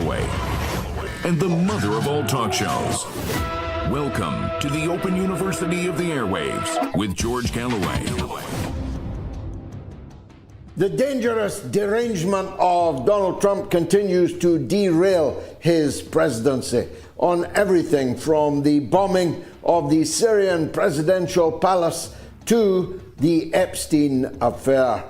Galloway, and the mother of all talk shows. Welcome to the Open University of the Airwaves with George Galloway. The dangerous derangement of Donald Trump continues to derail his presidency on everything from the bombing of the Syrian presidential palace to the Epstein affair.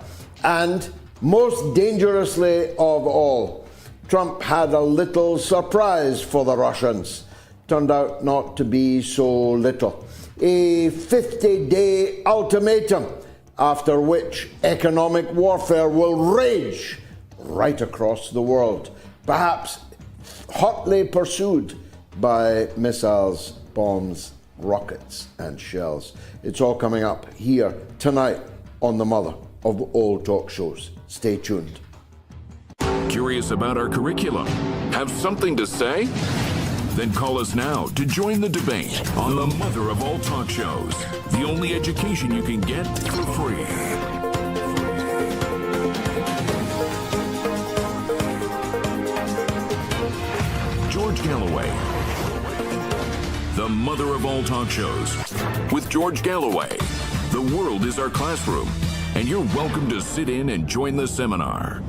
And most dangerously of all, Trump had a little surprise for the Russians. Turned out not to be so little. A 50-day ultimatum, after which economic warfare will rage right across the world, perhaps hotly pursued by missiles, bombs, rockets, and shells. It's all coming up here tonight on the mother of all talk shows. Stay tuned. Curious about our curriculum? Have something to say? Then call us now to join the debate on the mother of all talk shows. The only education you can get for free. George Galloway. The mother of all talk shows. With George Galloway. The world is our classroom, and you're welcome to sit in and join the seminar.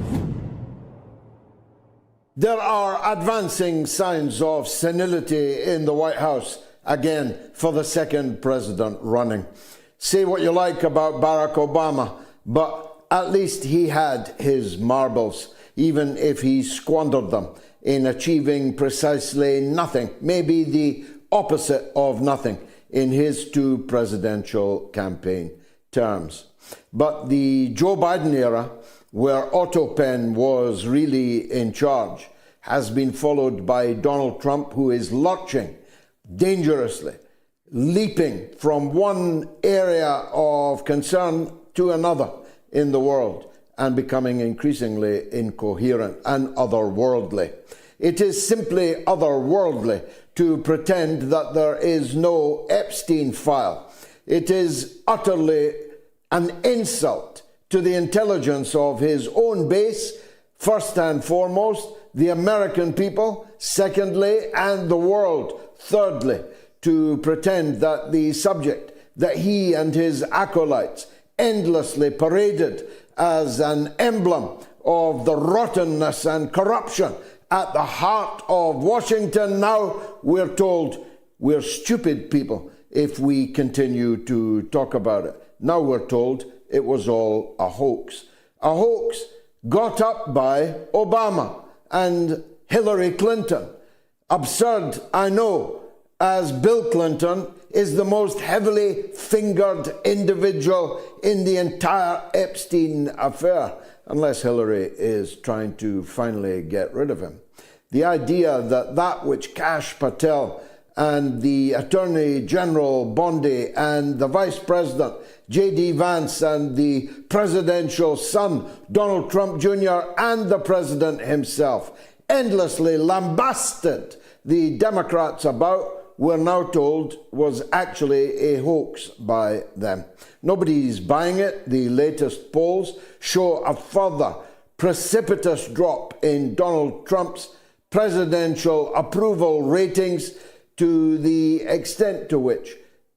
There are advancing signs of senility in the White House, again, for the second president running. Say what you like about Barack Obama, but at least he had his marbles, even if he squandered them in achieving precisely nothing, maybe the opposite of nothing, in his two presidential campaign terms. But the Joe Biden era, where Otto Penn was really in charge, has been followed by Donald Trump, who is lurching dangerously, leaping from one area of concern to another in the world and becoming increasingly incoherent and otherworldly. It is simply otherworldly to pretend that there is no Epstein file. It is utterly an insult to the intelligence of his own base, first and foremost, the American people, secondly, and the world, thirdly, to pretend that the subject that he and his acolytes endlessly paraded as an emblem of the rottenness and corruption at the heart of Washington, now we're told we're stupid people if we continue to talk about it. Now we're told it was all a hoax. A hoax got up by Obama and Hillary Clinton. Absurd, I know, as Bill Clinton is the most heavily fingered individual in the entire Epstein affair, unless Hillary is trying to finally get rid of him. The idea that which Kash Patel and the Attorney General Bondi and the Vice President J.D. Vance and the presidential son Donald Trump Jr. and the president himself endlessly lambasted the Democrats about, we're now told was actually a hoax by them. Nobody's buying it. The latest polls show a further precipitous drop in Donald Trump's presidential approval ratings, to the extent to which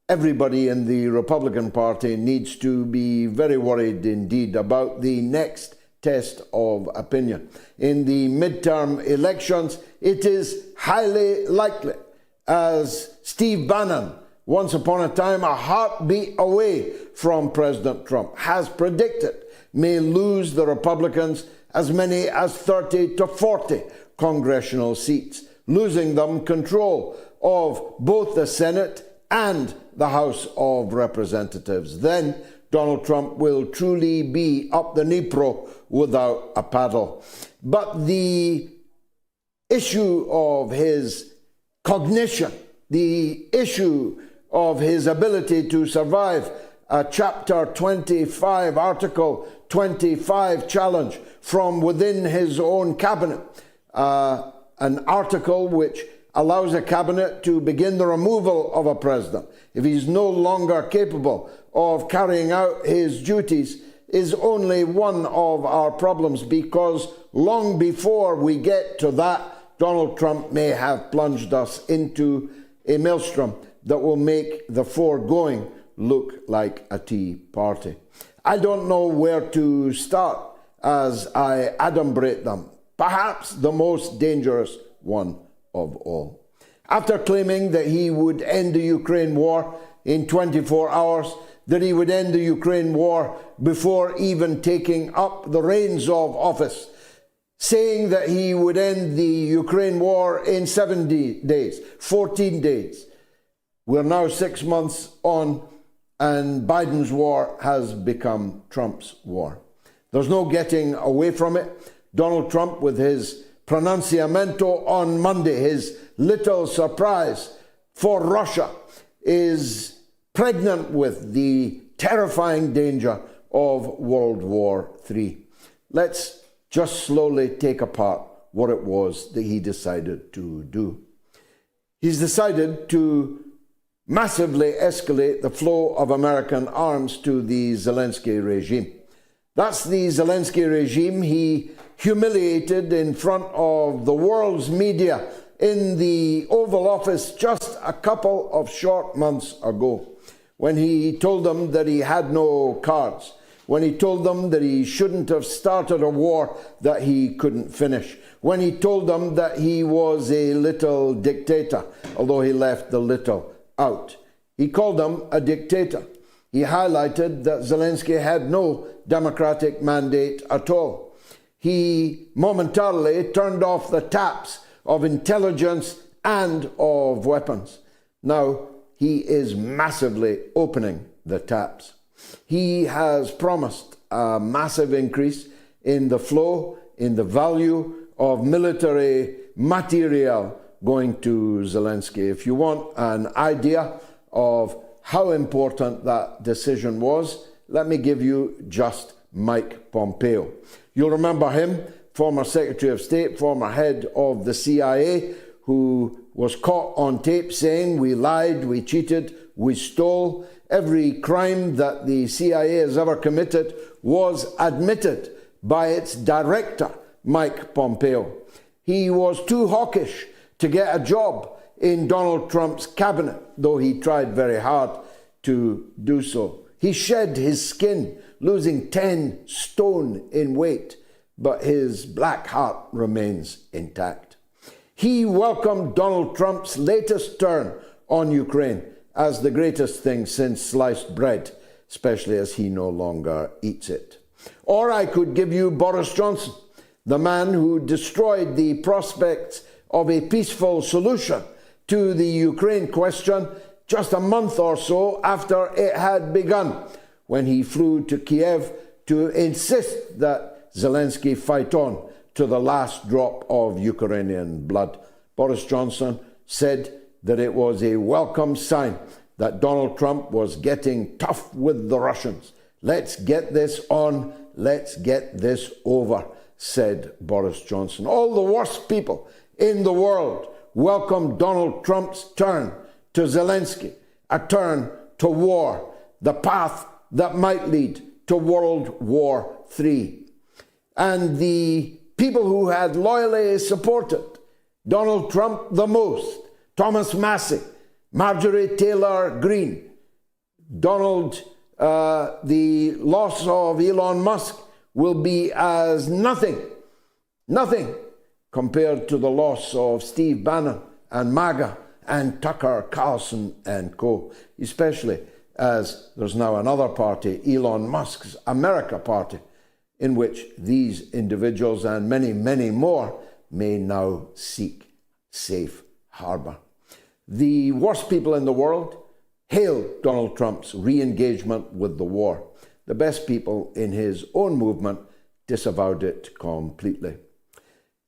everybody in the Republican Party needs to be very worried indeed about the next test of opinion. In the midterm elections, it is highly likely, as Steve Bannon, once upon a time a heartbeat away from President Trump, has predicted, may lose the Republicans as many as 30 to 40 congressional seats, losing them control of both the Senate and the House of Representatives. Then Donald Trump will truly be up the Dnipro without a paddle. But the issue of his cognition, the issue of his ability to survive a Chapter 25, Article 25 challenge from within his own cabinet, an article which allows a cabinet to begin the removal of a president if he's no longer capable of carrying out his duties, is only one of our problems, because long before we get to that Donald Trump may have plunged us into a maelstrom that will make the foregoing look like a tea party. I don't know where to start as I adumbrate them, perhaps the most dangerous one of all. After claiming that he would end the Ukraine war in 24 hours, that he would end the Ukraine war before even taking up the reins of office, saying that he would end the Ukraine war in 70 days, 14 days. We're now 6 months on, and Biden's war has become Trump's war. There's no getting away from it. Donald Trump, with his pronunciamento on Monday, his little surprise for Russia, is pregnant with the terrifying danger of World War III. Let's just slowly take apart what it was that he decided to do. He's decided to massively escalate the flow of American arms to the Zelensky regime. That's the Zelensky regime he humiliated in front of the world's media in the Oval Office just a couple of short months ago, when he told them that he had no cards, when he told them that he shouldn't have started a war that he couldn't finish, when he told them that he was a little dictator, although he left the little out. He called them a dictator. He highlighted that Zelensky had no democratic mandate at all. He momentarily turned off the taps of intelligence and of weapons. Now he is massively opening the taps. He has promised a massive increase in the flow, in the value of military material going to Zelensky. If you want an idea of how important that decision was, let me give you just Mike Pompeo. You'll remember him, former Secretary of State, former head of the CIA, who was caught on tape saying, "We lied, we cheated, we stole." Every crime that the CIA has ever committed was admitted by its director, Mike Pompeo. He was too hawkish to get a job in Donald Trump's cabinet, though he tried very hard to do so. He shed his skin, losing 10 stone in weight, but his black heart remains intact. He welcomed Donald Trump's latest turn on Ukraine as the greatest thing since sliced bread, especially as he no longer eats it. Or I could give you Boris Johnson, the man who destroyed the prospects of a peaceful solution to the Ukraine question just a month or so after it had begun, when he flew to Kiev to insist that Zelensky fight on to the last drop of Ukrainian blood. Boris Johnson said that it was a welcome sign that Donald Trump was getting tough with the Russians. Let's get this on, let's get this over, said Boris Johnson. All the worst people in the world welcomed Donald Trump's turn to Zelensky, a turn to war, the path that might lead to World War III. And the people who had loyally supported Donald Trump the most, Thomas Massie, Marjorie Taylor Greene, the loss of Elon Musk will be as nothing compared to the loss of Steve Bannon and MAGA and Tucker Carlson and co., especially as there's now another party, Elon Musk's America Party, in which these individuals and many, many more may now seek safe harbor. The worst people in the world hailed Donald Trump's re-engagement with the war. The best people in his own movement disavowed it completely.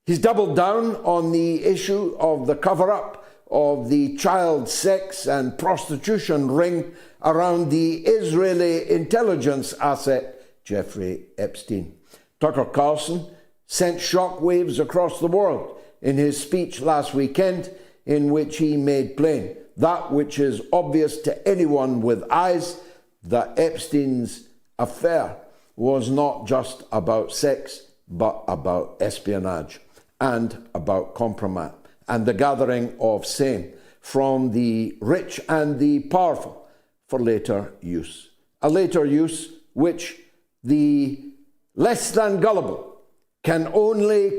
He's doubled down on the issue of the cover-up of the child sex and prostitution ring around the Israeli intelligence asset, Jeffrey Epstein. Tucker Carlson sent shockwaves across the world in his speech last weekend, in which he made plain that which is obvious to anyone with eyes, that Epstein's affair was not just about sex, but about espionage. and about compromise, and the gathering of same from the rich and the powerful for later use. A later use which the less than gullible can only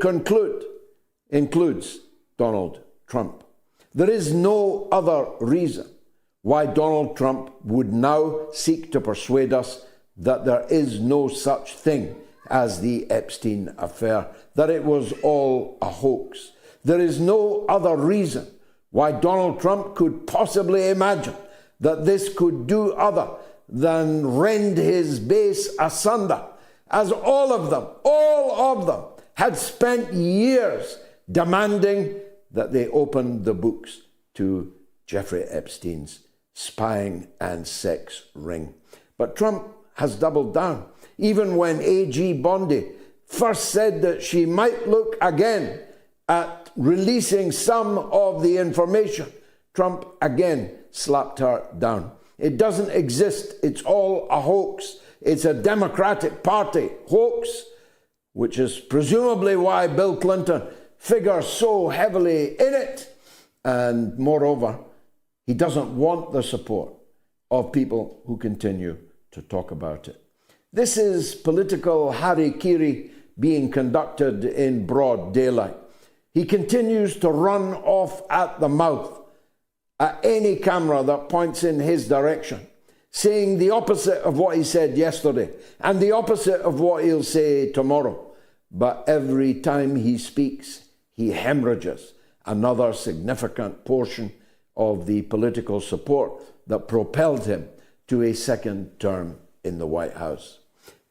includes Donald Trump. There is no other reason why Donald Trump would now seek to persuade us that there is no such thing as the Epstein affair, that it was all a hoax. There is no other reason why Donald Trump could possibly imagine that this could do other than rend his base asunder, as all of them had spent years demanding that they open the books to Jeffrey Epstein's spying and sex ring. But Trump has doubled down. Even when A.G. Bondi first said that she might look again at releasing some of the information, Trump again slapped her down. It doesn't exist. It's all a hoax. It's a Democratic Party hoax, which is presumably why Bill Clinton figures so heavily in it. And moreover, he doesn't want the support of people who continue to talk about it. This is political harikiri being conducted in broad daylight. He continues to run off at the mouth at any camera that points in his direction, saying the opposite of what he said yesterday and the opposite of what he'll say tomorrow. But every time he speaks, he hemorrhages another significant portion of the political support that propelled him to a second term in the White House.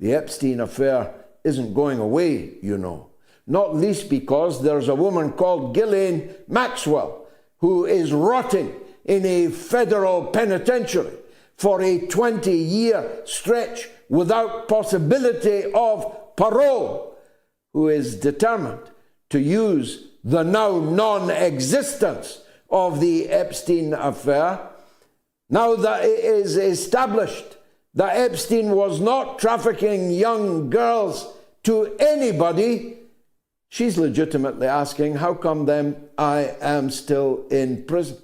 The Epstein affair isn't going away, you know, not least because there's a woman called Ghislaine Maxwell who is rotting in a federal penitentiary for a 20-year stretch without possibility of parole, who is determined to use the now non-existence of the Epstein affair, now that it is established that Epstein was not trafficking young girls to anybody. She's legitimately asking, how come then I am still in prison?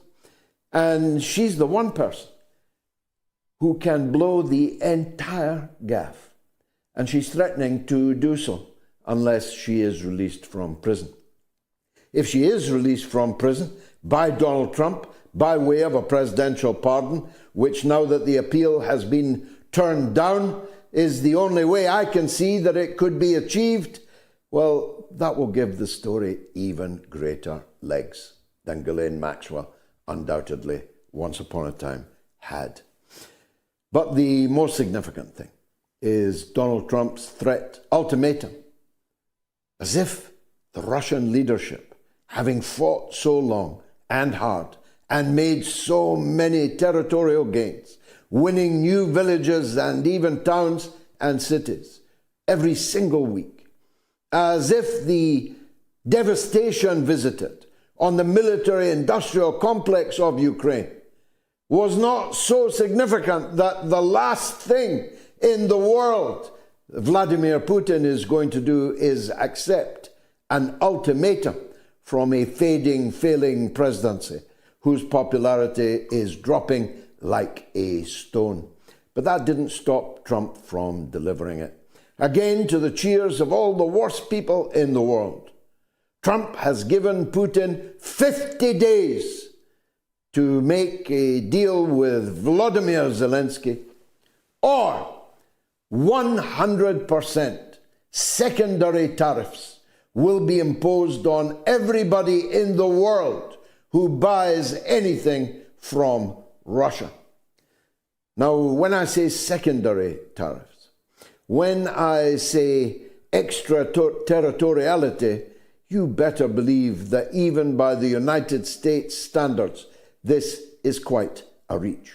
And she's the one person who can blow the entire gaff. And she's threatening to do so unless she is released from prison. If she is released from prison by Donald Trump, by way of a presidential pardon, which now that the appeal has been turned down is the only way I can see that it could be achieved, well, that will give the story even greater legs than Ghislaine Maxwell undoubtedly once upon a time had. But the most significant thing is Donald Trump's threat ultimatum, as if the Russian leadership, having fought so long and hard and made so many territorial gains, winning new villages and even towns and cities every single week, as if the devastation visited on the military-industrial complex of Ukraine was not so significant that the last thing in the world Vladimir Putin is going to do is accept an ultimatum from a failing presidency whose popularity is dropping like a stone. But that didn't stop Trump from delivering it. Again, to the cheers of all the worst people in the world, Trump has given Putin 50 days to make a deal with Volodymyr Zelensky, or 100% secondary tariffs will be imposed on everybody in the world who buys anything from Russia. Now, when I say secondary tariffs, when I say extraterritoriality, you better believe that even by the United States standards, this is quite a reach.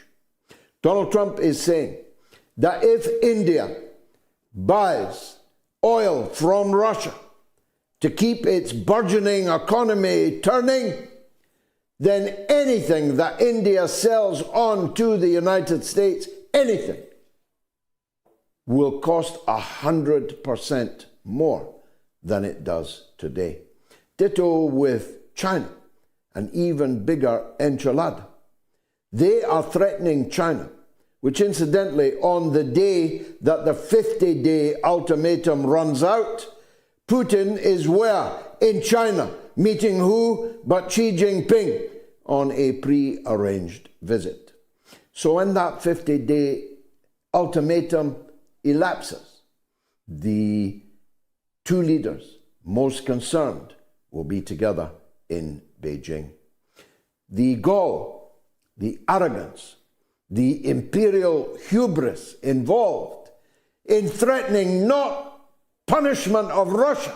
Donald Trump is saying that if India buys oil from Russia to keep its burgeoning economy turning, then anything that India sells on to the United States, anything, will cost 100% more than it does today. Ditto with China, an even bigger enchilada. They are threatening China, which incidentally, on the day that the 50-day ultimatum runs out, Putin is where? In China, meeting who but Xi Jinping on a pre-arranged visit. So when that 50-day ultimatum elapses, the two leaders most concerned will be together in Beijing. The gall, the arrogance, the imperial hubris involved in threatening not punishment of Russia,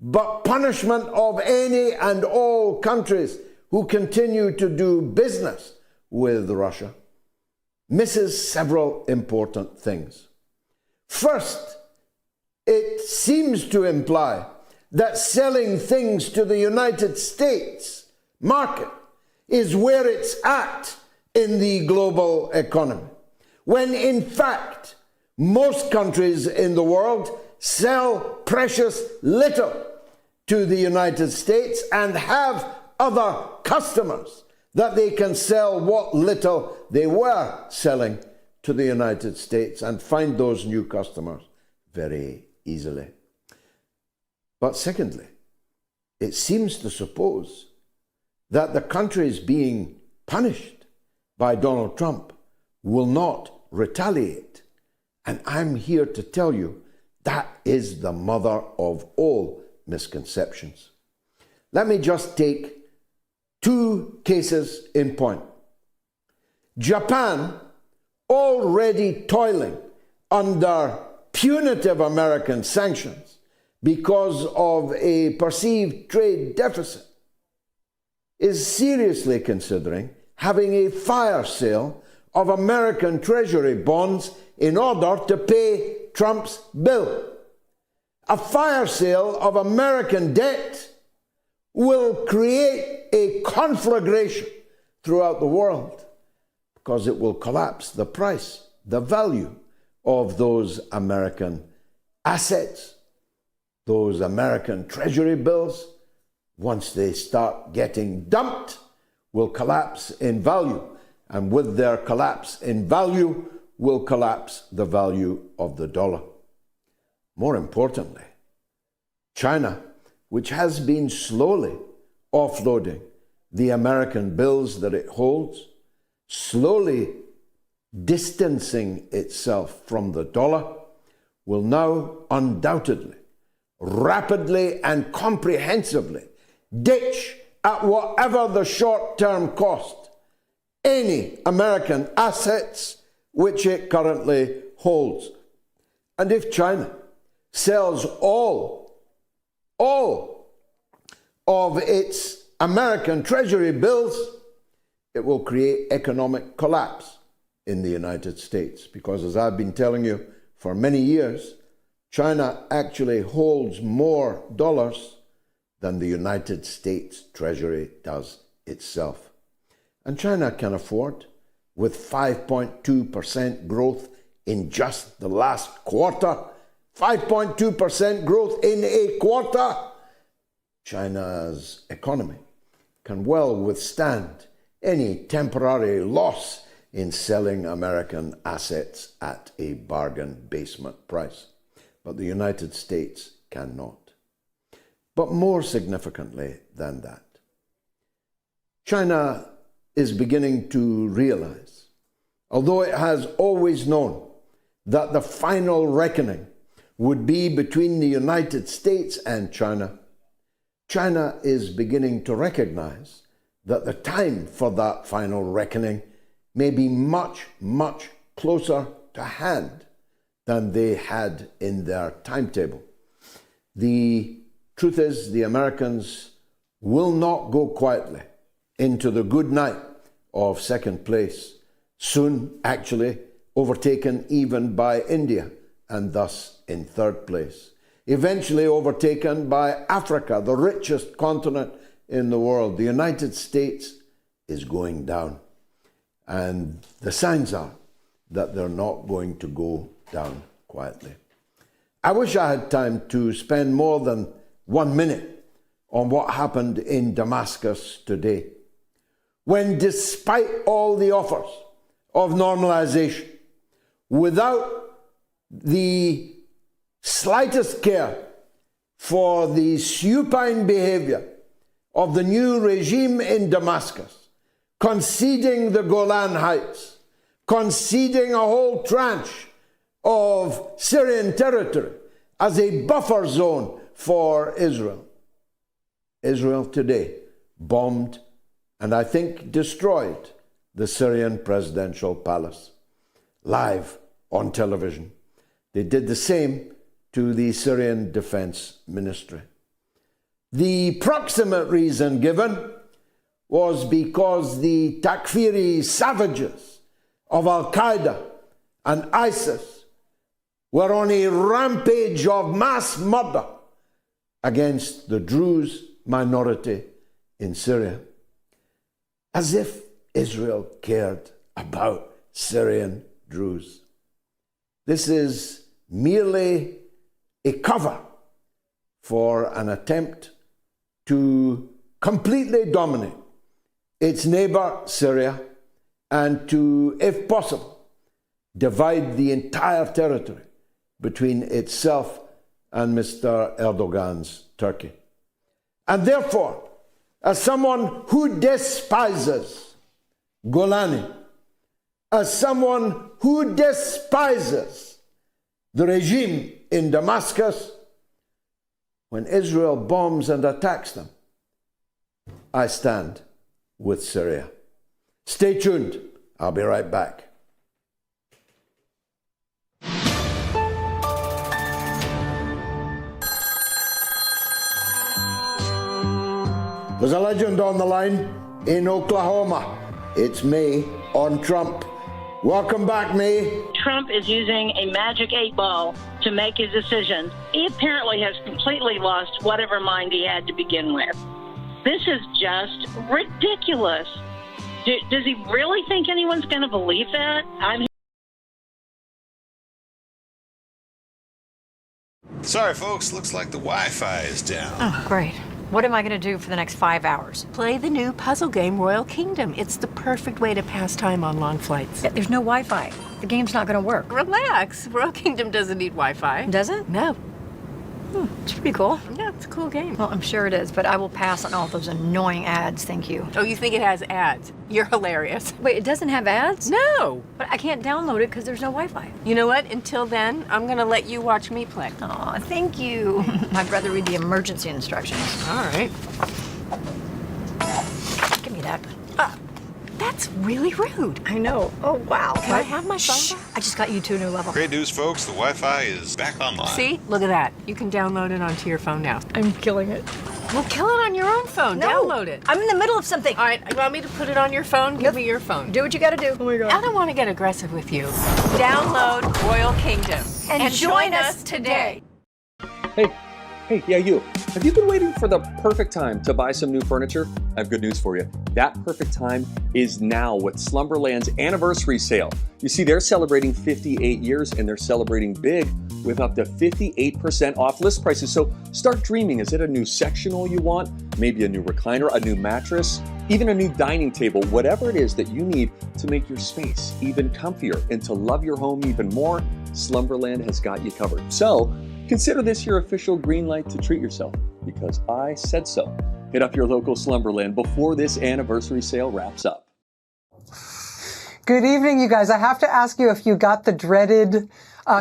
but punishment of any and all countries who continue to do business with Russia, misses several important things. First, it seems to imply that selling things to the United States market is where it's at in the global economy, when in fact most countries in the world sell precious little to the United States and have other customers that they can sell what little they were selling to the United States and find those new customers very easily. But secondly, it seems to suppose that the countries being punished by Donald Trump will not retaliate. And I'm here to tell you that is the mother of all misconceptions. Let me just take two cases in point. Japan, already toiling under punitive American sanctions because of a perceived trade deficit, is seriously considering having a fire sale of American Treasury bonds in order to pay Trump's bill. A fire sale of American debt will create a conflagration throughout the world because it will collapse the price, the value of those American assets, those American Treasury bills. Once they start getting dumped, will collapse in value. And with their collapse in value, will collapse the value of the dollar. More importantly, China, which has been slowly offloading the American bills that it holds, slowly distancing itself from the dollar, will now undoubtedly, rapidly and comprehensively ditch at whatever the short-term cost any American assets which it currently holds. And if China sells all of its American Treasury bills, it will create economic collapse in the United States. Because as I've been telling you for many years, China actually holds more dollars than the United States Treasury does itself. And China can afford, with 5.2% growth in just the last quarter, 5.2% growth in a quarter, China's economy can well withstand any temporary loss in selling American assets at a bargain basement price. But the United States cannot. But more significantly than that, China is beginning to realize, although it has always known that the final reckoning would be between the United States and China, China is beginning to recognize that the time for that final reckoning may be much, much closer to hand than they had in their timetable. The truth is, the Americans will not go quietly into the good night of second place, soon actually overtaken even by India, and thus in third place. Eventually overtaken by Africa, the richest continent in the world. The United States is going down. And the signs are that they're not going to go down quietly. I wish I had time to spend more than 1 minute on what happened in Damascus today. When despite all the offers of normalization, without the slightest care for the supine behavior of the new regime in Damascus, conceding the Golan Heights, conceding a whole tranche of Syrian territory as a buffer zone for Israel. Israel today bombed and I think destroyed the Syrian presidential palace live on television. They did the same to the Syrian Defense Ministry. The proximate reason given was because the Takfiri savages of Al-Qaeda and ISIS were on a rampage of mass murder against the Druze minority in Syria. As if Israel cared about Syrian Druze. This is merely a cover for an attempt to completely dominate its neighbor Syria and to, if possible, divide the entire territory between itself and Mr. Erdogan's Turkey. And therefore, as someone who despises Golani, as someone who despises the regime in Damascus, when Israel bombs and attacks them, I stand with Syria. Stay tuned. I'll be right back. There's a legend on the line in Oklahoma. It's May on Trump. Welcome back, May. Trump is using a magic 8-ball to make his decision. He apparently has completely lost whatever mind he had to begin with. This is just ridiculous. Does he really think anyone's going to believe that? Sorry, folks. Looks like the Wi-Fi is down. Oh, great. What am I going to do for the next 5 hours? Play the new puzzle game, Royal Kingdom. It's the perfect way to pass time on long flights. There's no Wi-Fi. The game's not going to work. Relax. Royal Kingdom doesn't need Wi-Fi. Does it? No. It's pretty cool. Yeah, it's a cool game. Well, I'm sure it is, but I will pass on all those annoying ads, thank you. Oh, you think it has ads? You're hilarious. Wait, it doesn't have ads? No. But I can't download it because there's no Wi-Fi. You know what? Until then, I'm going to let you watch me play. Aw, thank you. I'd rather read the emergency instructions. All right. Give me that. That's really rude. I know. Oh, wow. Can I have my phone Shh. back? I just got you to a new level. Great news, folks. The Wi-Fi is back online. See? Look at that. You can download it onto your phone now. I'm killing it. Well, kill it on your own phone. No. Download it. I'm in the middle of something. All right, you want me to put it on your phone? Give me your phone. Do what you gotta do. Oh my God. I don't want to get aggressive with you. Download Royal Kingdom. And join us today. Hey, yeah, you. Have you been waiting for the perfect time to buy some new furniture? I have good news for you. That perfect time is now with Slumberland's anniversary sale. You see, they're celebrating 58 years and they're celebrating big with up to 58% off list prices. So start dreaming. Is it a new sectional you want? Maybe a new recliner, a new mattress, even a new dining table, whatever it is that you need to make your space even comfier and to love your home even more, Slumberland has got you covered. So consider this your official green light to treat yourself, because I said so. Hit up your local Slumberland before this anniversary sale wraps up. Good evening, you guys. I have to ask you if you got the dreaded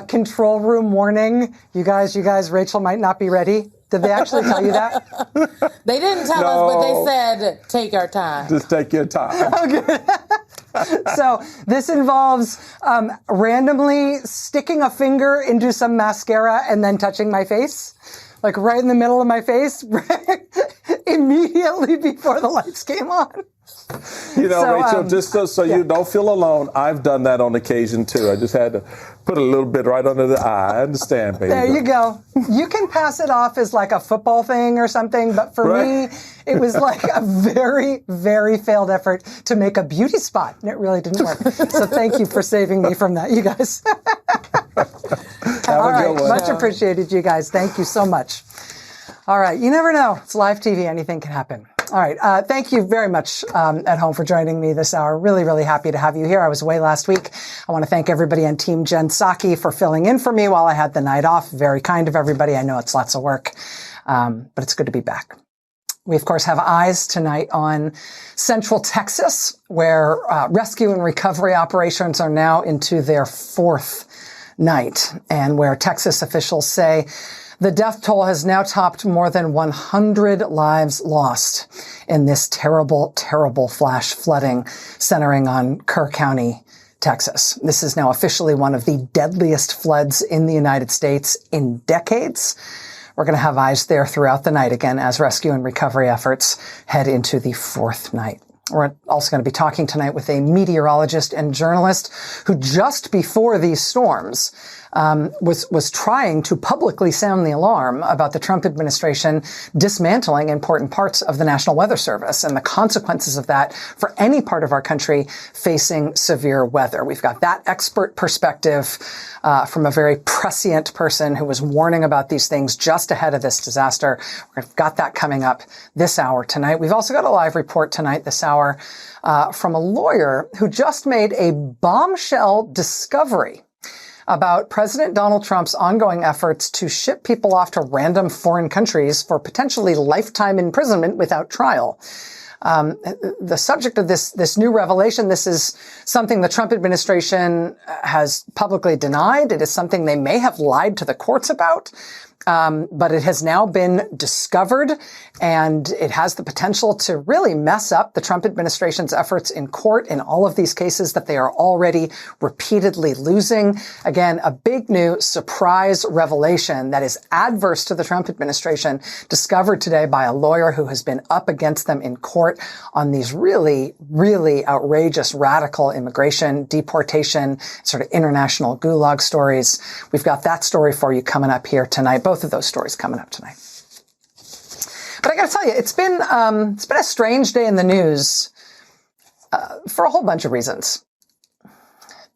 control room warning. You guys, Rachel might not be ready. Did they actually tell you that? They didn't tell us, but they said, take our time. Just take your time. Okay. So this involves randomly sticking a finger into some mascara and then touching my face, like right in the middle of my face, immediately before the lights came on. You know, Rachel, just so you don't feel alone, I've done that on occasion too. I just had to put a little bit right under the eye. I understand, baby. There you go. You can pass it off as like a football thing or something, but for me, it was like a very, very failed effort to make a beauty spot, and it really didn't work. So thank you for saving me from that, you guys. Have All a right, good one. much appreciated, you guys. Thank you so much. All right. You never know. It's live TV. Anything can happen. All right. Thank you very much at home for joining me this hour. Really, really happy to have you here. I was away last week. I want to thank everybody on Team Jen Psaki for filling in for me while I had the night off. Very kind of everybody. I know it's lots of work, but it's good to be back. We, of course, have eyes tonight on Central Texas, where rescue and recovery operations are now into their fourth night, and where Texas officials say the death toll has now topped more than 100 lives lost in this terrible, terrible flash flooding centering on Kerr County, Texas. This is now officially one of the deadliest floods in the United States in decades. We're going to have eyes there throughout the night again as rescue and recovery efforts head into the fourth night. We're also going to be talking tonight with a meteorologist and journalist who just before these storms was trying to publicly sound the alarm about the Trump administration dismantling important parts of the National Weather Service and the consequences of that for any part of our country facing severe weather. We've got that expert perspective from a very prescient person who was warning about these things just ahead of this disaster. We've got that coming up this hour tonight. We've also got a live report tonight this hour from a lawyer who just made a bombshell discovery about President Donald Trump's ongoing efforts to ship people off to random foreign countries for potentially lifetime imprisonment without trial. The subject of this new revelation, this is something the Trump administration has publicly denied. It is something they may have lied to the courts about. But it has now been discovered, and it has the potential to really mess up the Trump administration's efforts in court in all of these cases that they are already repeatedly losing. Again, a big new surprise revelation that is adverse to the Trump administration, discovered today by a lawyer who has been up against them in court on these really, really outrageous radical immigration, deportation, sort of international gulag stories. We've got that story for you coming up here tonight. Both of those stories coming up tonight. But I got to tell you, it's been a strange day in the news for a whole bunch of reasons.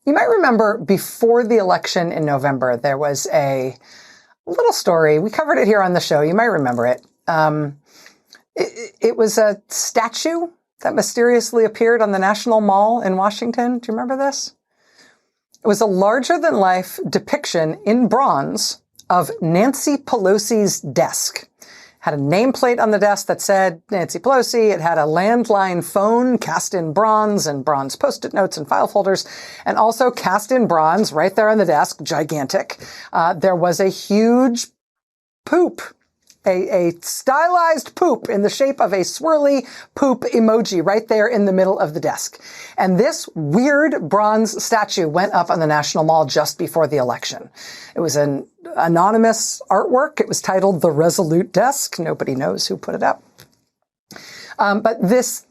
You might remember before the election in November, there was a little story. We covered it here on the show. You might remember it. It was a statue that mysteriously appeared on the National Mall in Washington. Do you remember this? It was a larger-than-life depiction in bronze of Nancy Pelosi's desk. Had a nameplate on the desk that said Nancy Pelosi. It had a landline phone cast in bronze and bronze Post-it notes and file folders, and also cast in bronze right there on the desk, gigantic. There was a huge poop, a stylized poop in the shape of a swirly poop emoji right there in the middle of the desk. And this weird bronze statue went up on the National Mall just before the election. It was an anonymous artwork. It was titled The Resolute Desk. Nobody knows who put it up. But this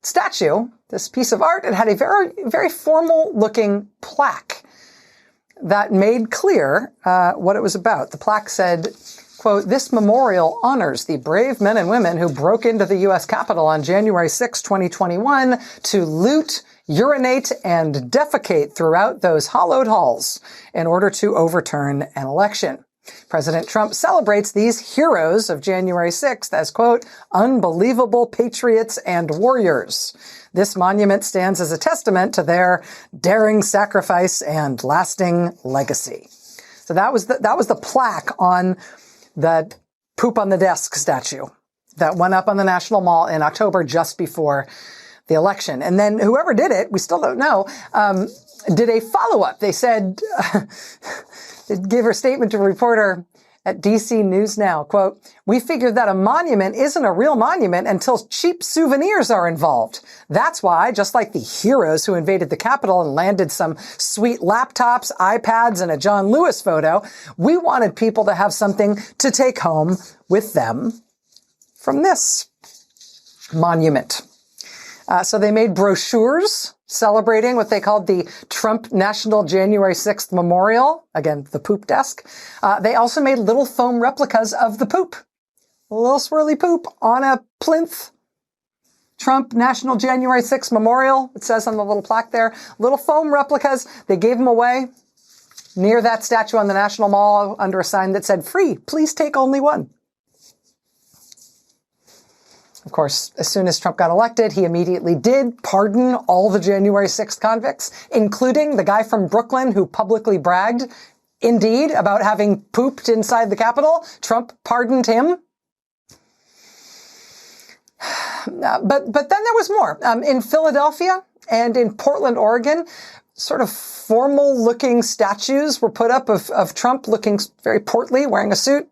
statue, this piece of art, it had a very, very formal looking plaque that made clear what it was about. The plaque said, quote, "This memorial honors the brave men and women who broke into the U.S. Capitol on January 6, 2021 to loot, urinate, and defecate throughout those hallowed halls in order to overturn an election. President Trump celebrates these heroes of January 6th as, quote, unbelievable patriots and warriors. This monument stands as a testament to their daring sacrifice and lasting legacy." So that was the plaque on the poop on the desk statue that went up on the National Mall in October just before the election. And then whoever did it, we still don't know, did a follow-up. They said, they gave her statement to a reporter at DC News Now, quote, "We figured that a monument isn't a real monument until cheap souvenirs are involved. That's why, just like the heroes who invaded the Capitol and landed some sweet laptops, iPads, and a John Lewis photo, we wanted people to have something to take home with them from this monument." So they made brochures celebrating what they called the Trump National January 6th Memorial. Again, the poop desk. They also made little foam replicas of the poop. A little swirly poop on a plinth. Trump National January 6th Memorial. It says on the little plaque there. Little foam replicas. They gave them away near that statue on the National Mall under a sign that said, "Free, please take only one." Of course, as soon as Trump got elected, he immediately did pardon all the January 6th convicts, including the guy from Brooklyn who publicly bragged, indeed, about having pooped inside the Capitol. Trump pardoned him. But then there was more. In Philadelphia and in Portland, Oregon, sort of formal-looking statues were put up of Trump looking very portly, wearing a suit.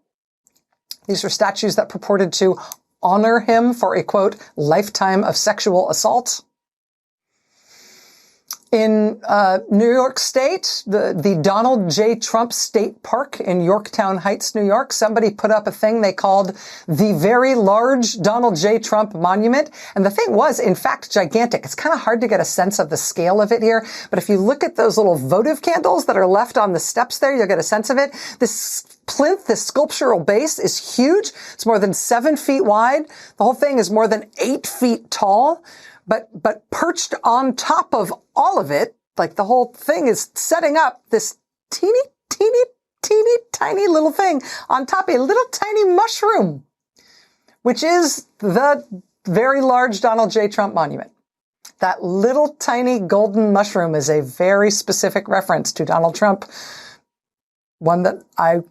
These were statues that purported to honor him for a, quote, lifetime of sexual assault. In New York State, the Donald J. Trump State Park in Yorktown Heights, New York, somebody put up a thing they called the Very Large Donald J. Trump Monument. And the thing was, in fact, gigantic. It's kind of hard to get a sense of the scale of it here. But if you look at those little votive candles that are left on the steps there, you'll get a sense of it. This plinth, this sculptural base is huge. It's more than 7 feet wide. The whole thing is more than 8 feet tall. But perched on top of all of it, like the whole thing is setting up this teeny tiny little thing on top of a little tiny mushroom, which is the Very Large Donald J. Trump Monument. That little tiny golden mushroom is a very specific reference to Donald Trump, one that I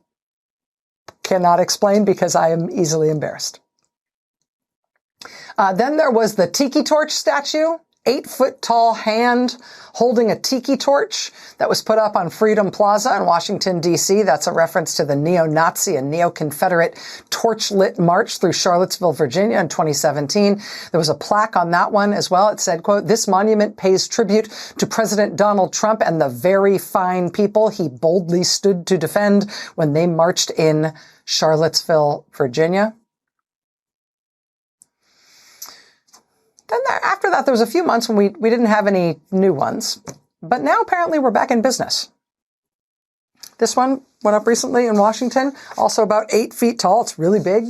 cannot explain because I am easily embarrassed. Then there was the tiki torch statue, 8-foot-tall hand holding a tiki torch that was put up on Freedom Plaza in Washington, D.C. That's a reference to the neo-Nazi and neo-Confederate torch-lit march through Charlottesville, Virginia in 2017. There was a plaque on that one as well. It said, quote, "This monument pays tribute to President Donald Trump and the very fine people he boldly stood to defend when they marched in Charlottesville, Virginia." Then after that, there was a few months when we didn't have any new ones. But now apparently we're back in business. This one went up recently in Washington, also about 8 feet tall. It's really big.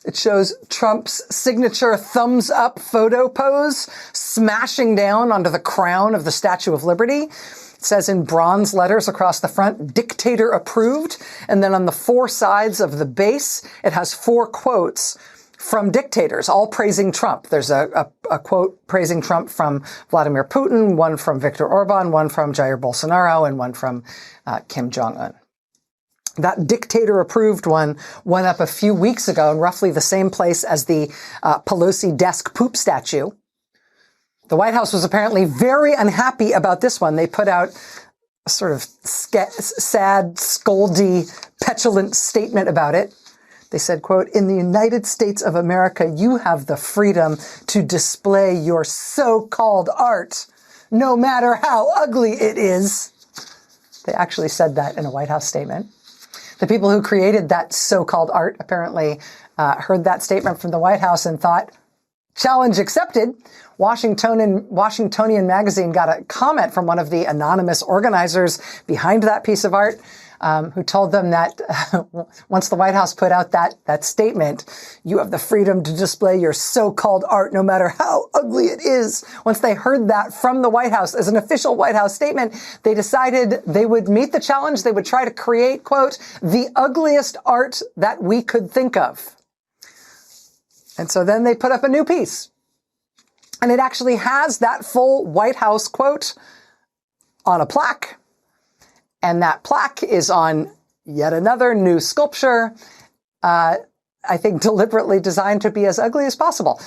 It shows Trump's signature thumbs up photo pose, smashing down onto the crown of the Statue of Liberty. It says in bronze letters across the front, "Dictator approved." And then on the 4 sides of the base, it has 4 quotes from dictators, all praising Trump. There's a quote praising Trump from Vladimir Putin, one from Viktor Orban, one from Jair Bolsonaro, and one from Kim Jong-un. That dictator-approved one went up a few weeks ago in roughly the same place as the Pelosi desk poop statue. The White House was apparently very unhappy about this one. They put out a sort of sad, scoldy, petulant statement about it. They said, quote, "In the United States of America, you have the freedom to display your so-called art, no matter how ugly it is." They actually said that in a White House statement. The people who created that so-called art apparently heard that statement from the White House and thought, challenge accepted. Washingtonian Magazine got a comment from one of the anonymous organizers behind that piece of art, who told them that once the White House put out that statement, "You have the freedom to display your so-called art no matter how ugly it is." Once they heard that from the White House as an official White House statement, they decided they would meet the challenge. They would try to create, quote, "the ugliest art that we could think of." And so then they put up a new piece. And it actually has that full White House quote on a plaque. And that plaque is on yet another new sculpture, I think deliberately designed to be as ugly as possible.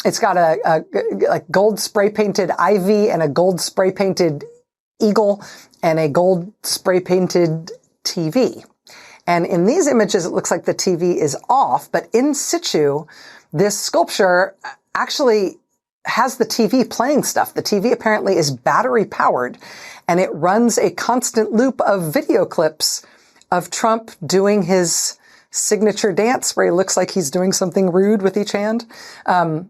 It's got a gold spray-painted ivy and a gold spray-painted eagle and a gold spray-painted TV. And in these images, it looks like the TV is off, but in situ, this sculpture actually has the TV playing stuff. The TV apparently is battery powered, and it runs a constant loop of video clips of Trump doing his signature dance where he looks like he's doing something rude with each hand. And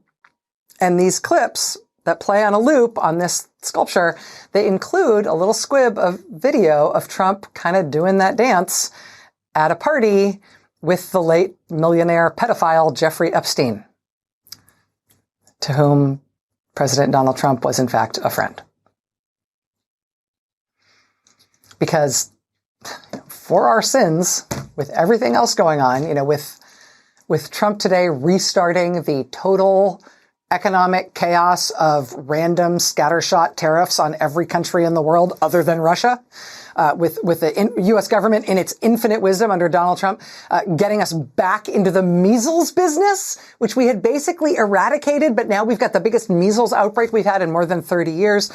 these clips that play on a loop on this sculpture, they include a little squib of video of Trump kind of doing that dance at a party with the late millionaire pedophile Jeffrey Epstein, to whom President Donald Trump was in fact a friend. Because for our sins, with everything else going on, with with Trump today restarting the total economic chaos of random scattershot tariffs on every country in the world other than Russia, with the U.S. government in its infinite wisdom under Donald Trump, getting us back into the measles business, which we had basically eradicated, but now we've got the biggest measles outbreak we've had in more than 30 years,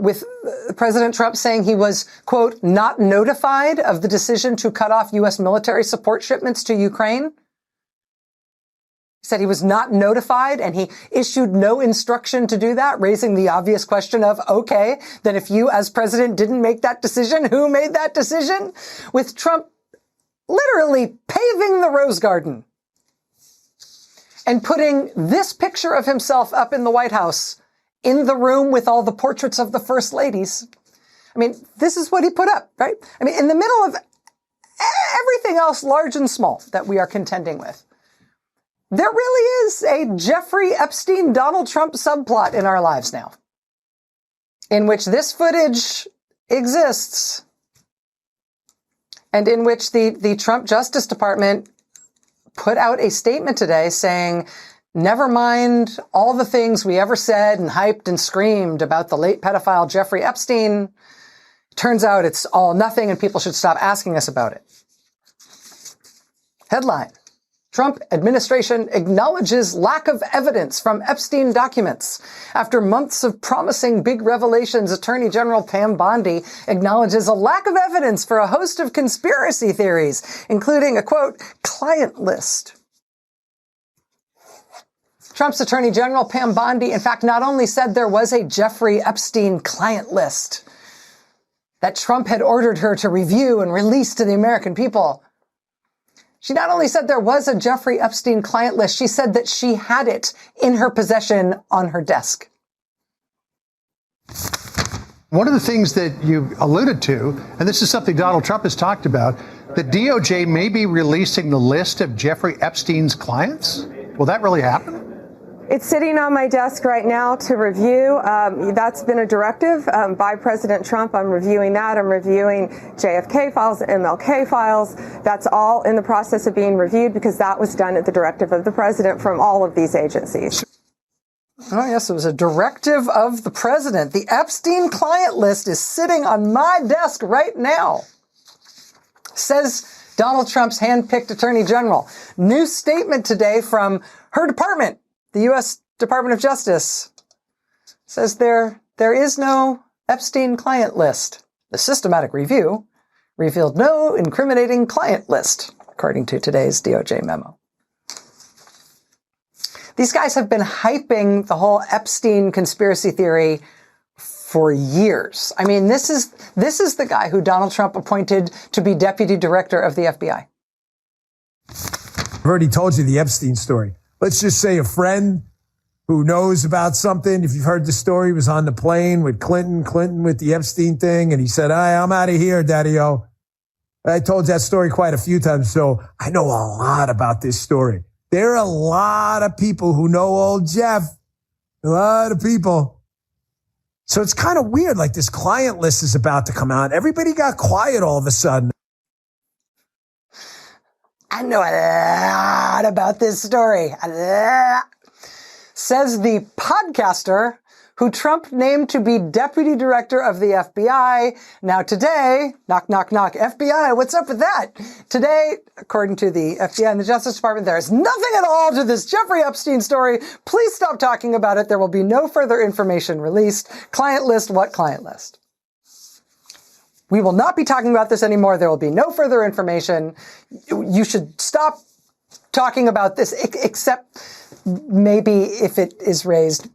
with President Trump saying he was, quote, not notified of the decision to cut off U.S. military support shipments to Ukraine. He said he was not notified and he issued no instruction to do that, raising the obvious question of, okay, then if you as president didn't make that decision, who made that decision? With Trump literally paving the Rose Garden and putting this picture of himself up in the White House in the room with all the portraits of the first ladies. I mean, this is what he put up, right? I mean, in the middle of everything else, large and small, that we are contending with. There really is a Jeffrey Epstein, Donald Trump subplot in our lives now, in which this footage exists and in which the Trump Justice Department put out a statement today saying, never mind all the things we ever said and hyped and screamed about the late pedophile Jeffrey Epstein. Turns out it's all nothing and people should stop asking us about it. Headline. Trump administration acknowledges lack of evidence from Epstein documents. After months of promising big revelations, Attorney General Pam Bondi acknowledges a lack of evidence for a host of conspiracy theories, including a, quote, client list. Trump's Attorney General Pam Bondi, in fact, not only said there was a Jeffrey Epstein client list that Trump had ordered her to review and release to the American people. She not only said there was a Jeffrey Epstein client list, she said that she had it in her possession on her desk. One of the things that you alluded to, and this is something Donald Trump has talked about, that DOJ may be releasing the list of Jeffrey Epstein's clients. Will that really happen? It's sitting on my desk right now to review. That's been a directive by President Trump. I'm reviewing that. I'm reviewing JFK files, MLK files. That's all in the process of being reviewed because that was done at the directive of the president from all of these agencies. Oh, yes, it was a directive of the president. The Epstein client list is sitting on my desk right now, says Donald Trump's hand-picked attorney general. New statement today from her department. The U.S. Department of Justice says there is no Epstein client list. The systematic review revealed no incriminating client list, according to today's DOJ memo. These guys have been hyping the whole Epstein conspiracy theory for years. I mean, this is the guy who Donald Trump appointed to be deputy director of the FBI. I've already told you the Epstein story. Let's just say a friend who knows about something, if you've heard the story, was on the plane with Clinton with the Epstein thing, and he said, I'm out of here, Daddy-O. I told that story quite a few times, so I know a lot about this story. There are a lot of people who know old Jeff. A lot of people. So it's kind of weird, like this client list is about to come out. Everybody got quiet all of a sudden. I know a lot about this story. Says the podcaster who Trump named to be deputy director of the FBI. Now today, knock, knock, knock, FBI, what's up with that? Today, according to the FBI and the Justice Department, there is nothing at all to this Jeffrey Epstein story. Please stop talking about it. There will be no further information released. Client list, what client list? We will not be talking about this anymore. There will be no further information. You should stop talking about this, except maybe if it is raised,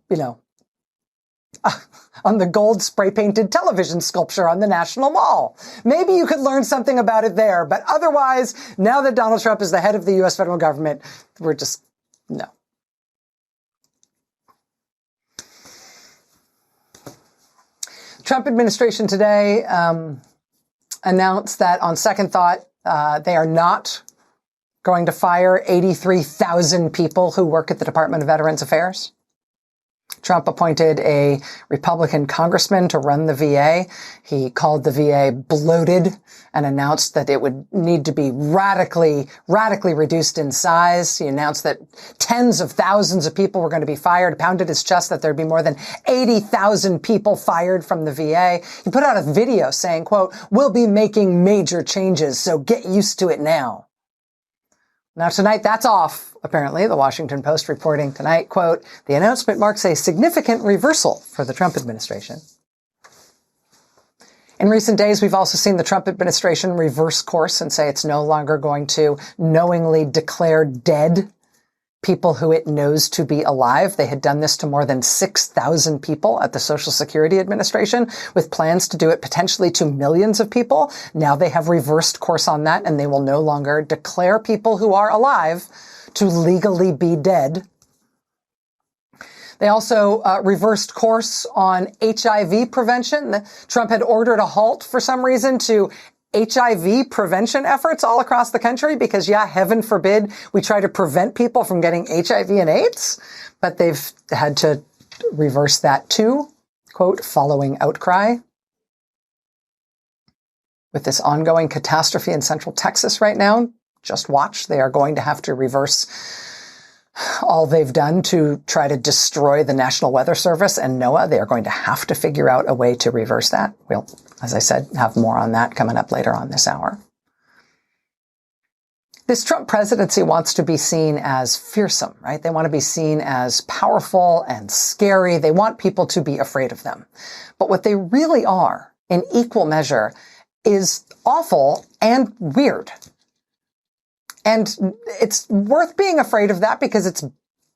on the gold spray-painted television sculpture on the National Mall. Maybe you could learn something about it there. But otherwise, now that Donald Trump is the head of the U.S. federal government, we're just, no. Trump administration today announced that on second thought, they are not going to fire 83,000 people who work at the Department of Veterans Affairs. Trump appointed a Republican congressman to run the VA. He called the VA bloated and announced that it would need to be radically reduced in size. He announced that tens of thousands of people were going to be fired, pounded his chest that there'd be more than 80,000 people fired from the VA. He put out a video saying, quote, "We'll be making major changes, so get used to it now." Now tonight, that's off. Apparently, the Washington Post reporting tonight, quote, "The announcement marks a significant reversal for the Trump administration." In recent days, we've also seen the Trump administration reverse course and say it's no longer going to knowingly declare dead people who it knows to be alive. They had done this to more than 6,000 people at the Social Security Administration, with plans to do it potentially to millions of people. Now they have reversed course on that, and they will no longer declare people who are alive to legally be dead. They also reversed course on HIV prevention. Trump had ordered a halt for some reason to HIV prevention efforts all across the country because, yeah, heaven forbid we try to prevent people from getting HIV and AIDS. But they've had to reverse that too, quote, "following outcry." With this ongoing catastrophe in Central Texas right now, just watch. They are going to have to reverse all they've done to try to destroy the National Weather Service and NOAA. They are going to have to figure out a way to reverse that. We'll, as I said, have more on that coming up later on this hour. This Trump presidency wants to be seen as fearsome, right? They want to be seen as powerful and scary. They want people to be afraid of them. But what they really are, in equal measure, is awful and weird. And it's worth being afraid of that because it's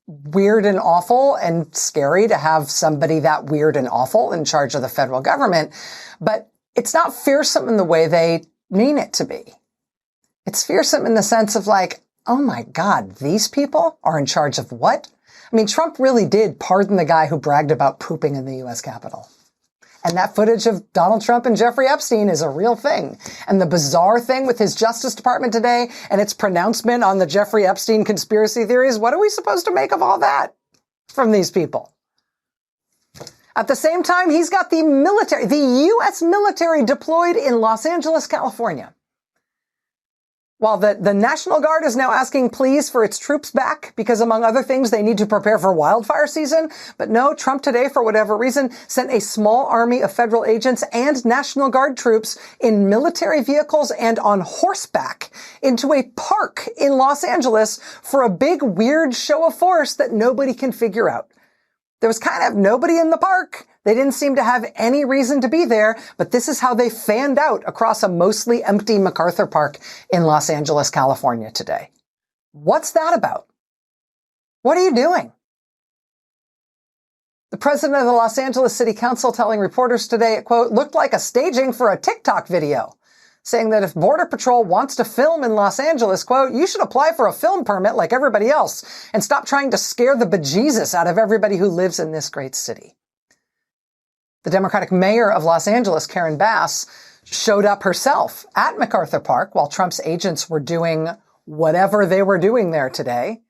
weird and awful and scary to have somebody that weird and awful in charge of the federal government. But it's not fearsome in the way they mean it to be. It's fearsome in the sense of like, oh my God, these people are in charge of what? I mean, Trump really did pardon the guy who bragged about pooping in the U.S. Capitol. And that footage of Donald Trump and Jeffrey Epstein is a real thing. And the bizarre thing with his Justice Department today and its pronouncement on the Jeffrey Epstein conspiracy theories, what are we supposed to make of all that from these people? At the same time, he's got the military, the U.S. military deployed in Los Angeles, California. While the National Guard is now asking pleas for its troops back because, among other things, they need to prepare for wildfire season. But no, Trump today, for whatever reason, sent a small army of federal agents and National Guard troops in military vehicles and on horseback into a park in Los Angeles for a big, weird show of force that nobody can figure out. There was kind of nobody in the park. They didn't seem to have any reason to be there, but this is how they fanned out across a mostly empty MacArthur Park in Los Angeles, California today. What's that about? What are you doing? The president of the Los Angeles City Council telling reporters today, it, quote, "looked like a staging for a TikTok video," saying that if Border Patrol wants to film in Los Angeles, quote, "you should apply for a film permit like everybody else and stop trying to scare the bejesus out of everybody who lives in this great city." The Democratic mayor of Los Angeles, Karen Bass, showed up herself at MacArthur Park while Trump's agents were doing whatever they were doing there today.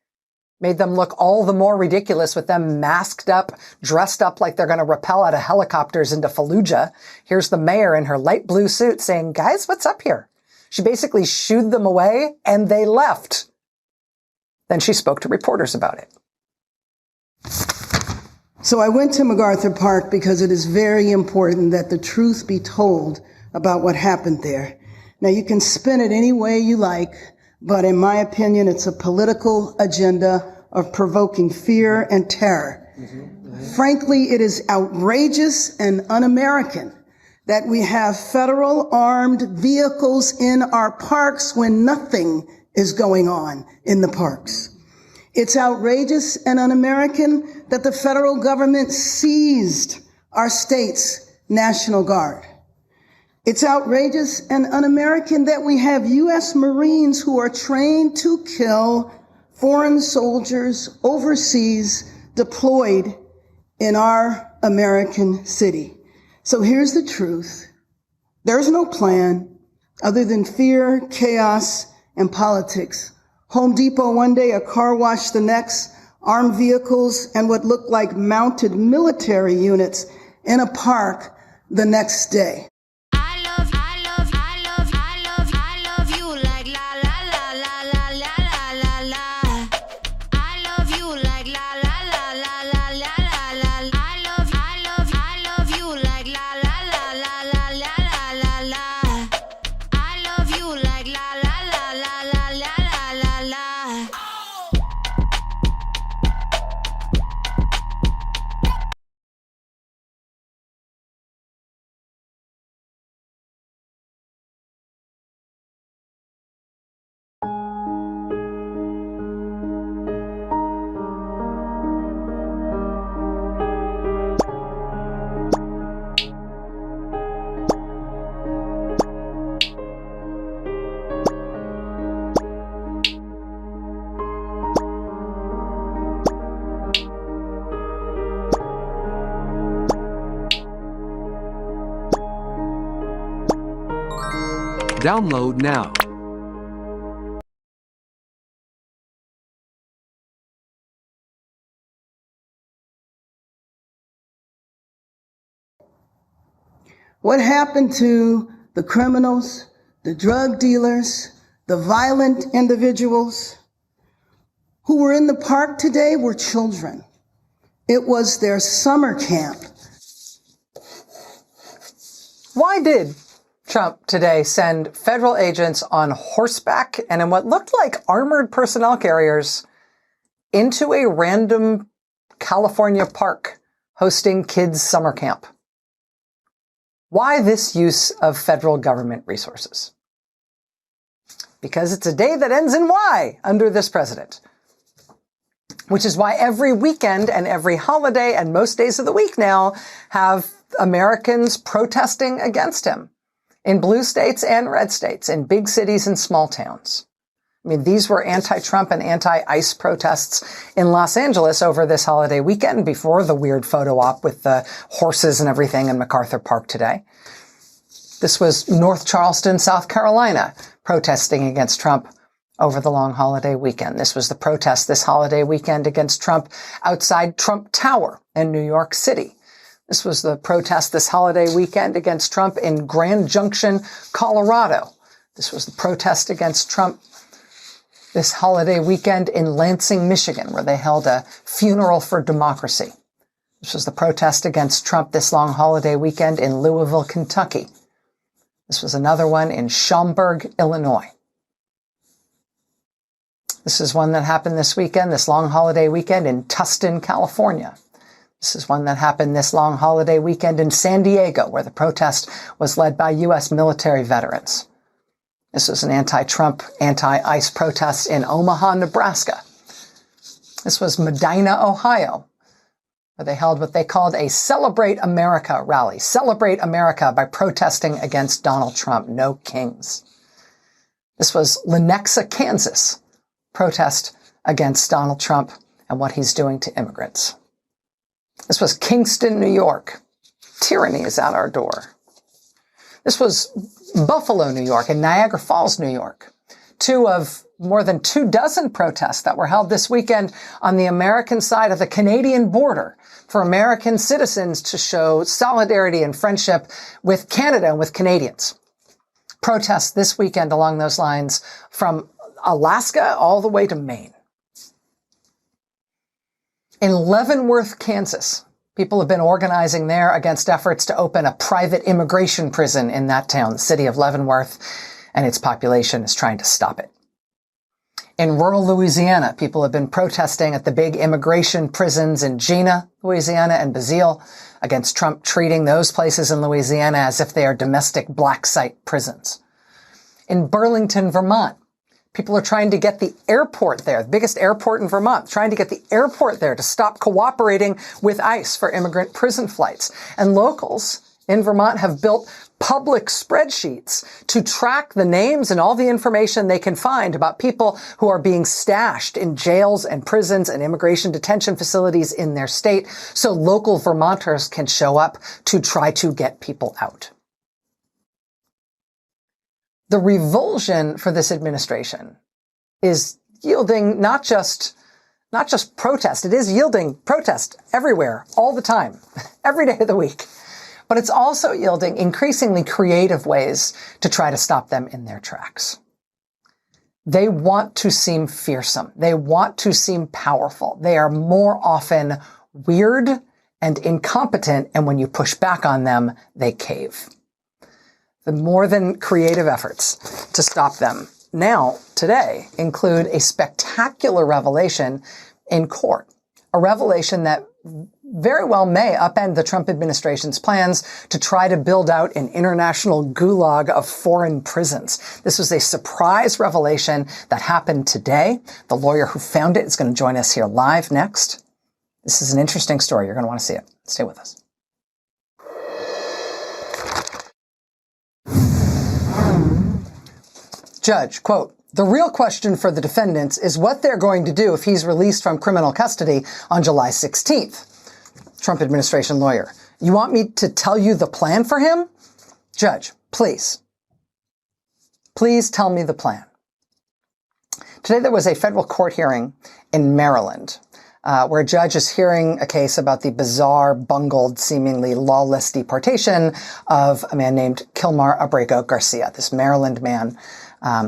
Made them look all the more ridiculous with them masked up, dressed up like they're going to rappel out of helicopters into Fallujah. Here's the mayor in her light blue suit saying, "Guys, what's up here?" She basically shooed them away and they left. Then she spoke to reporters about it. So I went to MacArthur Park because it is very important that the truth be told about what happened there. Now, you can spin it any way you like, but in my opinion, it's a political agenda of provoking fear and terror. Frankly, it is outrageous and un-American that we have federal armed vehicles in our parks when nothing is going on in the parks. It's outrageous and un-American that the federal government seized our state's National Guard. It's outrageous and un-American that we have U.S. Marines who are trained to kill foreign soldiers overseas deployed in our American city. So here's the truth. There's no plan other than fear, chaos, and politics. Home Depot one day, a car wash the next. armed vehicles, and what looked like mounted military units in a park the next day. Download now. What happened to the criminals, the drug dealers, the violent individuals who were in the park today were children. It was their summer camp. Why did Trump today send federal agents on horseback and in what looked like armored personnel carriers into a random California park hosting kids' summer camp? Why this use of federal government resources? Because it's a day that ends in Y under this president. Which is why every weekend and every holiday and most days of the week now have Americans protesting against him in blue states and red states, in big cities and small towns. I mean, these were anti-Trump and anti-ICE protests in Los Angeles over this holiday weekend before the weird photo op with the horses and everything in MacArthur Park today. This was North Charleston, South Carolina, protesting against Trump over the long holiday weekend. This was the protest this holiday weekend against Trump outside Trump Tower in New York City. This was the protest this holiday weekend against Trump in Grand Junction, Colorado. This was the protest against Trump this holiday weekend in Lansing, Michigan, where they held a funeral for democracy. This was the protest against Trump this long holiday weekend in Louisville, Kentucky. This was another one in Schaumburg, Illinois. This is one that happened this weekend, this long holiday weekend in Tustin, California. This is one that happened this long holiday weekend in San Diego, where the protest was led by U.S. military veterans. This was an anti-Trump, anti-ICE protest in Omaha, Nebraska. This was Medina, Ohio, where they held what they called a Celebrate America rally. Celebrate America by protesting against Donald Trump. No kings. This was Lenexa, Kansas. Protest against Donald Trump and what he's doing to immigrants. This was Kingston, New York. Tyranny is at our door. This was Buffalo, New York, and Niagara Falls, New York. Two of more than 24 protests that were held this weekend on the American side of the Canadian border for American citizens to show solidarity and friendship with Canada and with Canadians. Protests this weekend along those lines from Alaska all the way to Maine. In Leavenworth, Kansas, people have been organizing there against efforts to open a private immigration prison in that town, the city of Leavenworth, and its population is trying to stop it. In rural Louisiana, people have been protesting at the big immigration prisons in Jena, Louisiana, and Basile against Trump treating those places in Louisiana as if they are domestic black site prisons. In Burlington, Vermont, people are trying to get the airport there, the biggest airport in Vermont, trying to get the airport there to stop cooperating with ICE for immigrant prison flights. And locals in Vermont have built public spreadsheets to track the names and all the information they can find about people who are being stashed in jails and prisons and immigration detention facilities in their state, so local Vermonters can show up to try to get people out. The revulsion for this administration is yielding not just not just protest, it is yielding protest everywhere, all the time, every day of the week. But it's also yielding increasingly creative ways to try to stop them in their tracks. They want to seem fearsome. They want to seem powerful. They are more often weird and incompetent, and when you push back on them, they cave. The more than creative efforts to stop them now, today, include a spectacular revelation in court, a revelation that very well may upend the Trump administration's plans to try to build out an international gulag of foreign prisons. This was a surprise revelation that happened today. The lawyer who found it is going to join us here live next. This is an interesting story. You're going to want to see it. Stay with us. Judge, quote, "The real question for the defendants is what they're going to do if he's released from criminal custody on July 16th. Trump administration lawyer, "You want me to tell you the plan for him?" Judge, please tell me the plan. Today there was a federal court hearing in Maryland where a judge is hearing a case about the bizarre, bungled, seemingly lawless deportation of a man named Kilmar Abrego Garcia, this Maryland man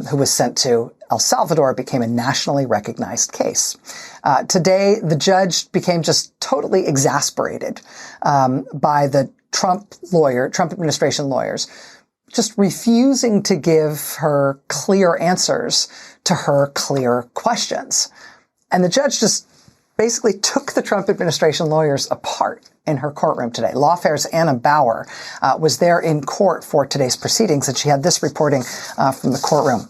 who was sent to El Salvador. Became a nationally recognized case. Today, the judge became just totally exasperated by the Trump administration lawyers, just refusing to give her clear answers to her clear questions. And the judge just basically took the Trump administration lawyers apart in her courtroom today. Lawfare's Anna Bower was there in court for today's proceedings, and she had this reporting from the courtroom.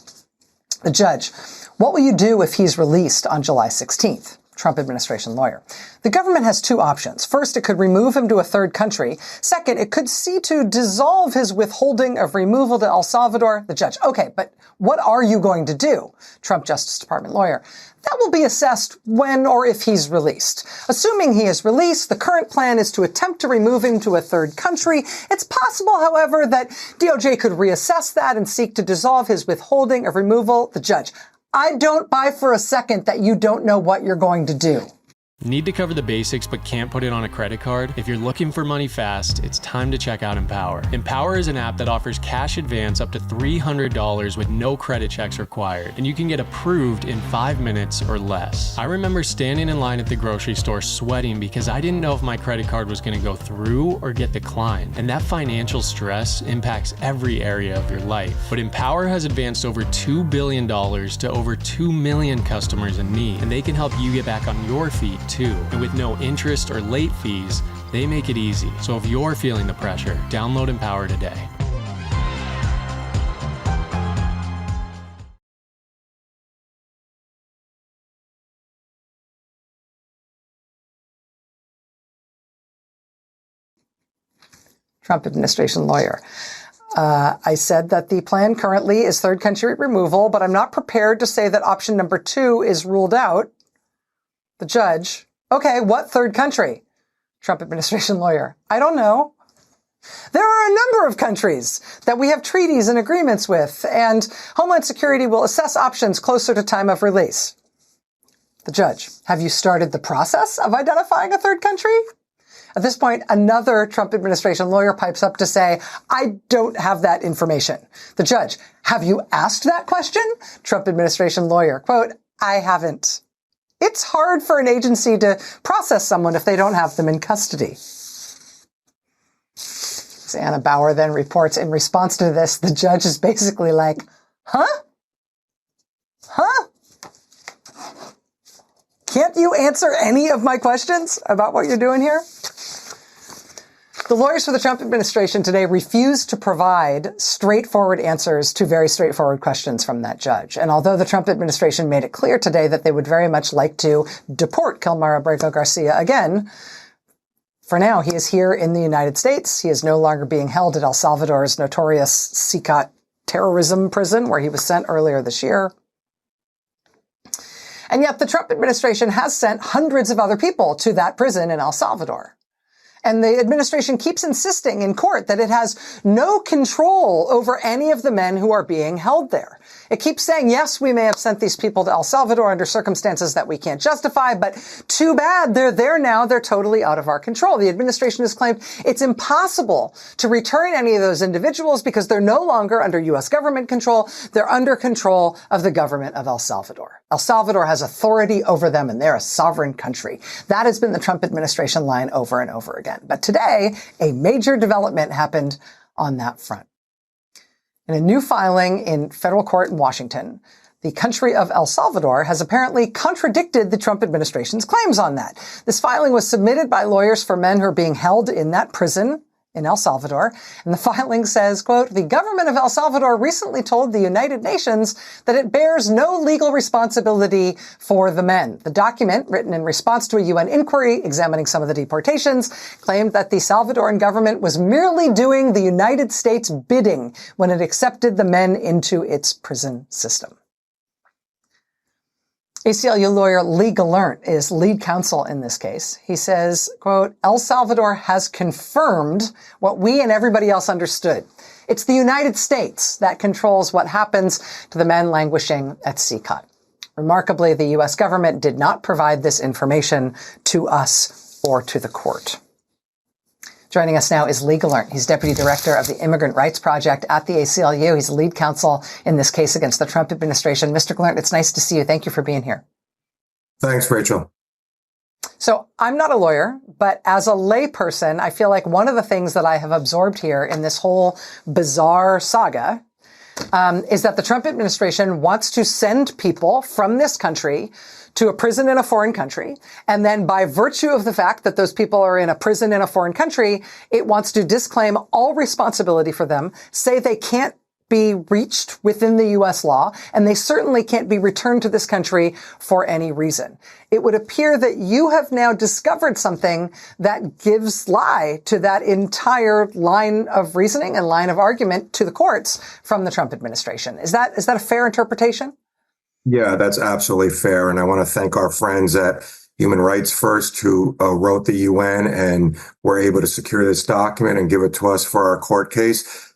The judge, "What will you do if he's released on July 16th? Trump administration lawyer. "The government has two options. First, it could remove him to a third country. Second, it could see to dissolve his withholding of removal to El Salvador." The judge, "Okay, but what are you going to do?" Trump Justice Department lawyer, "That will be assessed when or if he's released. Assuming he is released, the current plan is to attempt to remove him to a third country. It's possible, however, that DOJ could reassess that and seek to dissolve his withholding of removal." The judge, "I don't buy for a second that you don't know what you're going to do." Need to cover the basics but can't put it on a credit card? If you're looking for money fast, it's time to check out Empower. Empower is an app that offers cash advance up to $300 with no credit checks required, and you can get approved in 5 minutes or less. I remember standing in line at the grocery store sweating because I didn't know if my credit card was going to go through or get declined, and that financial stress impacts every area of your life. But Empower has advanced over $2 billion to over 2 million customers in need, and they can help you get back on your feet too. And with no interest or late fees, they make it easy. So if you're feeling the pressure, download Empower today. Trump administration lawyer. I said that the plan currently is third country removal, but I'm not prepared to say that option number 2 is ruled out. The judge, "Okay, what third country?" Trump administration lawyer, "I don't know. There are a number of countries that we have treaties and agreements with, and Homeland Security will assess options closer to time of release." The judge, "Have you started the process of identifying a third country?" At this point, another Trump administration lawyer pipes up to say, "I don't have that information." The judge, "Have you asked that question?" Trump administration lawyer, quote, "I haven't. It's hard for an agency to process someone if they don't have them in custody." As Anna Bower then reports, in response to this, the judge is basically like, Huh? Can't you answer any of my questions about what you're doing here? The lawyers for the Trump administration today refused to provide straightforward answers to very straightforward questions from that judge. And although the Trump administration made it clear today that they would very much like to deport Kilmar Abrego Garcia again, for now, he is here in the United States. He is no longer being held at El Salvador's notorious CICOT terrorism prison, where he was sent earlier this year. And yet the Trump administration has sent hundreds of other people to that prison in El Salvador. And the administration keeps insisting in court that it has no control over any of the men who are being held there. It keeps saying, yes, we may have sent these people to El Salvador under circumstances that we can't justify, but too bad. They're there now. They're totally out of our control. The administration has claimed it's impossible to return any of those individuals because they're no longer under U.S. government control. They're under control of the government of El Salvador. El Salvador has authority over them, and they're a sovereign country. That has been the Trump administration line over and over again. But today, a major development happened on that front. In a new filing in federal court in Washington, the country of El Salvador has apparently contradicted the Trump administration's claims on that. This filing was submitted by lawyers for men who are being held in that prison in El Salvador. And the filing says, quote, the government of El Salvador recently told the United Nations that it bears no legal responsibility for the men. The document, written in response to a UN inquiry examining some of the deportations, claimed that the Salvadoran government was merely doing the United States bidding when it accepted the men into its prison system. ACLU lawyer Lee Gallant is lead counsel in this case. He says, quote, El Salvador has confirmed what we and everybody else understood. It's the United States that controls what happens to the men languishing at CICOT. Remarkably, the U.S. government did not provide this information to us or to the court. Joining us now is Lee Gallant. He's deputy director of the Immigrant Rights Project at the ACLU. He's lead counsel in this case against the Trump administration. Mr. Gallant, it's nice to see you. Thank you for being here. Thanks, Rachel. So I'm not a lawyer, but as a layperson, I feel like one of the things that I have absorbed here in this whole bizarre saga is that the Trump administration wants to send people from this country to a prison in a foreign country. And then by virtue of the fact that those people are in a prison in a foreign country, it wants to disclaim all responsibility for them, say they can't be reached within the U.S. law, and they certainly can't be returned to this country for any reason. It would appear that you have now discovered something that gives lie to that entire line of reasoning and line of argument to the courts from the Trump administration. Is that a fair interpretation? Yeah, that's absolutely fair. And I want to thank our friends at Human Rights First who wrote the UN and were able to secure this document and give it to us for our court case.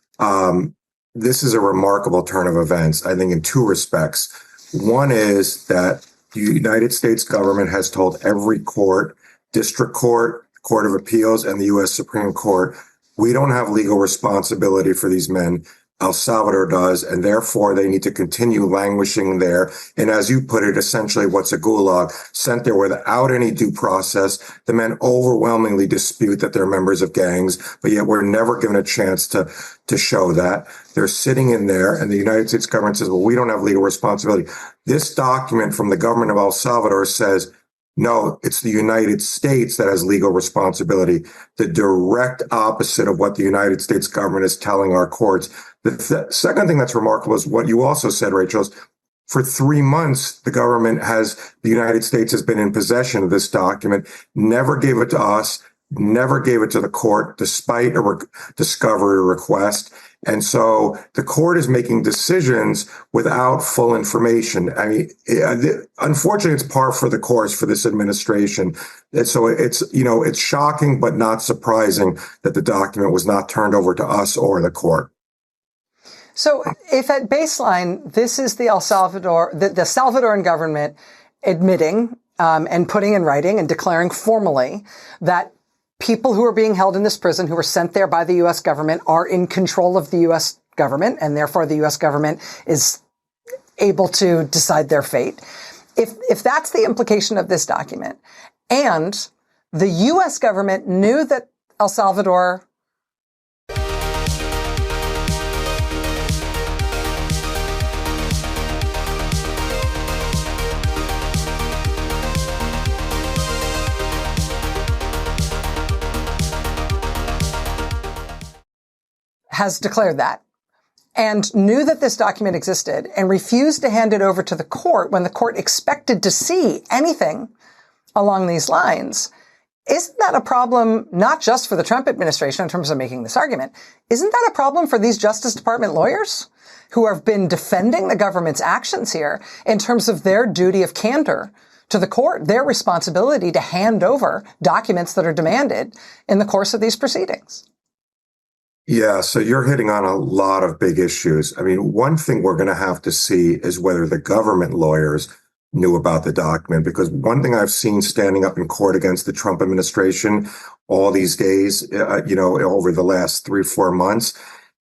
This is a remarkable turn of events, I think, in two respects. One is that the United States government has told every court, district court, court of appeals, and the U.S. Supreme Court, we don't have legal responsibility for these men. El Salvador does, and therefore they need to continue languishing there. And as you put it, essentially what's a gulag, sent there without any due process. The men overwhelmingly dispute that they're members of gangs, but yet we're never given a chance to show that. They're sitting in there, and the United States government says, well, we don't have legal responsibility. This document from the government of El Salvador says, no, it's the United States that has legal responsibility, the direct opposite of what the United States government is telling our courts. The second thing that's remarkable is what you also said, Rachel, is for 3 months, the United States has been in possession of this document, never gave it to us, never gave it to the court, despite a discovery request. And so the court is making decisions without full information. I mean, unfortunately, it's par for the course for this administration. And so it's shocking, but not surprising that the document was not turned over to us or the court. So if at baseline, this is the Salvadoran government admitting and putting in writing and declaring formally that people who are being held in this prison, who were sent there by the U.S. government, are in control of the U.S. government, and therefore the U.S. government is able to decide their fate. If that's the implication of this document, and the U.S. government knew that El Salvador has declared that, and knew that this document existed and refused to hand it over to the court when the court expected to see anything along these lines, isn't that a problem not just for the Trump administration in terms of making this argument? Isn't that a problem for these Justice Department lawyers who have been defending the government's actions here in terms of their duty of candor to the court, their responsibility to hand over documents that are demanded in the course of these proceedings? Yeah, so you're hitting on a lot of big issues. I mean, one thing we're going to have to see is whether the government lawyers knew about the document, because one thing I've seen standing up in court against the Trump administration all these days, over the last 3-4 months,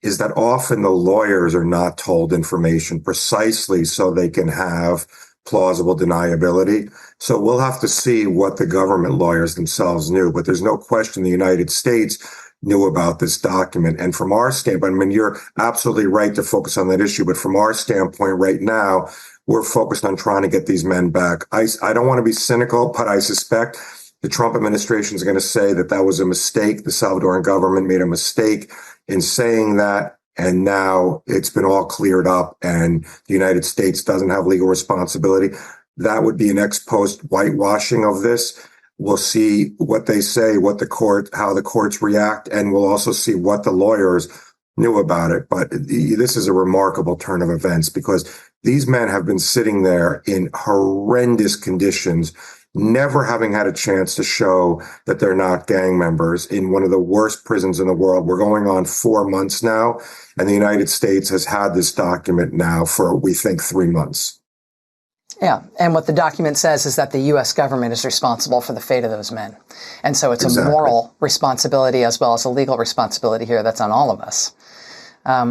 is that often the lawyers are not told information precisely so they can have plausible deniability. So we'll have to see what the government lawyers themselves knew, but there's no question the United States knew about this document. And from our standpoint, I mean, you're absolutely right to focus on that issue, but from our standpoint right now, we're focused on trying to get these men back. I don't want to be cynical, but I suspect the Trump administration is going to say that that was a mistake. The Salvadoran government made a mistake in saying that. And now it's been all cleared up and the United States doesn't have legal responsibility. That would be an ex post whitewashing of this. We'll see what they say, how the courts react, and we'll also see what the lawyers knew about it. But this is a remarkable turn of events because these men have been sitting there in horrendous conditions, never having had a chance to show that they're not gang members in one of the worst prisons in the world. We're going on 4 months now, and the United States has had this document now for, we think, 3 months. Yeah. And what the document says is that the U.S. government is responsible for the fate of those men. And so it's a moral responsibility as well as a legal responsibility here that's on all of us.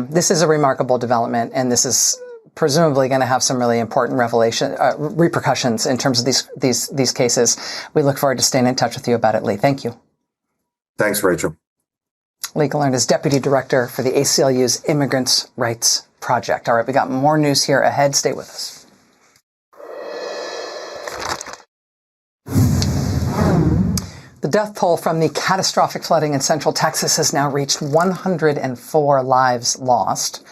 This is a remarkable development, and this is presumably going to have some really important repercussions in terms of these cases. We look forward to staying in touch with you about it, Lee. Thank you. Thanks, Rachel. Lee Gelernt is Deputy Director for the ACLU's Immigrants' Rights Project. All right, we got more news here ahead. Stay with us. The death toll from the catastrophic flooding in central Texas has now reached 104 lives lost.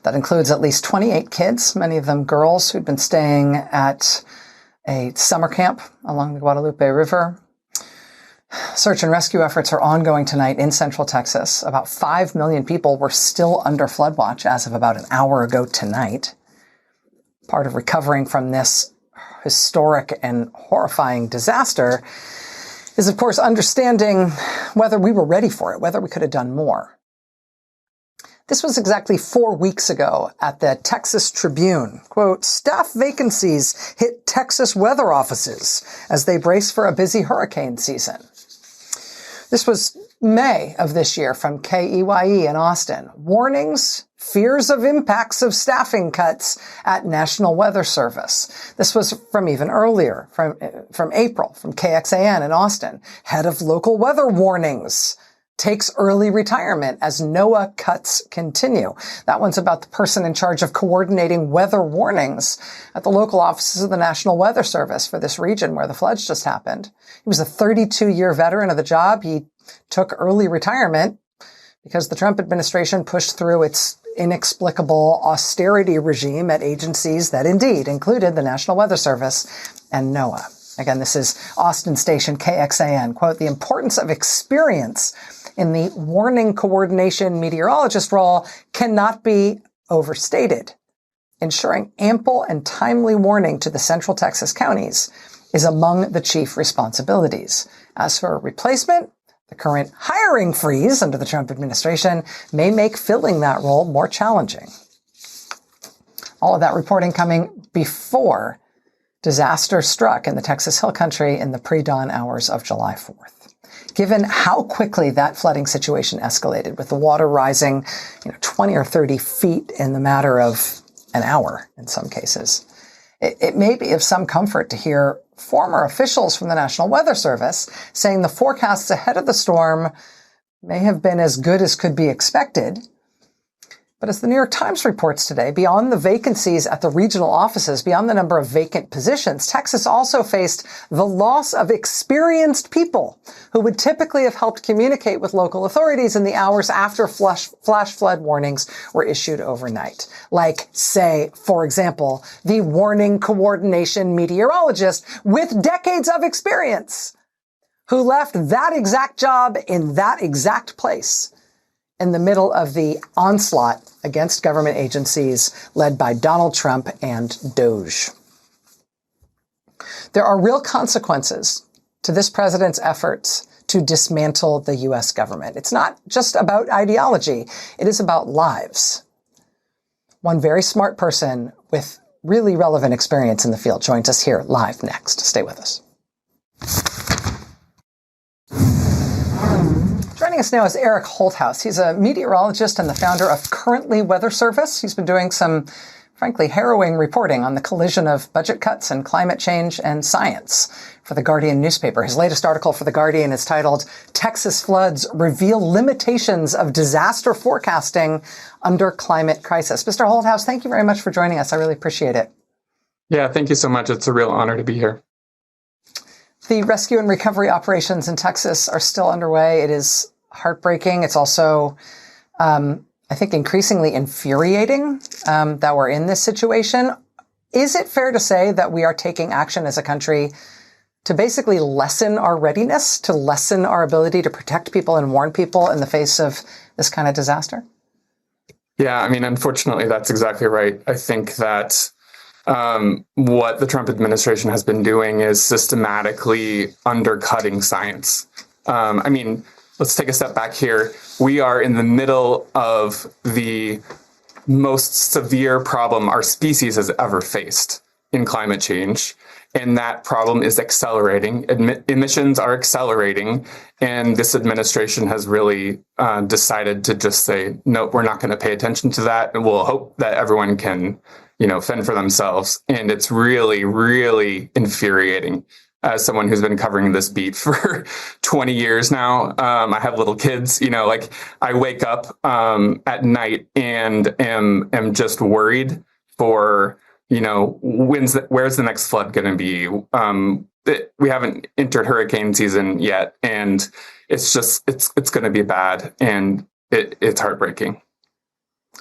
That includes at least 28 kids, many of them girls who'd been staying at a summer camp along the Guadalupe River. Search and rescue efforts are ongoing tonight in central Texas. About 5 million people were still under flood watch as of about an hour ago tonight. Part of recovering from this historic and horrifying disaster is, of course, understanding whether we were ready for it, whether we could have done more. This was exactly 4 weeks ago at the Texas Tribune. Quote, staff vacancies hit Texas weather offices as they brace for a busy hurricane season. This was May of this year from KEYE in Austin. Warnings, fears of impacts of staffing cuts at National Weather Service. This was from even earlier, from April, from KXAN in Austin. Head of local weather warnings takes early retirement as NOAA cuts continue. That one's about the person in charge of coordinating weather warnings at the local offices of the National Weather Service for this region where the floods just happened. He was a 32-year veteran of the job. He took early retirement because the Trump administration pushed through its inexplicable austerity regime at agencies that indeed included the National Weather Service and NOAA. Again, this is Austin station KXAN. Quote, the importance of experience in the warning coordination meteorologist role cannot be overstated. Ensuring ample and timely warning to the Central Texas counties is among the chief responsibilities. As for replacement, the current hiring freeze under the Trump administration may make filling that role more challenging. All of that reporting coming before disaster struck in the Texas Hill Country in the pre-dawn hours of July 4th. Given how quickly that flooding situation escalated, with the water rising 20 or 30 feet in the matter of an hour in some cases, it may be of some comfort to hear former officials from the National Weather Service saying the forecasts ahead of the storm may have been as good as could be expected. But as the New York Times reports today, beyond the vacancies at the regional offices, beyond the number of vacant positions, Texas also faced the loss of experienced people who would typically have helped communicate with local authorities in the hours after flash flood warnings were issued overnight. Like, say, for example, the warning coordination meteorologist with decades of experience who left that exact job in that exact place in the middle of the onslaught against government agencies led by Donald Trump and DOGE. There are real consequences to this president's efforts to dismantle the U.S. government. It's not just about ideology. It is about lives. One very smart person with really relevant experience in the field joins us here live next. Stay with us. Joining us now is Eric Holthaus. He's a meteorologist and the founder of Currently Weather Service. He's been doing some, frankly, harrowing reporting on the collision of budget cuts and climate change and science for The Guardian newspaper. His latest article for The Guardian is titled, Texas Floods Reveal Limitations of Disaster Forecasting Under Climate Crisis. Mr. Holthaus, thank you very much for joining us. I really appreciate it. Yeah, thank you so much. It's a real honor to be here. The rescue and recovery operations in Texas are still underway. It is heartbreaking. It's also, I think, increasingly infuriating that we're in this situation. Is it fair to say that we are taking action as a country to basically lessen our readiness, to lessen our ability to protect people and warn people in the face of this kind of disaster? Yeah, I mean, unfortunately, that's exactly right. I think that what the Trump administration has been doing is systematically undercutting science. I mean, let's take a step back here. We are in the middle of the most severe problem our species has ever faced in climate change. And that problem is accelerating. Emissions are accelerating. And this administration has really decided to just say, no, we're not going to pay attention to that. And we'll hope that everyone can, fend for themselves. And it's really, really infuriating. As someone who's been covering this beat for 20 years now, I have little kids, I wake up at night and am just worried for, where's the next flood going to be? We haven't entered hurricane season yet, and it's going to be bad, and it's heartbreaking.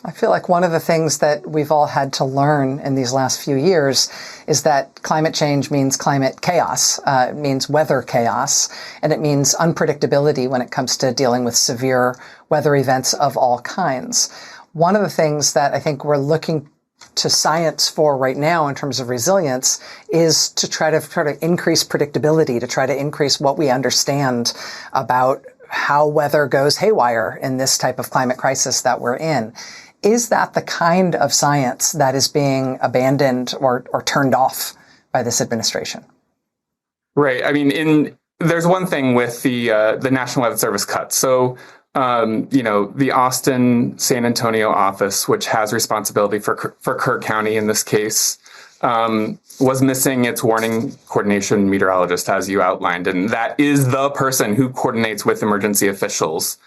I feel like one of the things that we've all had to learn in these last few years is that climate change means climate chaos, it means weather chaos, and it means unpredictability when it comes to dealing with severe weather events of all kinds. One of the things that I think we're looking to science for right now in terms of resilience is to try to increase predictability, to try to increase what we understand about how weather goes haywire in this type of climate crisis that we're in. Is that the kind of science that is being abandoned or turned off by this administration? Right. I mean, there's one thing with the National Weather Service cuts. So, the Austin, San Antonio office, which has responsibility for Kerr County in this case, was missing its warning coordination meteorologist, as you outlined. And that is the person who coordinates with emergency officials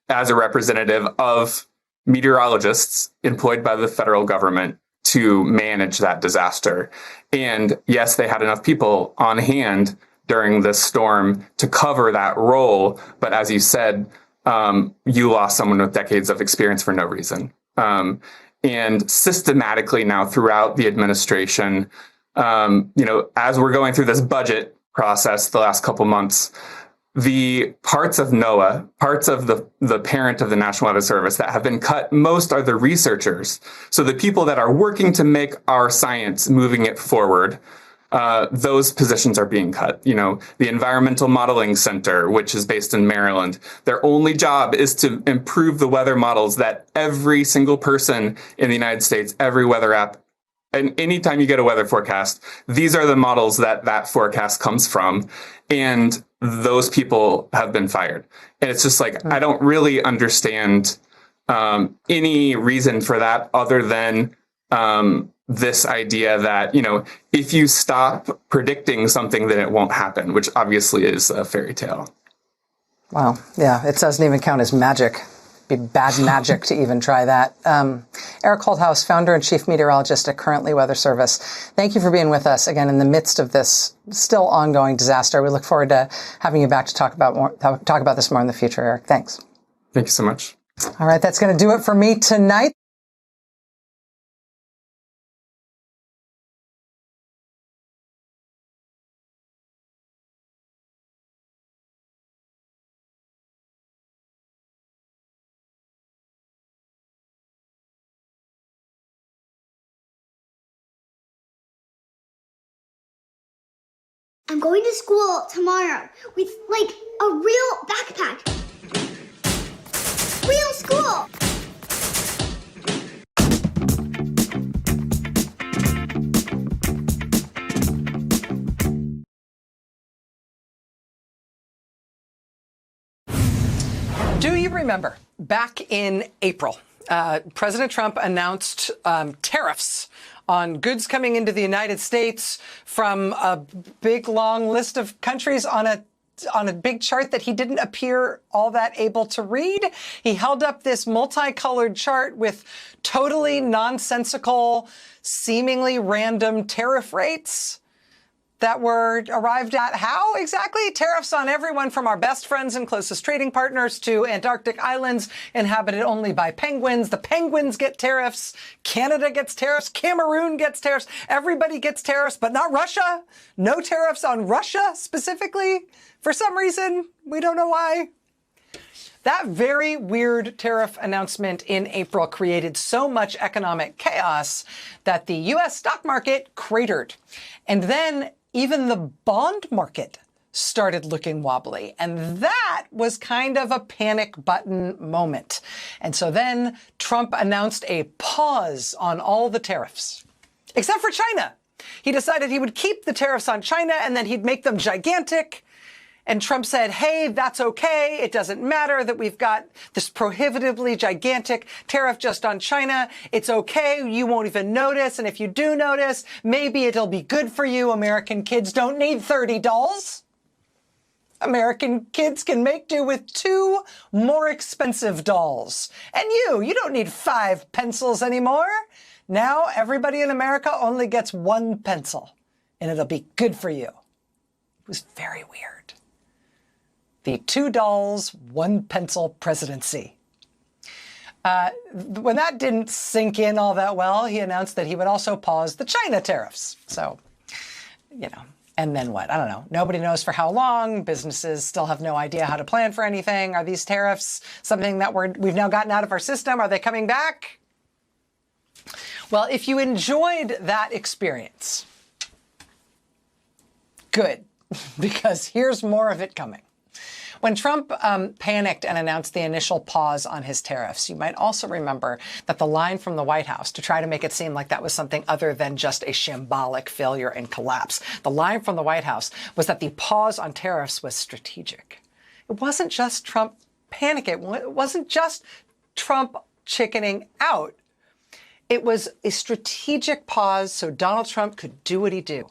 as a representative of meteorologists employed by the federal government to manage that disaster. And yes, they had enough people on hand during this storm to cover that role. But as you said, you lost someone with decades of experience for no reason. And systematically now throughout the administration, as we're going through this budget process the last couple months, the parts of NOAA, parts of the parent of the National Weather Service that have been cut most are the researchers. So the people that are working to make our science, moving it forward, those positions are being cut. The Environmental Modeling Center, which is based in Maryland, their only job is to improve the weather models that every single person in the United States, every weather app, and anytime you get a weather forecast, these are the models that forecast comes from. And those people have been fired. And it's just like, I don't really understand any reason for that other than this idea that, if you stop predicting something, then it won't happen, which obviously is a fairy tale. Wow. Yeah, it doesn't even count as magic. It'd be bad magic to even try that. Eric Holthaus, founder and chief meteorologist at Currently Weather Service. Thank you for being with us again in the midst of this still ongoing disaster. We look forward to having you back to talk about this more in the future, Eric. Thanks. Thank you so much. All right, that's going to do it for me tonight. I'm going to school tomorrow with, like, a real backpack. Real school! Do you remember back in April, President Trump announced tariffs on goods coming into the United States from a big, long list of countries on a big chart that he didn't appear all that able to read? He held up this multicolored chart with totally nonsensical, seemingly random tariff rates that were arrived at how exactly? Tariffs on everyone from our best friends and closest trading partners to Antarctic islands inhabited only by penguins. The penguins get tariffs. Canada gets tariffs. Cameroon gets tariffs. Everybody gets tariffs, but not Russia. No tariffs on Russia specifically. For some reason, we don't know why. That very weird tariff announcement in April created so much economic chaos that the U.S. stock market cratered. And then even the bond market started looking wobbly. And that was kind of a panic button moment. And so then Trump announced a pause on all the tariffs, except for China. He decided he would keep the tariffs on China and then he'd make them gigantic. And Trump said, hey, that's okay. It doesn't matter that we've got this prohibitively gigantic tariff just on China. It's okay. You won't even notice. And if you do notice, maybe it'll be good for you. American kids don't need 30 dolls. American kids can make do with 2 more expensive dolls. And you don't need 5 pencils anymore. Now everybody in America only gets 1 pencil, and it'll be good for you. It was very weird. The 2 dolls, 1 pencil presidency. When that didn't sink in all that well, he announced that he would also pause the China tariffs. So, and then what? I don't know. Nobody knows for how long. Businesses still have no idea how to plan for anything. Are these tariffs something that we've now gotten out of our system? Are they coming back? Well, if you enjoyed that experience, good, because here's more of it coming. When Trump panicked and announced the initial pause on his tariffs, you might also remember that the line from the White House, to try to make it seem like that was something other than just a shambolic failure and collapse, the line from the White House was that the pause on tariffs was strategic. It wasn't just Trump panicking. It wasn't just Trump chickening out. It was a strategic pause so Donald Trump could do what he do.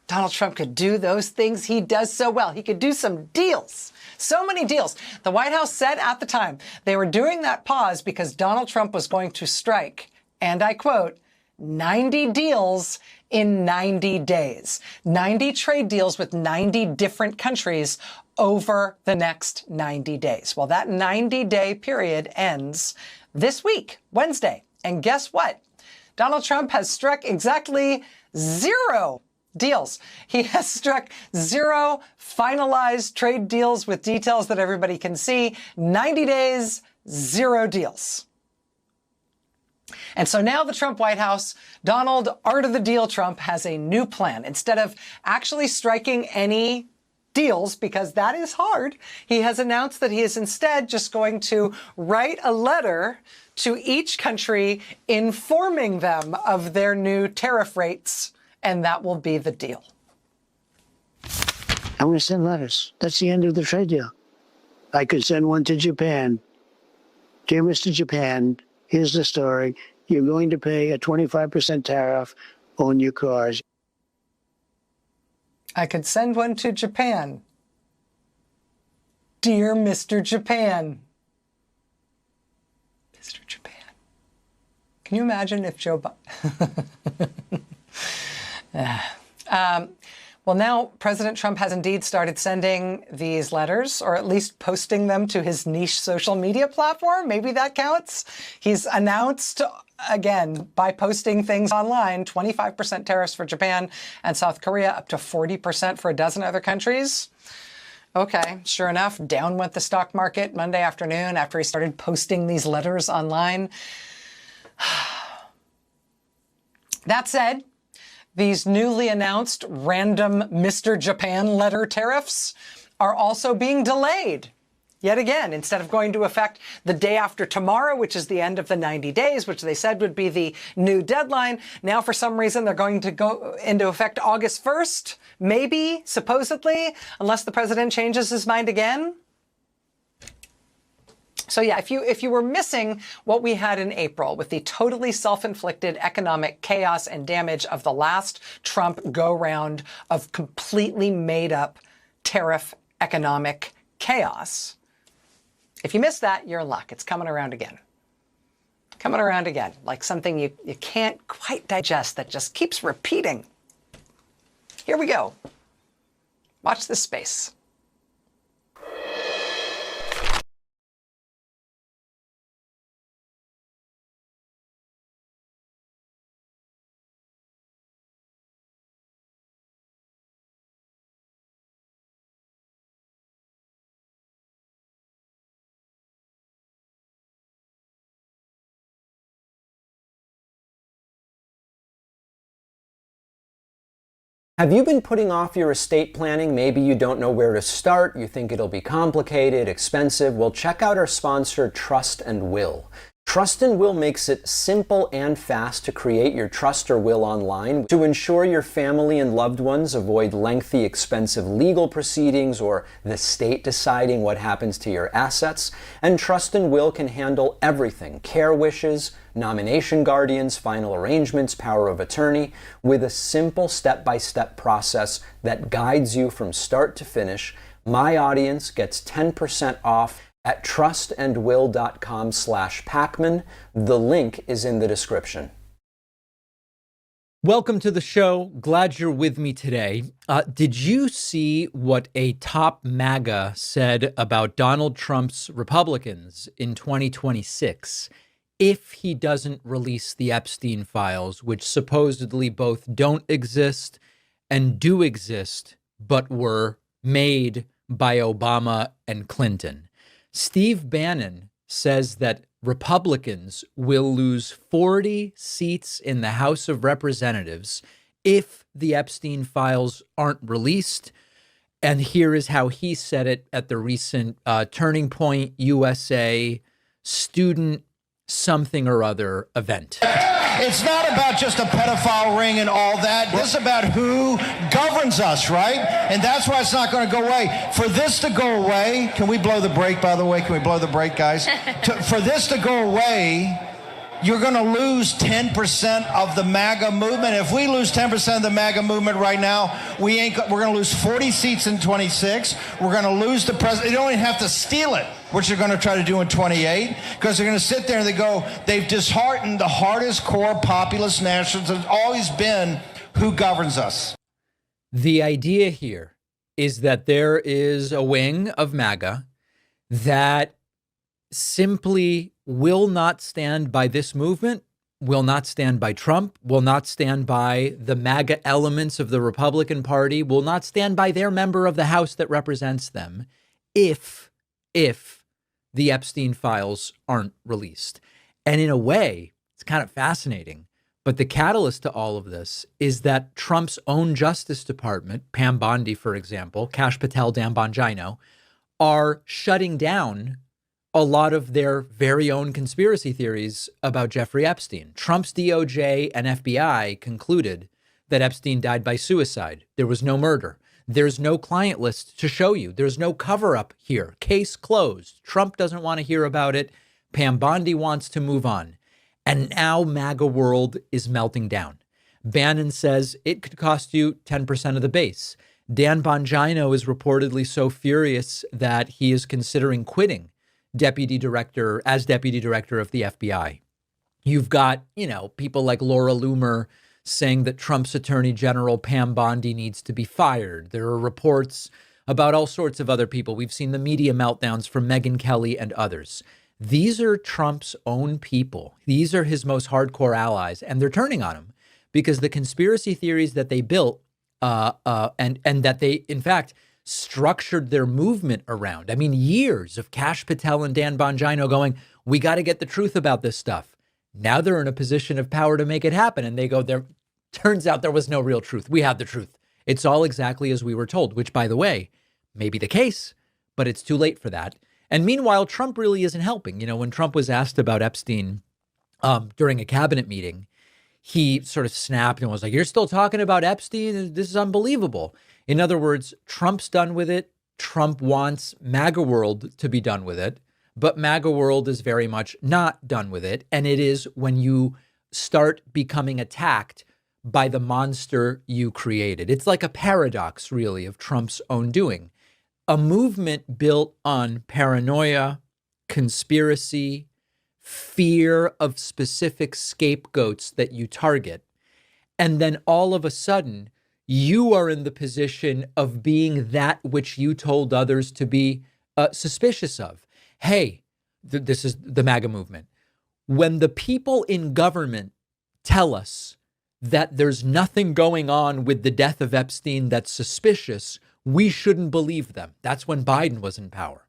Donald Trump could do those things he does so well. He could do some deals. So many deals. The White House said at the time they were doing that pause because Donald Trump was going to strike, and I quote, 90 deals in 90 days. 90 trade deals with 90 different countries over the next 90 days. Well, that 90-day period ends this week, Wednesday. And guess what? Donald Trump has struck exactly 0 deals. He has struck 0 finalized trade deals with details that everybody can see. 90 days, 0 deals. And so now the Trump White House, Donald Art of the Deal Trump, has a new plan. Instead of actually striking any deals, because that is hard, he has announced that he is instead just going to write a letter to each country informing them of their new tariff rates. And that will be the deal. I'm going to send letters. That's the end of the trade deal. I could send one to Japan. Dear Mr. Japan, here's the story. You're going to pay a 25% tariff on your cars. I could send one to Japan. Dear Mr. Japan. Mr. Japan. Can you imagine if Joe Biden... Well, now President Trump has indeed started sending these letters, or at least posting them to his niche social media platform. Maybe that counts. He's announced, again, by posting things online, 25% tariffs for Japan and South Korea, up to 40% for a dozen other countries. Okay, sure enough, down went the stock market Monday afternoon after he started posting these letters online. That said, These newly announced random Mr. Japan letter tariffs are also being delayed. Yet again, instead of going to effect the day after tomorrow, which is the end of the 90 days, which they said would be the new deadline, now for some reason they're going to go into effect August 1st, maybe, supposedly, unless the president changes his mind again. So yeah, if you were missing what we had in April with the totally self-inflicted economic chaos and damage of the last Trump go-round of completely made-up tariff economic chaos, if you missed that, you're in luck. It's coming around again. Coming around again, like something you can't quite digest that just keeps repeating. Here we go. Watch this space. Have you been putting off your estate planning? Maybe you don't know where to start. You think it'll be complicated, expensive. Well, check out our sponsor, Trust and Will. Trust and Will makes it simple and fast to create your trust or will online to ensure your family and loved ones avoid lengthy, expensive legal proceedings or the state deciding what happens to your assets. And Trust and Will can handle everything: care wishes, nomination guardians, final arrangements, power of attorney, with a simple step-by-step process that guides you from start to finish. My audience gets 10% off at trustandwill.com/Pacman. The link is in the description. Welcome to the show. Glad you're with me today. Did you see what a top MAGA said about Donald Trump's Republicans in 2026 if he doesn't release the Epstein files, which supposedly both don't exist and do exist, but were made by Obama and Clinton? Steve Bannon says that Republicans will lose 40 seats in the House of Representatives if the Epstein files aren't released. And here is how he said it at the recent Turning Point USA student something or other event. It's not about just a pedophile ring and all that. This is about who governs us, right? And that's why it's not going to go away. For this to go away, can we blow the brake, by the way? Can we blow the brake, guys? For this to go away, you're going to lose 10% of the MAGA movement. If we lose 10% of the MAGA movement right now, we're going to lose 40 seats in 26. We're going to lose the president. They don't even have to steal it, which they're going to try to do in 28, because they're going to sit there and they've disheartened the hardest core populist nationalists that's always been who governs us. The idea here is that there is a wing of MAGA that simply will not stand by this movement, will not stand by Trump, will not stand by the MAGA elements of the Republican Party, will not stand by their member of the House that represents them if the Epstein files aren't released. And in a way, it's kind of fascinating. But the catalyst to all of this is that Trump's own Justice Department, Pam Bondi, for example, Kash Patel, Dan Bongino, are shutting down a lot of their very own conspiracy theories about Jeffrey Epstein. Trump's DOJ and FBI concluded that Epstein died by suicide. There was no murder. There's no client list to show you. There's no cover-up here. Case closed. Trump doesn't want to hear about it. Pam Bondi wants to move on. And now MAGA world is melting down. Bannon says it could cost you 10% of the base. Dan Bongino is reportedly so furious that he is considering quitting deputy director of the FBI. You've got, people like Laura Loomer saying that Trump's Attorney General Pam Bondi needs to be fired. There are reports about all sorts of other people. We've seen the media meltdowns from Megyn Kelly and others. These are Trump's own people. These are his most hardcore allies, and they're turning on him because the conspiracy theories that they built and that they, in fact, structured their movement around. I mean, years of Kash Patel and Dan Bongino going, we got to get the truth about this stuff. Now they're in a position of power to make it happen. And they go, Turns out there was no real truth. We had the truth. It's all exactly as we were told, which, by the way, may be the case, but it's too late for that. And meanwhile, Trump really isn't helping. You know, when Trump was asked about Epstein during a cabinet meeting, he sort of snapped and was like, you're still talking about Epstein? This is unbelievable. In other words, Trump's done with it. Trump wants MAGA world to be done with it, but MAGA world is very much not done with it. And it is when you start becoming attacked by the monster you created. It's like a paradox, really, of Trump's own doing. A movement built on paranoia, conspiracy, fear of specific scapegoats that you target. And then all of a sudden, you are in the position of being that which you told others to be suspicious of. Hey, this is the MAGA movement. When the people in government tell us that there's nothing going on with the death of Epstein that's suspicious, we shouldn't believe them. That's when Biden was in power.